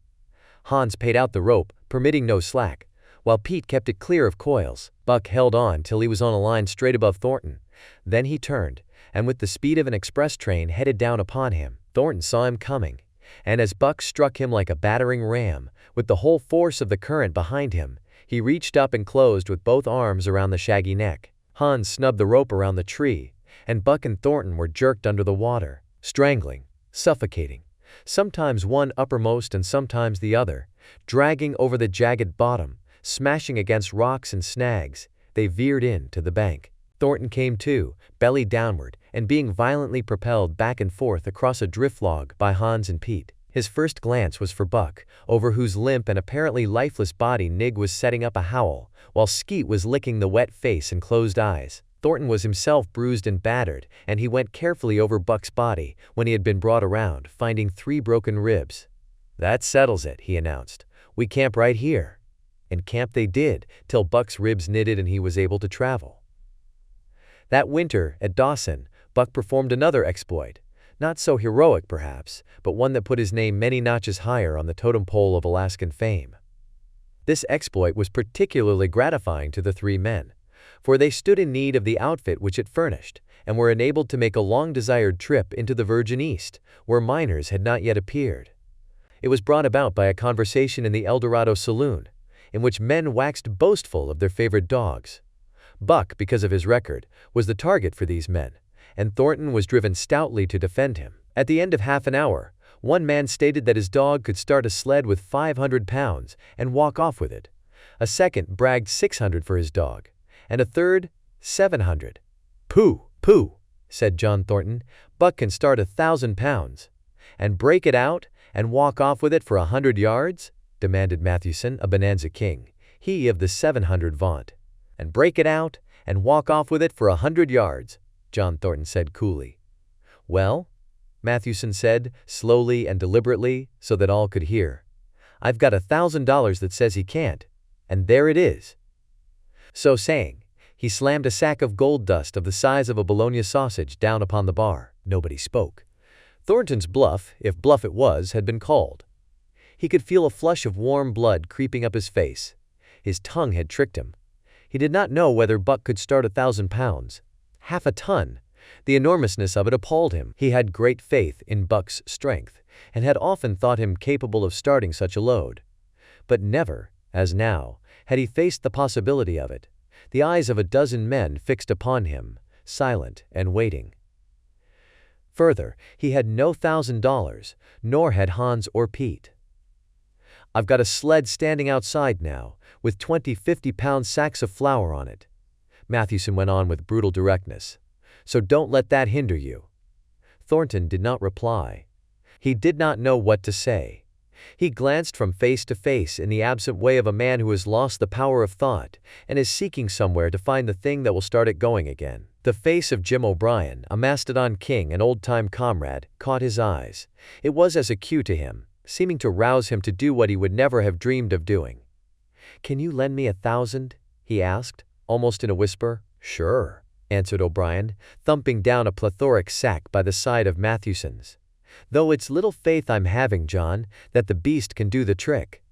Hans paid out the rope, permitting no slack, while Pete kept it clear of coils. Buck held on till he was on a line straight above Thornton. Then he turned, and with the speed of an express train headed down upon him. Thornton saw him coming, and as Buck struck him like a battering ram, with the whole force of the current behind him, he reached up and closed with both arms around the shaggy neck. Hans snubbed the rope around the tree, and Buck and Thornton were jerked under the water, strangling, suffocating, sometimes one uppermost and sometimes the other, dragging over the jagged bottom, smashing against rocks and snags. They veered in to the bank. Thornton came to, belly downward, and being violently propelled back and forth across a drift log by Hans and Pete. His first glance was for Buck, over whose limp and apparently lifeless body Nig was setting up a howl, while Skeet was licking the wet face and closed eyes. Thornton was himself bruised and battered, and he went carefully over Buck's body when he had been brought around, finding 3 broken ribs. "That settles it," he announced. "We camp right here." And camp they did, till Buck's ribs knitted and he was able to travel. That winter, at Dawson, Buck performed another exploit, not so heroic perhaps, but one that put his name many notches higher on the totem pole of Alaskan fame. This exploit was particularly gratifying to the 3 men, for they stood in need of the outfit which it furnished, and were enabled to make a long-desired trip into the Virgin East, where miners had not yet appeared. It was brought about by a conversation in the El Dorado saloon, in which men waxed boastful of their favorite dogs. Buck, because of his record, was the target for these men, and Thornton was driven stoutly to defend him. At the end of half an hour, one man stated that his dog could start a sled with 500 pounds and walk off with it. A second bragged 600 for his dog, and a third 700. "Pooh, pooh," said John Thornton. "Buck can start 1,000 pounds. And break it out and walk off with it for 100 yards? Demanded Mathewson, a bonanza king, he of the 700 vaunt. "And break it out and walk off with it for 100 yards, John Thornton said coolly. "Well," Mathewson said, slowly and deliberately, so that all could hear, "I've got $1,000 that says he can't, and there it is." So saying, he slammed a sack of gold dust of the size of a bologna sausage down upon the bar. Nobody spoke. Thornton's bluff, if bluff it was, had been called. He could feel a flush of warm blood creeping up his face. His tongue had tricked him. He did not know whether Buck could start 1,000 pounds, half a ton, The enormousness of it appalled him. He had great faith in Buck's strength, and had often thought him capable of starting such a load. But never, as now, had he faced the possibility of it. The eyes of a dozen men fixed upon him, silent and waiting. Further, he had no $1,000, nor had Hans or Pete. "I've got a sled standing outside now, with 20 50-pound sacks of flour on it," Mathewson went on with brutal directness. "So don't let that hinder you." Thornton did not reply. He did not know what to say. He glanced from face to face in the absent way of a man who has lost the power of thought and is seeking somewhere to find the thing that will start it going again. The face of Jim O'Brien, a Mastodon king and old-time comrade, caught his eyes. It was as a cue to him, seeming to rouse him to do what he would never have dreamed of doing. "Can you lend me 1,000?" he asked, almost in a whisper. "Sure," answered O'Brien, thumping down a plethoric sack by the side of Mathewson's. "Though it's little faith I'm having, John, that the beast can do the trick."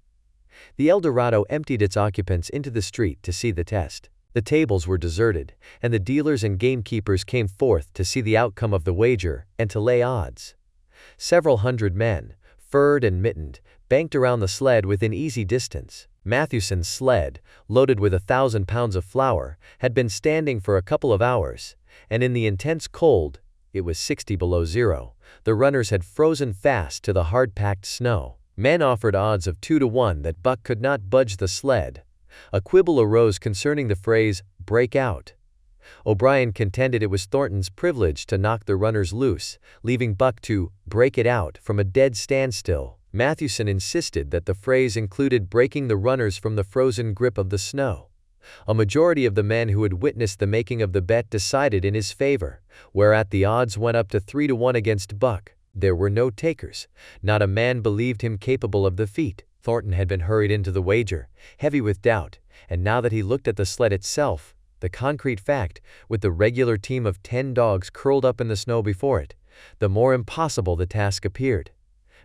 The Eldorado emptied its occupants into the street to see the test. The tables were deserted, and the dealers and gamekeepers came forth to see the outcome of the wager and to lay odds. Several hundred men, furred and mittened, banked around the sled within easy distance. Mathewson's sled, loaded with 1,000 pounds of flour, had been standing for a couple of hours, and in the intense cold, it was 60 below zero, the runners had frozen fast to the hard-packed snow. Men offered odds of 2-1 that Buck could not budge the sled. A quibble arose concerning the phrase, "break out." O'Brien contended it was Thornton's privilege to knock the runners loose, leaving Buck to "break it out" from a dead standstill. Mathewson insisted that the phrase included breaking the runners from the frozen grip of the snow. A majority of the men who had witnessed the making of the bet decided in his favor, whereat the odds went up to 3-1 against Buck. There were no takers. Not a man believed him capable of the feat. Thornton had been hurried into the wager, heavy with doubt, and now that he looked at the sled itself, the concrete fact, with the regular team of 10 dogs curled up in the snow before it, the more impossible the task appeared.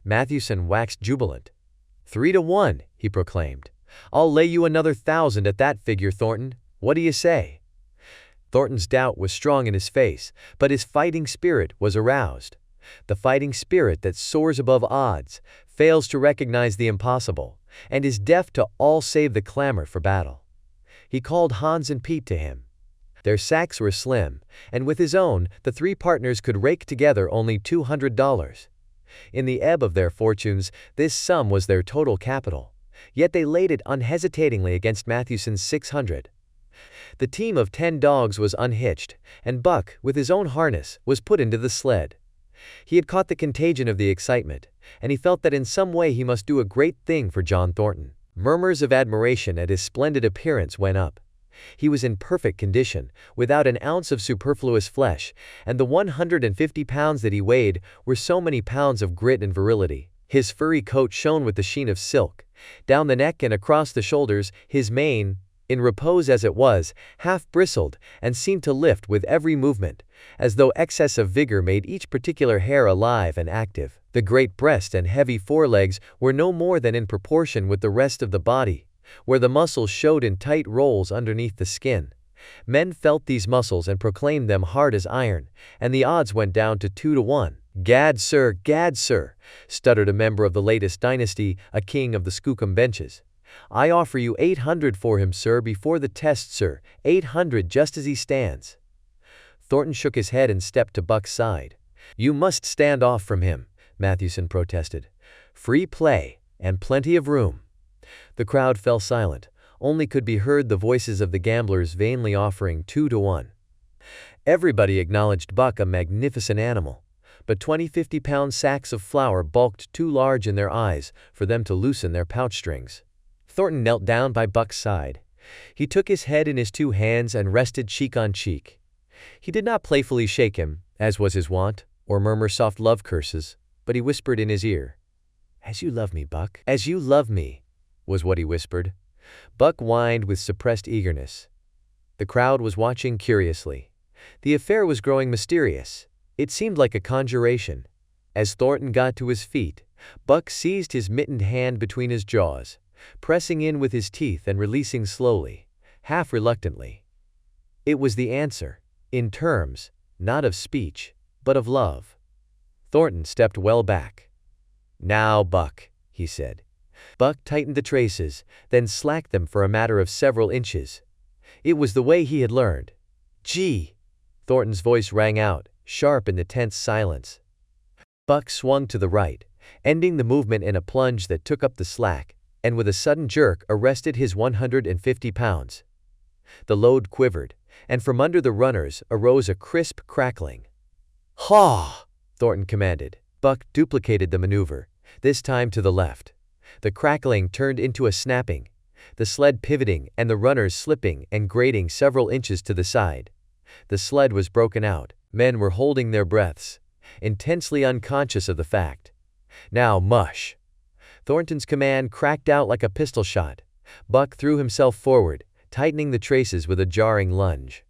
Mathewson waxed jubilant. 3-1, he proclaimed. "I'll lay you another 1,000 at that figure, Thornton. What do you say?" Thornton's doubt was strong in his face, but his fighting spirit was aroused. The fighting spirit that soars above odds, fails to recognize the impossible, and is deaf to all save the clamor for battle. He called Hans and Pete to him. Their sacks were slim, and with his own, the three partners could rake together only $200. In the ebb of their fortunes, this sum was their total capital, yet they laid it unhesitatingly against Mathewson's 600. The team of 10 dogs was unhitched, and Buck, with his own harness, was put into the sled. He had caught the contagion of the excitement, and he felt that in some way he must do a great thing for John Thornton. Murmurs of admiration at his splendid appearance went up. He was in perfect condition, without an ounce of superfluous flesh, and the 150 pounds that he weighed were so many pounds of grit and virility. His furry coat shone with the sheen of silk. Down the neck and across the shoulders, his mane, in repose as it was, half bristled, and seemed to lift with every movement, as though excess of vigor made each particular hair alive and active. The great breast and heavy forelegs were no more than in proportion with the rest of the body, where the muscles showed in tight rolls underneath the skin. Men felt these muscles and proclaimed them hard as iron, and the odds went down to 2-1. Gad, sir," stuttered a member of the latest dynasty, a king of the Skookum benches. "I offer you 800 for him, sir, before the test, sir, 800 just as he stands." Thornton shook his head and stepped to Buck's side. "You must stand off from him," Mathewson protested. "Free play, and plenty of room." The crowd fell silent. Only could be heard the voices of the gamblers vainly offering 2-1. Everybody acknowledged Buck a magnificent animal, but 20 50-pound sacks of flour bulked too large in their eyes for them to loosen their pouch strings. Thornton knelt down by Buck's side. He took his head in his two hands and rested cheek on cheek. He did not playfully shake him, as was his wont, or murmur soft love curses, but he whispered in his ear. "As you love me, Buck, as you love me," was what he whispered. Buck whined with suppressed eagerness. The crowd was watching curiously. The affair was growing mysterious. It seemed like a conjuration. As Thornton got to his feet, Buck seized his mittened hand between his jaws, pressing in with his teeth and releasing slowly, half reluctantly. It was the answer, in terms, not of speech, but of love. Thornton stepped well back. "Now, Buck," he said. Buck tightened the traces, then slacked them for a matter of several inches. It was the way he had learned. "Gee!" Thornton's voice rang out, sharp in the tense silence. Buck swung to the right, ending the movement in a plunge that took up the slack, and with a sudden jerk arrested his 150 pounds. The load quivered, and from under the runners arose a crisp crackling. "Haw!" Thornton commanded. Buck duplicated the maneuver, this time to the left. The crackling turned into a snapping, the sled pivoting and the runners slipping and grating several inches to the side. The sled was broken out. Men were holding their breaths, intensely unconscious of the fact. "Now, mush!" Thornton's command cracked out like a pistol shot. Buck threw himself forward, tightening the traces with a jarring lunge.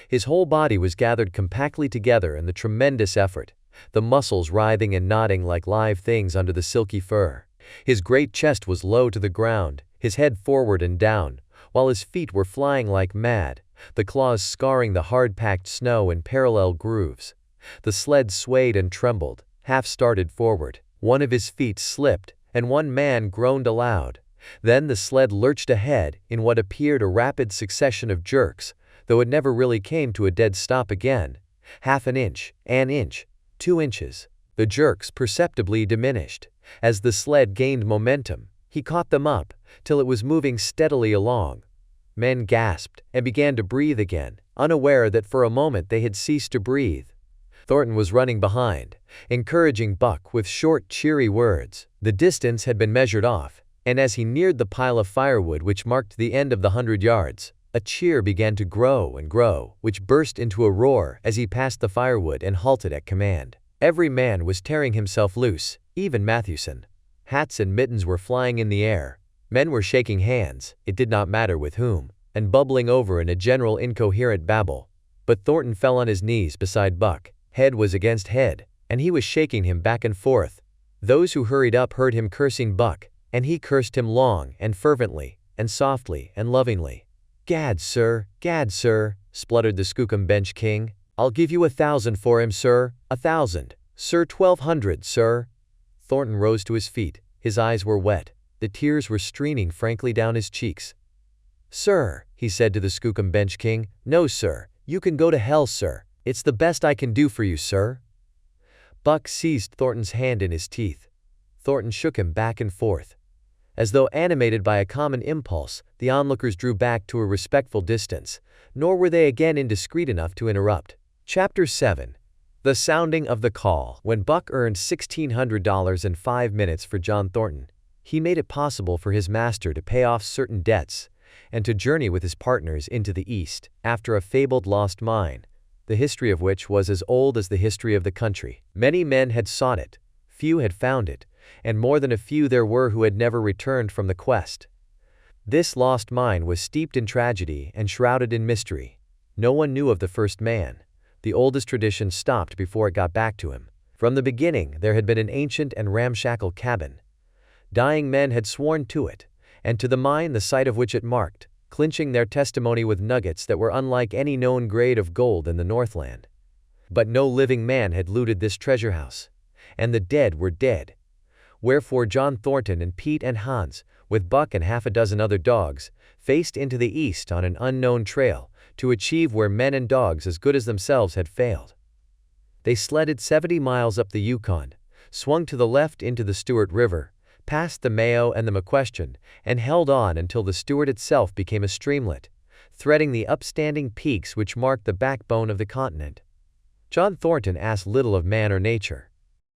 His whole body was gathered compactly together in the tremendous effort, the muscles writhing and knotting like live things under the silky fur. His great chest was low to the ground, his head forward and down, while his feet were flying like mad, the claws scarring the hard-packed snow in parallel grooves. The sled swayed and trembled, half started forward. One of his feet slipped, and one man groaned aloud. Then the sled lurched ahead in what appeared a rapid succession of jerks, though it never really came to a dead stop again. Half an inch, 2 inches. The jerks perceptibly diminished. As the sled gained momentum, he caught them up, till it was moving steadily along. Men gasped and began to breathe again, unaware that for a moment they had ceased to breathe. Thornton was running behind, encouraging Buck with short, cheery words. The distance had been measured off, and as he neared the pile of firewood which marked the end of the 100 yards, a cheer began to grow and grow, which burst into a roar as he passed the firewood and halted at command. Every man was tearing himself loose, even Matthewson. Hats and mittens were flying in the air. Men were shaking hands, it did not matter with whom, and bubbling over in a general incoherent babble. But Thornton fell on his knees beside Buck. Head was against head, and he was shaking him back and forth. Those who hurried up heard him cursing Buck, and he cursed him long and fervently, and softly and lovingly. Gad, sir, spluttered the Skookum Bench King. "I'll give you 1,000 for him, sir, 1,000, sir, 1,200, sir." Thornton rose to his feet. His eyes were wet. The tears were streaming frankly down his cheeks. "Sir," he said to the Skookum Bench King, "no, sir, you can go to hell, sir. It's the best I can do for you, sir." Buck seized Thornton's hand in his teeth. Thornton shook him back and forth. As though animated by a common impulse, the onlookers drew back to a respectful distance, nor were they again indiscreet enough to interrupt. Chapter 7. The Sounding of the Call. When Buck earned $1,600 in 5 minutes for John Thornton, he made it possible for his master to pay off certain debts and to journey with his partners into the East after a fabled lost mine, the history of which was as old as the history of the country. Many men had sought it, few had found it, and more than a few there were who had never returned from the quest. This lost mine was steeped in tragedy and shrouded in mystery. No one knew of the first man. The oldest tradition stopped before it got back to him. From the beginning, there had been an ancient and ramshackle cabin. Dying men had sworn to it, and to the mine the site of which it marked, clinching their testimony with nuggets that were unlike any known grade of gold in the Northland. But no living man had looted this treasure house, and the dead were dead. Wherefore John Thornton and Pete and Hans, with Buck and half a dozen other dogs, faced into the East on an unknown trail to achieve where men and dogs as good as themselves had failed. They sledded 70 miles up the Yukon, swung to the left into the Stewart River, passed the Mayo and the McQuestion, and held on until the Stewart itself became a streamlet, threading the upstanding peaks which marked the backbone of the continent. John Thornton asked little of man or nature.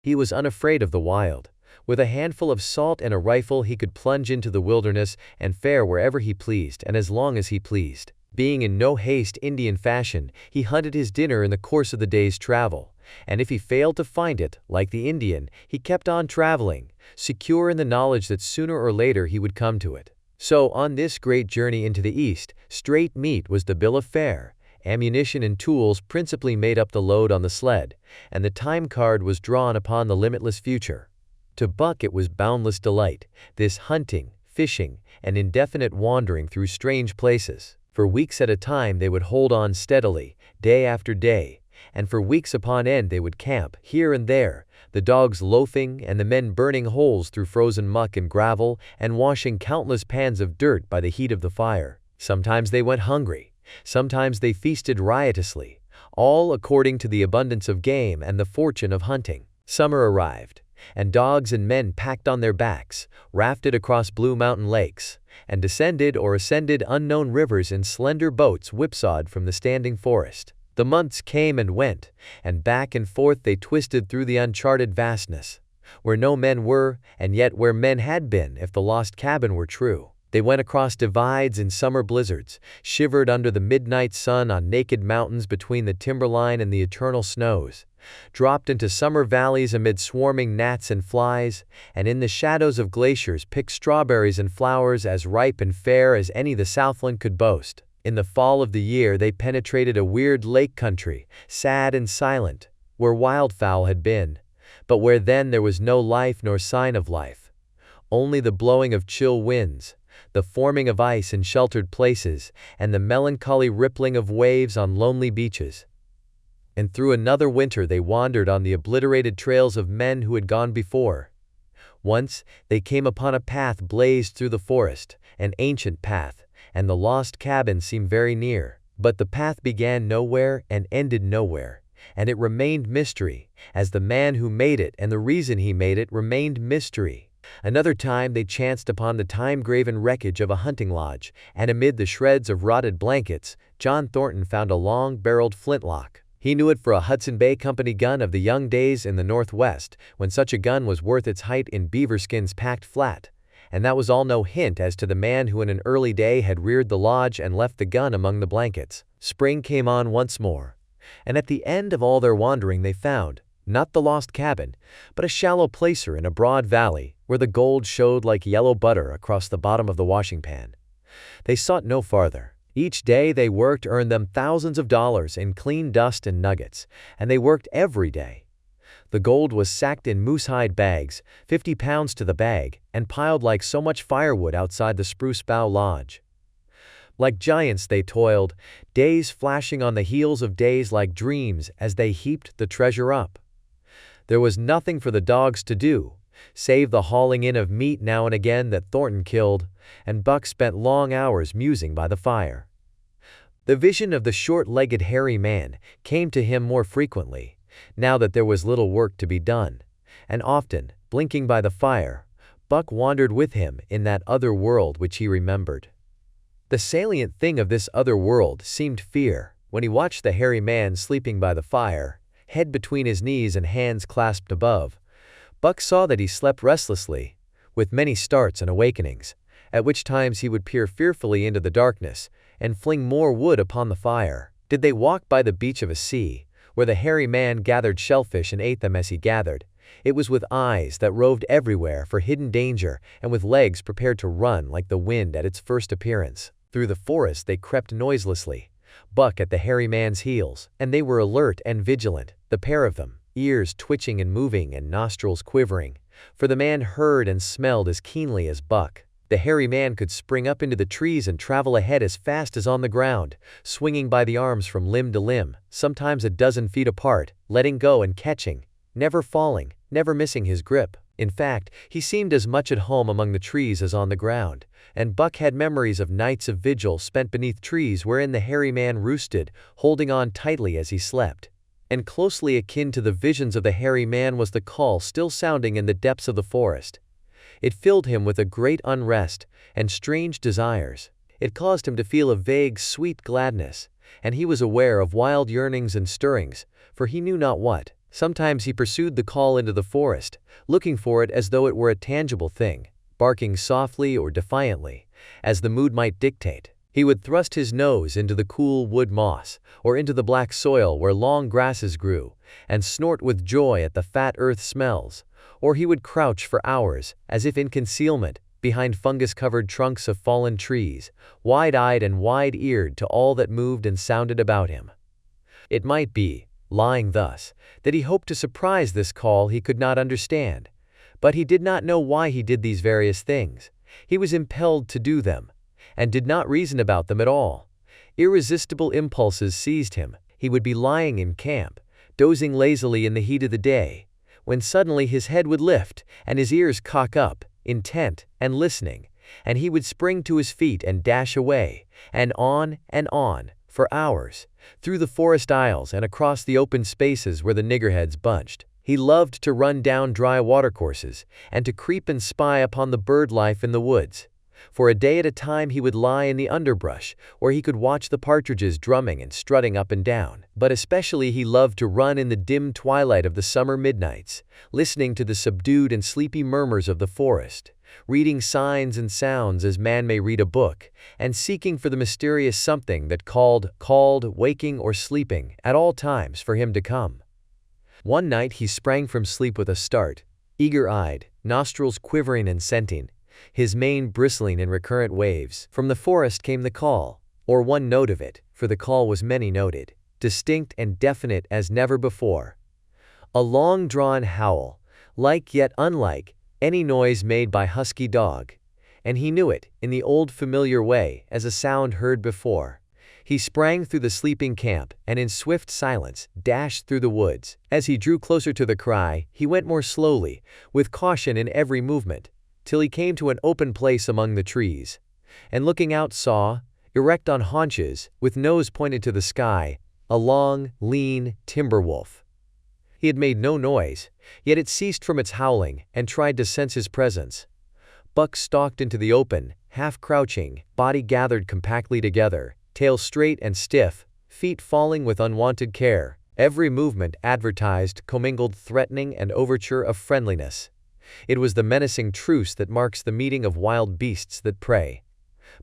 He was unafraid of the wild. With a handful of salt and a rifle he could plunge into the wilderness and fare wherever he pleased and as long as he pleased. Being in no haste Indian fashion, he hunted his dinner in the course of the day's travel, and if he failed to find it, like the Indian, he kept on traveling, secure in the knowledge that sooner or later he would come to it. So on this great journey into the East, straight meat was the bill of fare, ammunition and tools principally made up the load on the sled, and the time card was drawn upon the limitless future. To Buck it was boundless delight, this hunting, fishing, and indefinite wandering through strange places. For weeks at a time they would hold on steadily, day after day, and for weeks upon end they would camp, here and there, the dogs loafing and the men burning holes through frozen muck and gravel and washing countless pans of dirt by the heat of the fire. Sometimes they went hungry, sometimes they feasted riotously, all according to the abundance of game and the fortune of hunting. Summer arrived, and dogs and men packed on their backs, rafted across blue mountain lakes, and descended or ascended unknown rivers in slender boats whipsawed from the standing forest. The months came and went, and back and forth they twisted through the uncharted vastness, where no men were, and yet where men had been if the lost cabin were true. They went across divides in summer blizzards, shivered under the midnight sun on naked mountains between the timberline and the eternal snows, dropped into summer valleys amid swarming gnats and flies, and in the shadows of glaciers picked strawberries and flowers as ripe and fair as any the Southland could boast. In the fall of the year they penetrated a weird lake country, sad and silent, where wildfowl had been, but where then there was no life nor sign of life, only the blowing of chill winds, the forming of ice in sheltered places, and the melancholy rippling of waves on lonely beaches. And through another winter they wandered on the obliterated trails of men who had gone before. Once they came upon a path blazed through the forest, an ancient path, and the lost cabin seemed very near. But the path began nowhere and ended nowhere, and it remained mystery, as the man who made it and the reason he made it remained mystery. Another time they chanced upon the time-graven wreckage of a hunting lodge, and amid the shreds of rotted blankets, John Thornton found a long-barreled flintlock. He knew it for a Hudson Bay Company gun of the young days in the Northwest, when such a gun was worth its height in beaver skins packed flat. And that was all no hint as to the man who in an early day had reared the lodge and left the gun among the blankets. Spring came on once more, and at the end of all their wandering they found, not the lost cabin, but a shallow placer in a broad valley, where the gold showed like yellow butter across the bottom of the washing pan. They sought no farther. Each day they worked earned them thousands of dollars in clean dust and nuggets, and they worked every day. The gold was sacked in moose-hide bags, 50 pounds to the bag, and piled like so much firewood outside the Spruce Bough Lodge. Like giants they toiled, days flashing on the heels of days like dreams as they heaped the treasure up. There was nothing for the dogs to do, save the hauling in of meat now and again that Thornton killed, and Buck spent long hours musing by the fire. The vision of the short-legged hairy man came to him more frequently, now that there was little work to be done, and often, blinking by the fire, Buck wandered with him in that other world which he remembered. The salient thing of this other world seemed fear. When he watched the hairy man sleeping by the fire, head between his knees and hands clasped above, Buck saw that he slept restlessly, with many starts and awakenings, at which times he would peer fearfully into the darkness and fling more wood upon the fire. Did they walk by the beach of a sea, where the hairy man gathered shellfish and ate them as he gathered, it was with eyes that roved everywhere for hidden danger and with legs prepared to run like the wind at its first appearance. Through the forest they crept noiselessly, Buck at the hairy man's heels, and they were alert and vigilant, the pair of them, ears twitching and moving and nostrils quivering, for the man heard and smelled as keenly as Buck. The hairy man could spring up into the trees and travel ahead as fast as on the ground, swinging by the arms from limb to limb, sometimes a dozen feet apart, letting go and catching, never falling, never missing his grip. In fact, he seemed as much at home among the trees as on the ground, and Buck had memories of nights of vigil spent beneath trees wherein the hairy man roosted, holding on tightly as he slept. And closely akin to the visions of the hairy man was the call still sounding in the depths of the forest. It filled him with a great unrest and strange desires. It caused him to feel a vague, sweet gladness, and he was aware of wild yearnings and stirrings, for he knew not what. Sometimes he pursued the call into the forest, looking for it as though it were a tangible thing, barking softly or defiantly, as the mood might dictate. He would thrust his nose into the cool wood moss, or into the black soil where long grasses grew, and snort with joy at the fat earth smells, or he would crouch for hours, as if in concealment, behind fungus-covered trunks of fallen trees, wide-eyed and wide-eared to all that moved and sounded about him. It might be, lying thus, that he hoped to surprise this call he could not understand, but he did not know why he did these various things. He was impelled to do them, and did not reason about them at all. Irresistible impulses seized him, He would be lying in camp, dozing lazily in the heat of the day, when suddenly his head would lift and his ears cock up, intent and listening, and he would spring to his feet and dash away, and on, for hours, through the forest aisles and across the open spaces where the niggerheads bunched. He loved to run down dry watercourses and to creep and spy upon the bird life in the woods. For a day at a time he would lie in the underbrush, where he could watch the partridges drumming and strutting up and down. But especially he loved to run in the dim twilight of the summer midnights, listening to the subdued and sleepy murmurs of the forest, reading signs and sounds as man may read a book, and seeking for the mysterious something that called, waking or sleeping, at all times for him to come. One night he sprang from sleep with a start, eager-eyed, nostrils quivering and scenting, his mane bristling in recurrent waves. From the forest came the call, or one note of it, for the call was many-noted, distinct and definite as never before. A long-drawn howl, like yet unlike any noise made by husky dog, and he knew it, in the old familiar way, as a sound heard before. He sprang through the sleeping camp and in swift silence dashed through the woods. As he drew closer to the cry, he went more slowly, with caution in every movement, till he came to an open place among the trees, and looking out saw, erect on haunches, with nose pointed to the sky, a long, lean timber wolf. He had made no noise, yet it ceased from its howling and tried to sense his presence. Buck stalked into the open, half crouching, body gathered compactly together, tail straight and stiff, feet falling with unwonted care, every movement advertised commingled threatening and overture of friendliness. It was the menacing truce that marks the meeting of wild beasts that prey.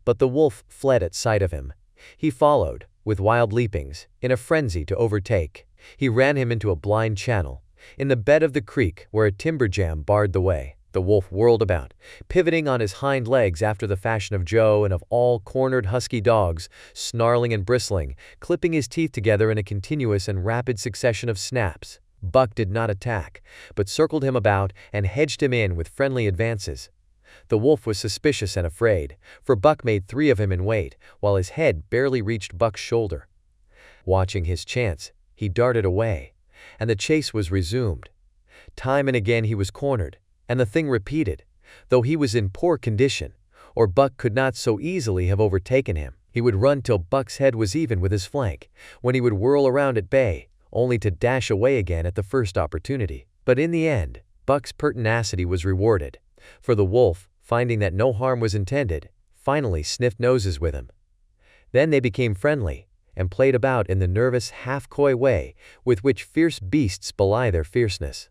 But the wolf fled at sight of him. He followed, with wild leapings, in a frenzy to overtake. He ran him into a blind channel, in the bed of the creek where a timber jam barred the way. The wolf whirled about, pivoting on his hind legs after the fashion of Joe and of all cornered husky dogs, snarling and bristling, clipping his teeth together in a continuous and rapid succession of snaps. Buck did not attack, but circled him about and hedged him in with friendly advances. The wolf was suspicious and afraid, for Buck made 3 of him in weight, while his head barely reached Buck's shoulder. Watching his chance, he darted away, and the chase was resumed. Time and again he was cornered, and the thing repeated, though he was in poor condition, or Buck could not so easily have overtaken him. He would run till Buck's head was even with his flank, when he would whirl around at bay, only to dash away again at the first opportunity. But in the end, Buck's pertinacity was rewarded, for the wolf, finding that no harm was intended, finally sniffed noses with him. Then they became friendly, and played about in the nervous, half-coy way with which fierce beasts belie their fierceness.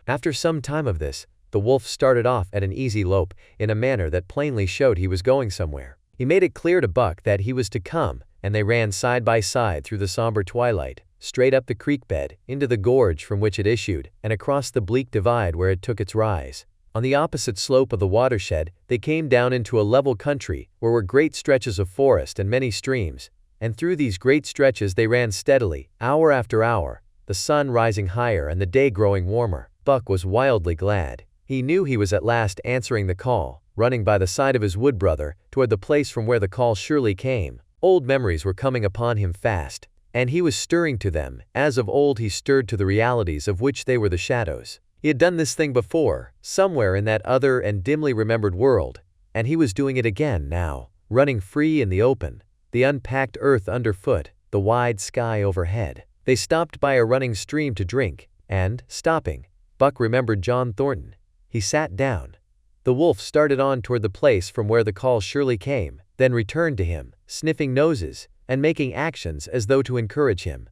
After some time of this, the wolf started off at an easy lope in a manner that plainly showed he was going somewhere. He made it clear to Buck that he was to come, and they ran side by side through the somber twilight, straight up the creek bed, into the gorge from which it issued, and across the bleak divide where it took its rise. On the opposite slope of the watershed, they came down into a level country where were great stretches of forest and many streams, and through these great stretches they ran steadily, hour after hour, the sun rising higher and the day growing warmer. Buck was wildly glad. He knew he was at last answering the call, running by the side of his wood brother toward the place from where the call surely came. Old memories were coming upon him fast, and he was stirring to them, as of old he stirred to the realities of which they were the shadows. He had done this thing before, somewhere in that other and dimly remembered world, and he was doing it again now, running free in the open, the unpacked earth underfoot, the wide sky overhead. They stopped by a running stream to drink, and, stopping, Buck remembered John Thornton. He sat down. The wolf started on toward the place from where the call surely came, then returned to him, sniffing noses, and making actions as though to encourage him.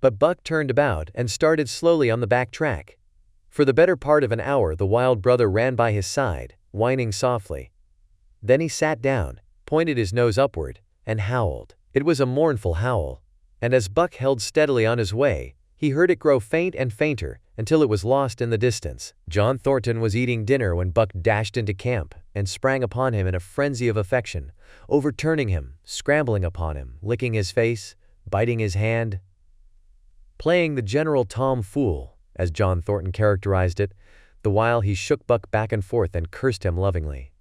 But Buck turned about and started slowly on the back track. For the better part of an hour the wild brother ran by his side, whining softly. Then he sat down, pointed his nose upward, and howled. It was a mournful howl, and as Buck held steadily on his way, he heard it grow faint and fainter until it was lost in the distance. John Thornton was eating dinner when Buck dashed into camp and sprang upon him in a frenzy of affection, overturning him, scrambling upon him, licking his face, biting his hand, playing the general tomfool, as John Thornton characterized it, the while he shook Buck back and forth and cursed him lovingly.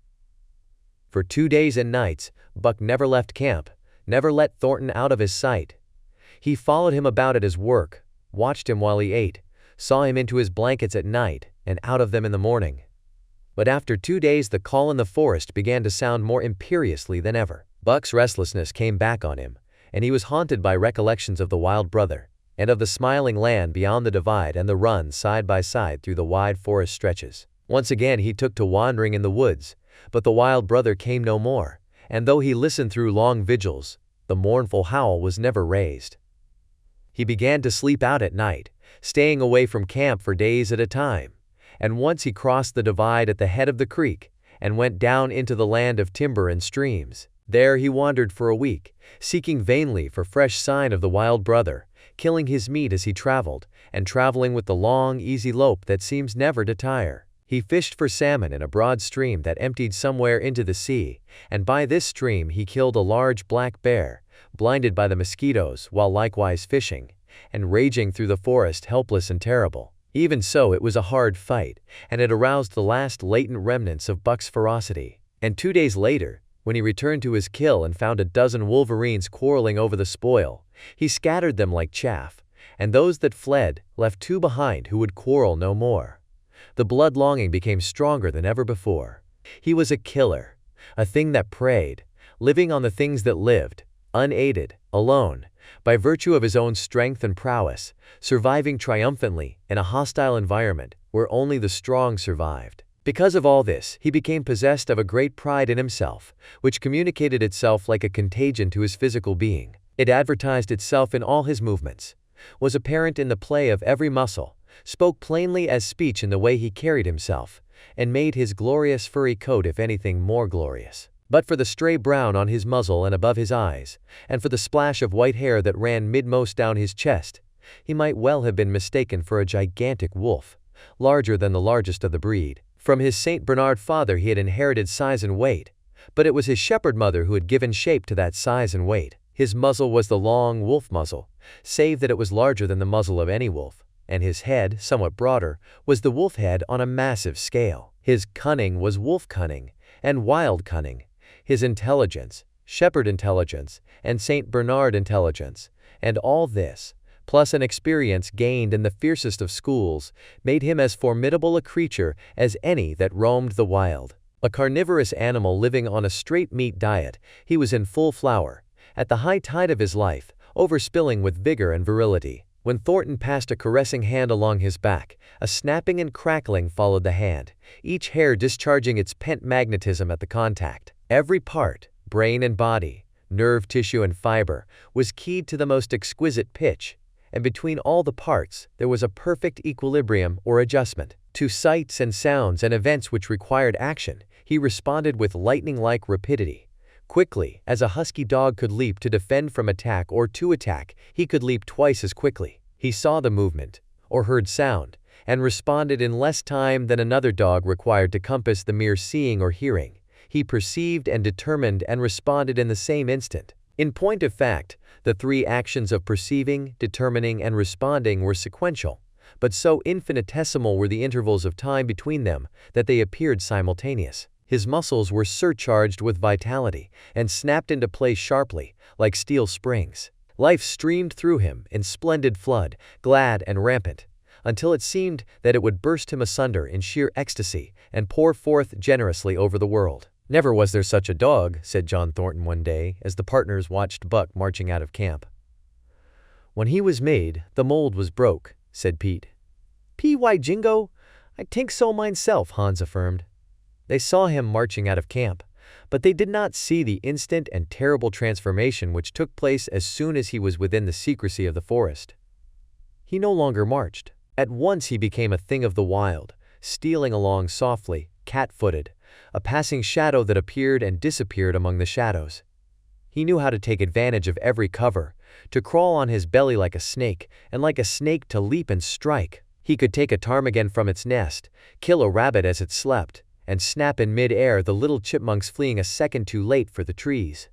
For 2 days and nights, Buck never left camp, never let Thornton out of his sight. He followed him about at his work, watched him while he ate, saw him into his blankets at night and out of them in the morning. But after 2 days the call in the forest began to sound more imperiously than ever. Buck's restlessness came back on him, and he was haunted by recollections of the wild brother, and of the smiling land beyond the divide and the run side by side through the wide forest stretches. Once again he took to wandering in the woods, but the wild brother came no more, and though he listened through long vigils, the mournful howl was never raised. He began to sleep out at night, staying away from camp for days at a time, and once he crossed the divide at the head of the creek and went down into the land of timber and streams. There he wandered for a week, seeking vainly for fresh sign of the wild brother, killing his meat as he traveled, and traveling with the long, easy lope that seems never to tire. He fished for salmon in a broad stream that emptied somewhere into the sea, and by this stream he killed a large black bear, blinded by the mosquitoes while likewise fishing, and raging through the forest helpless and terrible. Even so, it was a hard fight, and it aroused the last latent remnants of Buck's ferocity. And 2 days later, when he returned to his kill and found a dozen wolverines quarreling over the spoil, he scattered them like chaff, and those that fled left 2 behind who would quarrel no more. The blood longing became stronger than ever before. He was a killer, a thing that preyed, living on the things that lived, unaided, alone, by virtue of his own strength and prowess, surviving triumphantly in a hostile environment where only the strong survived. Because of all this, he became possessed of a great pride in himself, which communicated itself like a contagion to his physical being. It advertised itself in all his movements, was apparent in the play of every muscle, spoke plainly as speech in the way he carried himself, and made his glorious furry coat if anything more glorious. But for the stray brown on his muzzle and above his eyes, and for the splash of white hair that ran midmost down his chest, he might well have been mistaken for a gigantic wolf, larger than the largest of the breed. From his St. Bernard father he had inherited size and weight, but it was his shepherd mother who had given shape to that size and weight. His muzzle was the long wolf muzzle, save that it was larger than the muzzle of any wolf, and his head, somewhat broader, was the wolf head on a massive scale. His cunning was wolf cunning, and wild cunning. His intelligence, shepherd intelligence, and St. Bernard intelligence, and all this, plus an experience gained in the fiercest of schools, made him as formidable a creature as any that roamed the wild. A carnivorous animal living on a straight meat diet, he was in full flower, at the high tide of his life, overspilling with vigor and virility. When Thornton passed a caressing hand along his back, a snapping and crackling followed the hand, each hair discharging its pent magnetism at the contact. Every part, brain and body, nerve tissue and fiber, was keyed to the most exquisite pitch, and between all the parts there was a perfect equilibrium or adjustment. To sights and sounds and events which required action, he responded with lightning-like rapidity. Quickly, as a husky dog could leap to defend from attack or to attack, he could leap twice as quickly. He saw the movement, or heard sound, and responded in less time than another dog required to compass the mere seeing or hearing. He perceived and determined and responded in the same instant. In point of fact, the 3 actions of perceiving, determining, and responding were sequential, but so infinitesimal were the intervals of time between them that they appeared simultaneous. His muscles were surcharged with vitality and snapped into place sharply, like steel springs. Life streamed through him in splendid flood, glad and rampant, until it seemed that it would burst him asunder in sheer ecstasy and pour forth generously over the world. "Never was there such a dog," said John Thornton one day as the partners watched Buck marching out of camp. "When he was made, the mold was broke," said Pete. "Why, Jingo, I tink so mineself," Hans affirmed. They saw him marching out of camp, but they did not see the instant and terrible transformation which took place as soon as he was within the secrecy of the forest. He no longer marched. At once he became a thing of the wild, stealing along softly, cat-footed, a passing shadow that appeared and disappeared among the shadows. He knew how to take advantage of every cover, to crawl on his belly like a snake, and like a snake to leap and strike. He could take a ptarmigan from its nest, kill a rabbit as it slept, and snap in mid-air the little chipmunks fleeing a second too late for the trees.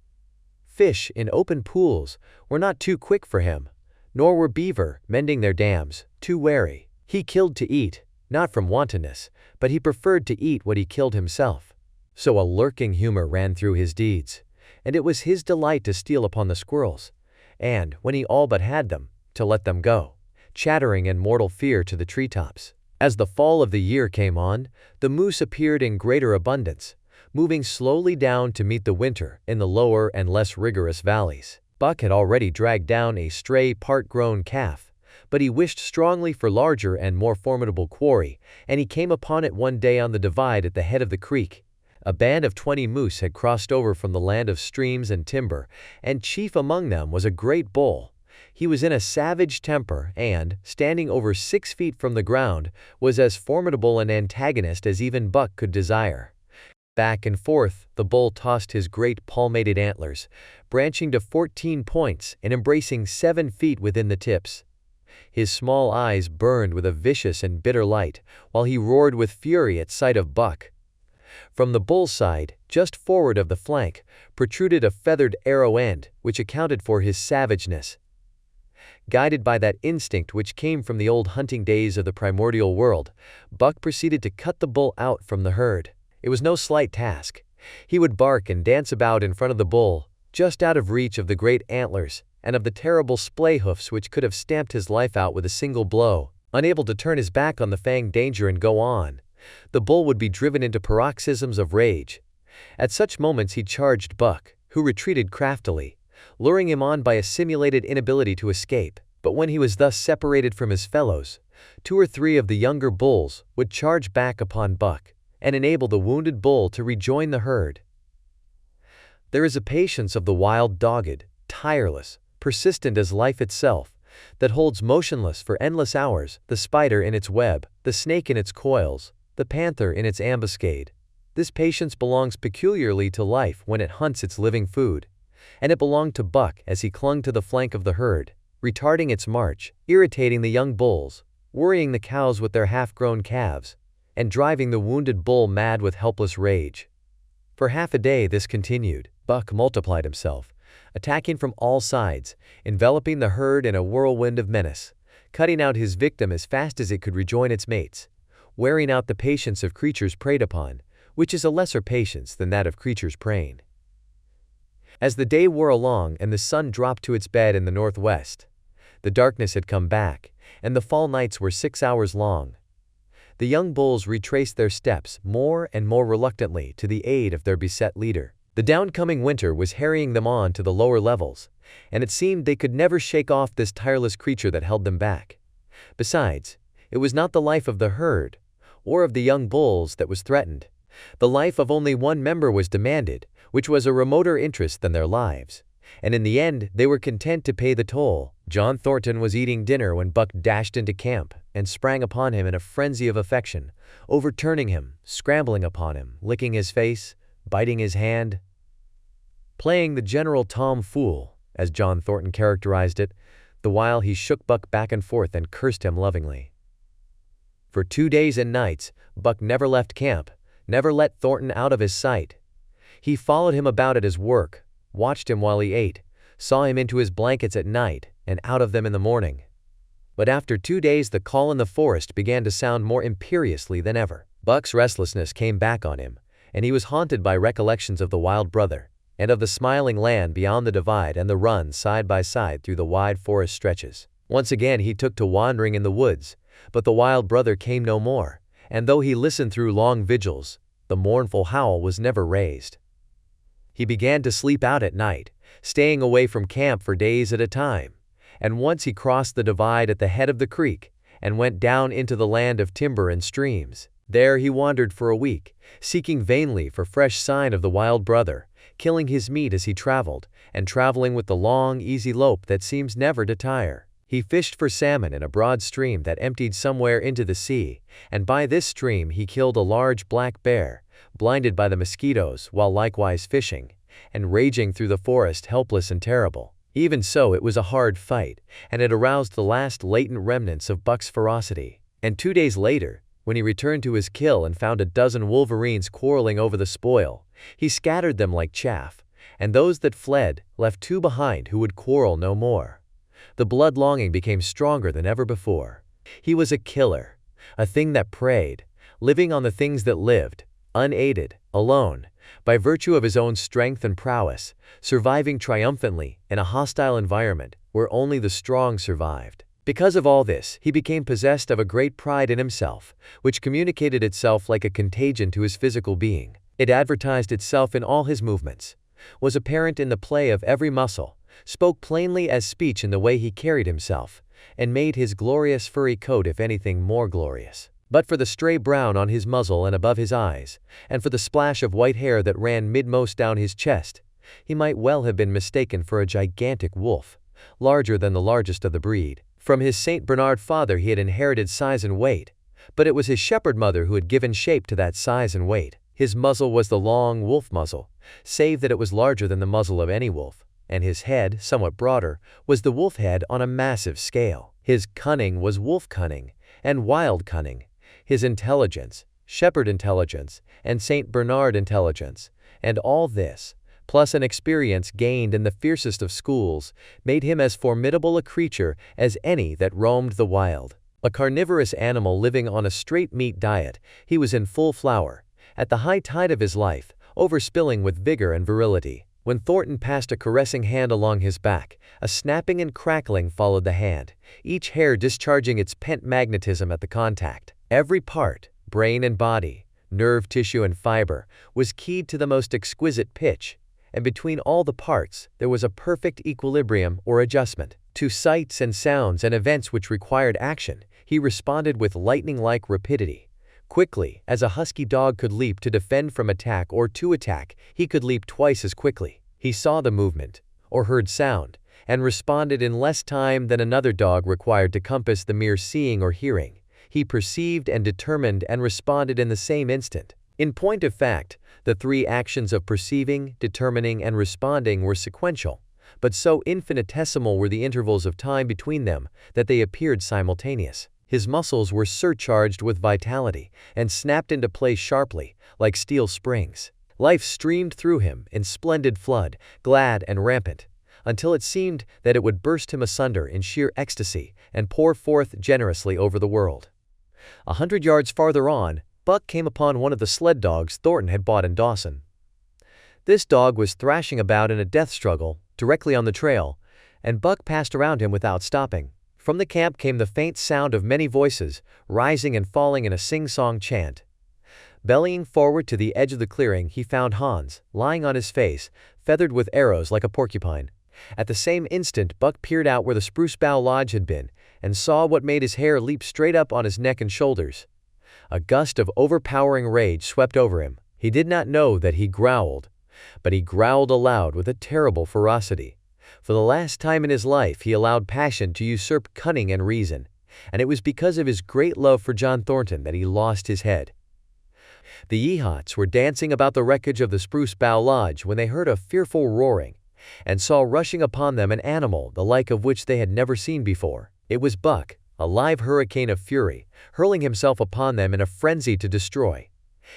Fish in open pools were not too quick for him, nor were beaver, mending their dams, too wary. He killed to eat, not from wantonness, but he preferred to eat what he killed himself. So a lurking humor ran through his deeds, and it was his delight to steal upon the squirrels, and, when he all but had them, to let them go, chattering in mortal fear to the treetops. As the fall of the year came on, the moose appeared in greater abundance, moving slowly down to meet the winter in the lower and less rigorous valleys. Buck had already dragged down a stray part-grown calf, but he wished strongly for larger and more formidable quarry, and he came upon it one day on the divide at the head of the creek. A band of 20 moose had crossed over from the land of streams and timber, and chief among them was a great bull. He was in a savage temper and, standing over 6 feet from the ground, was as formidable an antagonist as even Buck could desire. Back and forth, the bull tossed his great palmated antlers, branching to 14 points and embracing 7 feet within the tips. His small eyes burned with a vicious and bitter light, while he roared with fury at sight of Buck. From the bull's side, just forward of the flank, protruded a feathered arrow end, which accounted for his savageness. Guided by that instinct which came from the old hunting days of the primordial world, Buck proceeded to cut the bull out from the herd. It was no slight task. He would bark and dance about in front of the bull, just out of reach of the great antlers and of the terrible splay hoofs which could have stamped his life out with a single blow. Unable to turn his back on the fanged danger and go on, the bull would be driven into paroxysms of rage. At such moments he charged Buck, who retreated craftily, luring him on by a simulated inability to escape. But when he was thus separated from his fellows, 2 or 3 of the younger bulls would charge back upon Buck and enable the wounded bull to rejoin the herd. There is a patience of the wild, dogged, tireless, persistent as life itself, that holds motionless for endless hours the spider in its web, the snake in its coils, the panther in its ambuscade. This patience belongs peculiarly to life when it hunts its living food, and it belonged to Buck as he clung to the flank of the herd, retarding its march, irritating the young bulls, worrying the cows with their half-grown calves, and driving the wounded bull mad with helpless rage. For half a day this continued. Buck multiplied himself, attacking from all sides, enveloping the herd in a whirlwind of menace, cutting out his victim as fast as it could rejoin its mates, wearing out the patience of creatures preyed upon, which is a lesser patience than that of creatures preying. As the day wore along and the sun dropped to its bed in the northwest, the darkness had come back, and the fall nights were 6 hours long. The young bulls retraced their steps more and more reluctantly to the aid of their beset leader. The downcoming winter was harrying them on to the lower levels, and it seemed they could never shake off this tireless creature that held them back. Besides, it was not the life of the herd, or of the young bulls that was threatened. The life of only one member was demanded, which was a remoter interest than their lives, and in the end they were content to pay the toll. John Thornton was eating dinner when Buck dashed into camp and sprang upon him in a frenzy of affection, overturning him, scrambling upon him, licking his face, biting his hand, playing the general tomfool, as John Thornton characterized it, the while he shook Buck back and forth and cursed him lovingly. For 2 days and nights, Buck never left camp, never let Thornton out of his sight. He followed him about at his work, watched him while he ate, saw him into his blankets at night and out of them in the morning. But after 2 days the call in the forest began to sound more imperiously than ever. Buck's restlessness came back on him, and he was haunted by recollections of the wild brother, and of the smiling land beyond the divide and the run side by side through the wide forest stretches. Once again he took to wandering in the woods, but the wild brother came no more, and though he listened through long vigils, the mournful howl was never raised. He began to sleep out at night, staying away from camp for days at a time, and once he crossed the divide at the head of the creek and went down into the land of timber and streams. There he wandered for a week, seeking vainly for fresh sign of the wild brother, killing his meat as he traveled, and traveling with the long, easy lope that seems never to tire. He fished for salmon in a broad stream that emptied somewhere into the sea, and by this stream he killed a large black bear, blinded by the mosquitoes while likewise fishing, and raging through the forest helpless and terrible. Even so, it was a hard fight, and it aroused the last latent remnants of Buck's ferocity. And 2 days later, when he returned to his kill and found a dozen wolverines quarreling over the spoil, he scattered them like chaff, and those that fled left 2 behind who would quarrel no more. The blood-longing became stronger than ever before. He was a killer, a thing that preyed, living on the things that lived, unaided, alone, by virtue of his own strength and prowess, surviving triumphantly in a hostile environment where only the strong survived. Because of all this, he became possessed of a great pride in himself, which communicated itself like a contagion to his physical being. It advertised itself in all his movements, was apparent in the play of every muscle, spoke plainly as speech in the way he carried himself, and made his glorious furry coat if anything more glorious. But for the stray brown on his muzzle and above his eyes, and for the splash of white hair that ran midmost down his chest, he might well have been mistaken for a gigantic wolf, larger than the largest of the breed. From his St. Bernard father he had inherited size and weight, but it was his shepherd mother who had given shape to that size and weight. His muzzle was the long wolf muzzle, save that it was larger than the muzzle of any wolf, and his head, somewhat broader, was the wolf head on a massive scale. His cunning was wolf cunning, and wild cunning. His intelligence, shepherd intelligence, and St. Bernard intelligence, and all this, plus an experience gained in the fiercest of schools, made him as formidable a creature as any that roamed the wild. A carnivorous animal living on a straight meat diet, he was in full flower, at the high tide of his life, overspilling with vigor and virility. When Thornton passed a caressing hand along his back, a snapping and crackling followed the hand, each hair discharging its pent magnetism at the contact. Every part, brain and body, nerve tissue and fiber, was keyed to the most exquisite pitch, and between all the parts there was a perfect equilibrium or adjustment. To sights and sounds and events which required action, he responded with lightning-like rapidity. Quickly, as a husky dog could leap to defend from attack or to attack, he could leap twice as quickly. He saw the movement, or heard sound, and responded in less time than another dog required to compass the mere seeing or hearing. He perceived and determined and responded in the same instant. In point of fact, the three actions of perceiving, determining, and responding were sequential, but so infinitesimal were the intervals of time between them that they appeared simultaneous. His muscles were surcharged with vitality and snapped into place sharply, like steel springs. Life streamed through him in splendid flood, glad and rampant, until it seemed that it would burst him asunder in sheer ecstasy and pour forth generously over the world. 100 yards farther on, Buck came upon one of the sled dogs Thornton had bought in Dawson. This dog was thrashing about in a death struggle directly on the trail, and Buck passed around him without stopping. From the camp came the faint sound of many voices, rising and falling in a sing-song chant. Bellying forward to the edge of the clearing, he found Hans, lying on his face, feathered with arrows like a porcupine. At the same instant, Buck peered out where the spruce bough lodge had been, and saw what made his hair leap straight up on his neck and shoulders. A gust of overpowering rage swept over him. He did not know that he growled, but he growled aloud with a terrible ferocity. For the last time in his life he allowed passion to usurp cunning and reason, and it was because of his great love for John Thornton that he lost his head. The Yehots were dancing about the wreckage of the Spruce Bough Lodge when they heard a fearful roaring, and saw rushing upon them an animal the like of which they had never seen before. It was Buck, a live hurricane of fury, hurling himself upon them in a frenzy to destroy.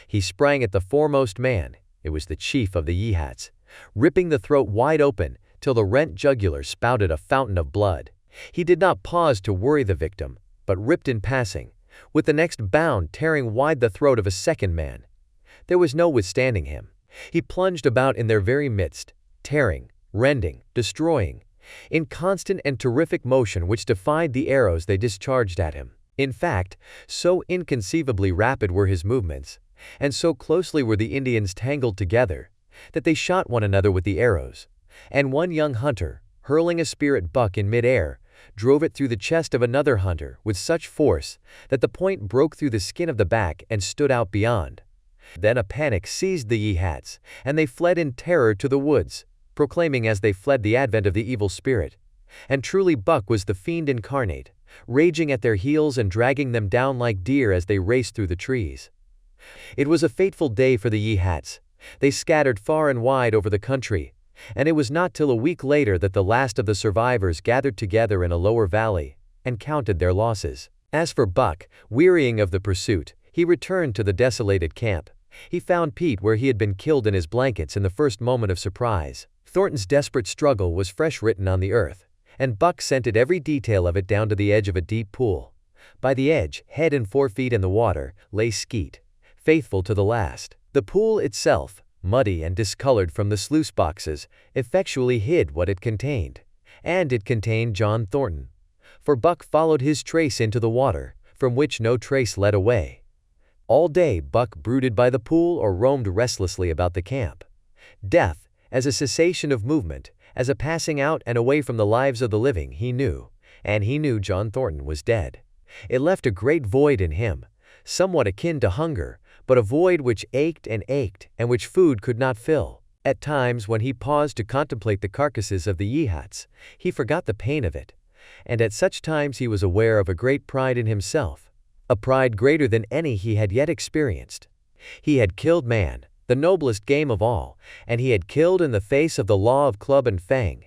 He sprang at the foremost man, it was the chief of the Yehots, ripping the throat wide open till the rent jugular spouted a fountain of blood. He did not pause to worry the victim, but ripped in passing, with the next bound tearing wide the throat of a second man. There was no withstanding him. He plunged about in their very midst, tearing, rending, destroying, in constant and terrific motion which defied the arrows they discharged at him. In fact, so inconceivably rapid were his movements, and so closely were the Indians tangled together, that they shot one another with the arrows, and one young hunter, hurling a spear at Buck in mid-air, drove it through the chest of another hunter with such force that the point broke through the skin of the back and stood out beyond. Then a panic seized the Yehots, and they fled in terror to the woods, proclaiming as they fled the advent of the evil spirit. And truly Buck was the fiend incarnate, raging at their heels and dragging them down like deer as they raced through the trees. It was a fateful day for the Yehots. They scattered far and wide over the country, and it was not till a week later that the last of the survivors gathered together in a lower valley and counted their losses. As for Buck, wearying of the pursuit, he returned to the desolated camp. He found Pete where he had been killed in his blankets in the first moment of surprise. Thornton's desperate struggle was fresh written on the earth, and Buck scented every detail of it down to the edge of a deep pool. By the edge, head and 4 feet in the water, lay Skeet, faithful to the last. The pool itself, muddy and discolored from the sluice boxes, effectually hid what it contained. And it contained John Thornton. For Buck followed his trace into the water, from which no trace led away. All day Buck brooded by the pool or roamed restlessly about the camp. Death, as a cessation of movement, as a passing out and away from the lives of the living, he knew. And he knew John Thornton was dead. It left a great void in him, somewhat akin to hunger, but a void which ached and which food could not fill. At times, when he paused to contemplate the carcasses of the Yehats, he forgot the pain of it. And at such times he was aware of a great pride in himself, a pride greater than any he had yet experienced. He had killed man, the noblest game of all, and he had killed in the face of the law of club and fang.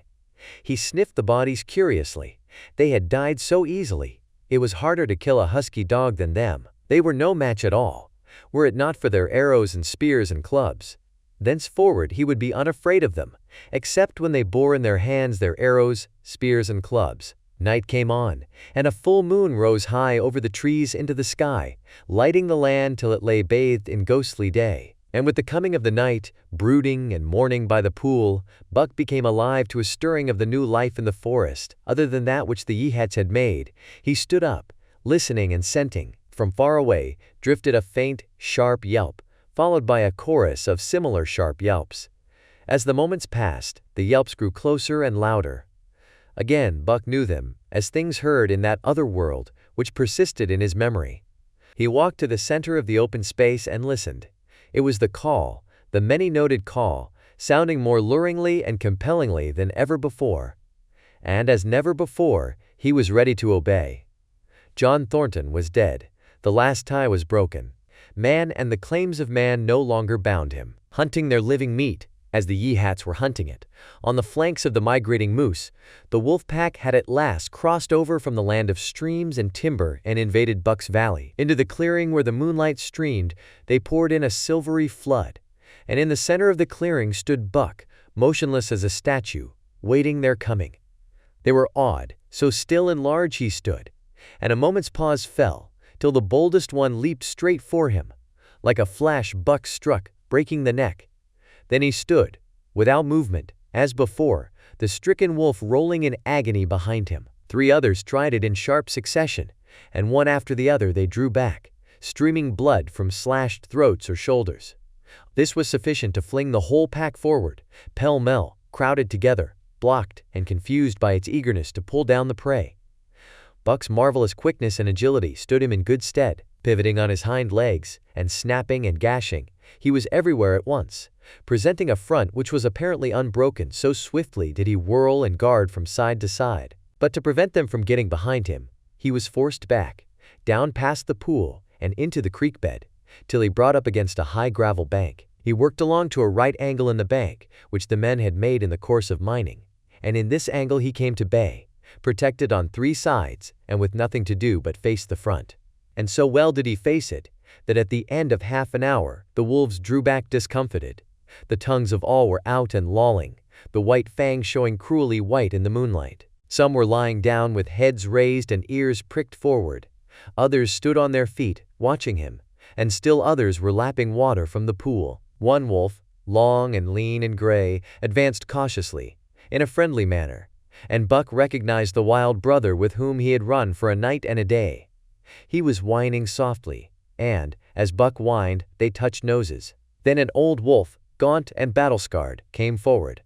He sniffed the bodies curiously. They had died so easily. It was harder to kill a husky dog than them. They were no match at all, were it not for their arrows and spears and clubs. Thenceforward he would be unafraid of them, except when they bore in their hands their arrows, spears and clubs. Night came on, and a full moon rose high over the trees into the sky, lighting the land till it lay bathed in ghostly day. And with the coming of the night, brooding and mourning by the pool, Buck became alive to a stirring of the new life in the forest, other than that which the Yehats had made. He stood up, listening and scenting. From far away drifted a faint, sharp yelp, followed by a chorus of similar sharp yelps. As the moments passed, the yelps grew closer and louder. Again Buck knew them, as things heard in that other world, which persisted in his memory. He walked to the center of the open space and listened. It was the call, the many-noted call, sounding more luringly and compellingly than ever before. And as never before, he was ready to obey. John Thornton was dead. The last tie was broken. Man and the claims of man no longer bound him. Hunting their living meat, as the Yehats were hunting it, on the flanks of the migrating moose, the wolf pack had at last crossed over from the land of streams and timber and invaded Buck's Valley. Into the clearing where the moonlight streamed, they poured in a silvery flood, and in the center of the clearing stood Buck, motionless as a statue, waiting their coming. They were awed, so still and large he stood, and a moment's pause fell, till the boldest one leaped straight for him. Like a flash Buck struck, breaking the neck. Then he stood, without movement, as before, the stricken wolf rolling in agony behind him. 3 others tried it in sharp succession, and one after the other they drew back, streaming blood from slashed throats or shoulders. This was sufficient to fling the whole pack forward, pell-mell, crowded together, blocked and confused by its eagerness to pull down the prey. Buck's marvelous quickness and agility stood him in good stead. Pivoting on his hind legs, and snapping and gashing, he was everywhere at once, presenting a front which was apparently unbroken, so swiftly did he whirl and guard from side to side. But to prevent them from getting behind him, he was forced back, down past the pool, and into the creek bed, till he brought up against a high gravel bank. He worked along to a right angle in the bank, which the men had made in the course of mining, and in this angle he came to bay, protected on 3 sides, and with nothing to do but face the front. And so well did he face it, that at the end of half an hour, the wolves drew back discomfited. The tongues of all were out and lolling, the white fangs showing cruelly white in the moonlight. Some were lying down with heads raised and ears pricked forward. Others stood on their feet, watching him, and still others were lapping water from the pool. One wolf, long and lean and gray, advanced cautiously, in a friendly manner, and Buck recognized the wild brother with whom he had run for a night and a day. He was whining softly, and, as Buck whined, they touched noses. Then an old wolf, gaunt and battle-scarred, came forward.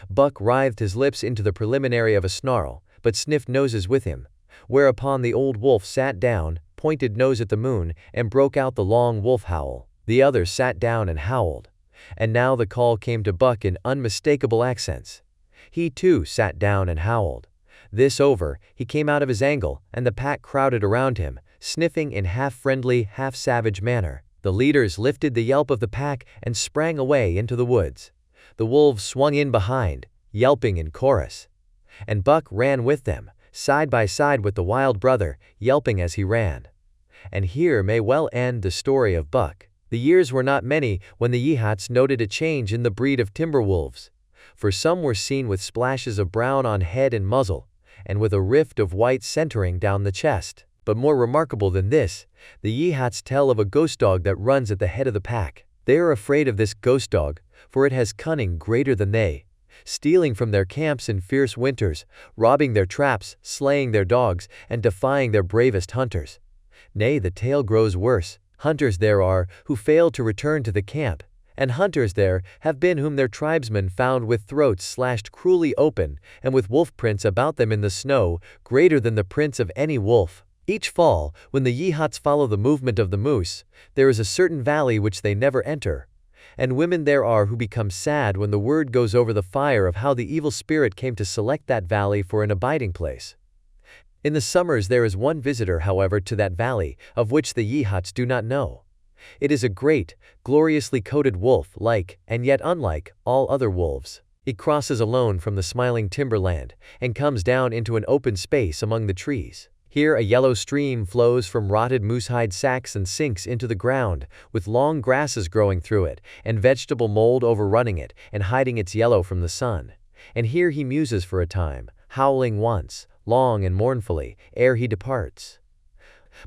Buck writhed his lips into the preliminary of a snarl, but sniffed noses with him, whereupon the old wolf sat down, pointed nose at the moon, and broke out the long wolf howl. The other sat down and howled, and now the call came to Buck in unmistakable accents. He too sat down and howled. This over, he came out of his angle, and the pack crowded around him, sniffing in half-friendly, half-savage manner. The leaders lifted the yelp of the pack and sprang away into the woods. The wolves swung in behind, yelping in chorus, and Buck ran with them, side by side with the wild brother, yelping as he ran. And here may well end the story of Buck. The years were not many when the Yehats noted a change in the breed of timber wolves, for some were seen with splashes of brown on head and muzzle, and with a rift of white centering down the chest. But more remarkable than this, the Yehats tell of a ghost dog that runs at the head of the pack. They are afraid of this ghost dog, for it has cunning greater than they, stealing from their camps in fierce winters, robbing their traps, slaying their dogs, and defying their bravest hunters. Nay, the tale grows worse. Hunters there are who fail to return to the camp, and hunters there have been whom their tribesmen found with throats slashed cruelly open and with wolf prints about them in the snow, greater than the prints of any wolf. Each fall, when the Yehots follow the movement of the moose, there is a certain valley which they never enter, and women there are who become sad when the word goes over the fire of how the evil spirit came to select that valley for an abiding place. In the summers there is one visitor, however, to that valley, of which the Yehots do not know. It is a great, gloriously coated wolf, like, and yet unlike, all other wolves. It crosses alone from the smiling timberland, and comes down into an open space among the trees. Here a yellow stream flows from rotted moosehide sacks and sinks into the ground, with long grasses growing through it, and vegetable mold overrunning it, and hiding its yellow from the sun. And here he muses for a time, howling once, long and mournfully, ere he departs.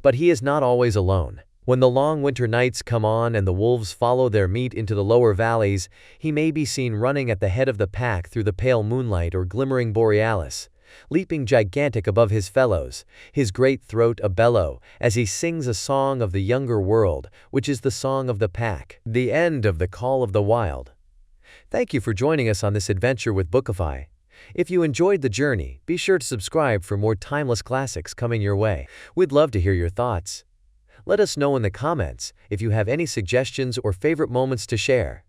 But he is not always alone. When the long winter nights come on and the wolves follow their meat into the lower valleys, he may be seen running at the head of the pack through the pale moonlight or glimmering borealis, leaping gigantic above his fellows, his great throat a bellow, as he sings a song of the younger world, which is the song of the pack, the end of the call of the wild. Thank you for joining us on this adventure with Bookify. If you enjoyed the journey, be sure to subscribe for more timeless classics coming your way. We'd love to hear your thoughts. Let us know in the comments if you have any suggestions or favorite moments to share.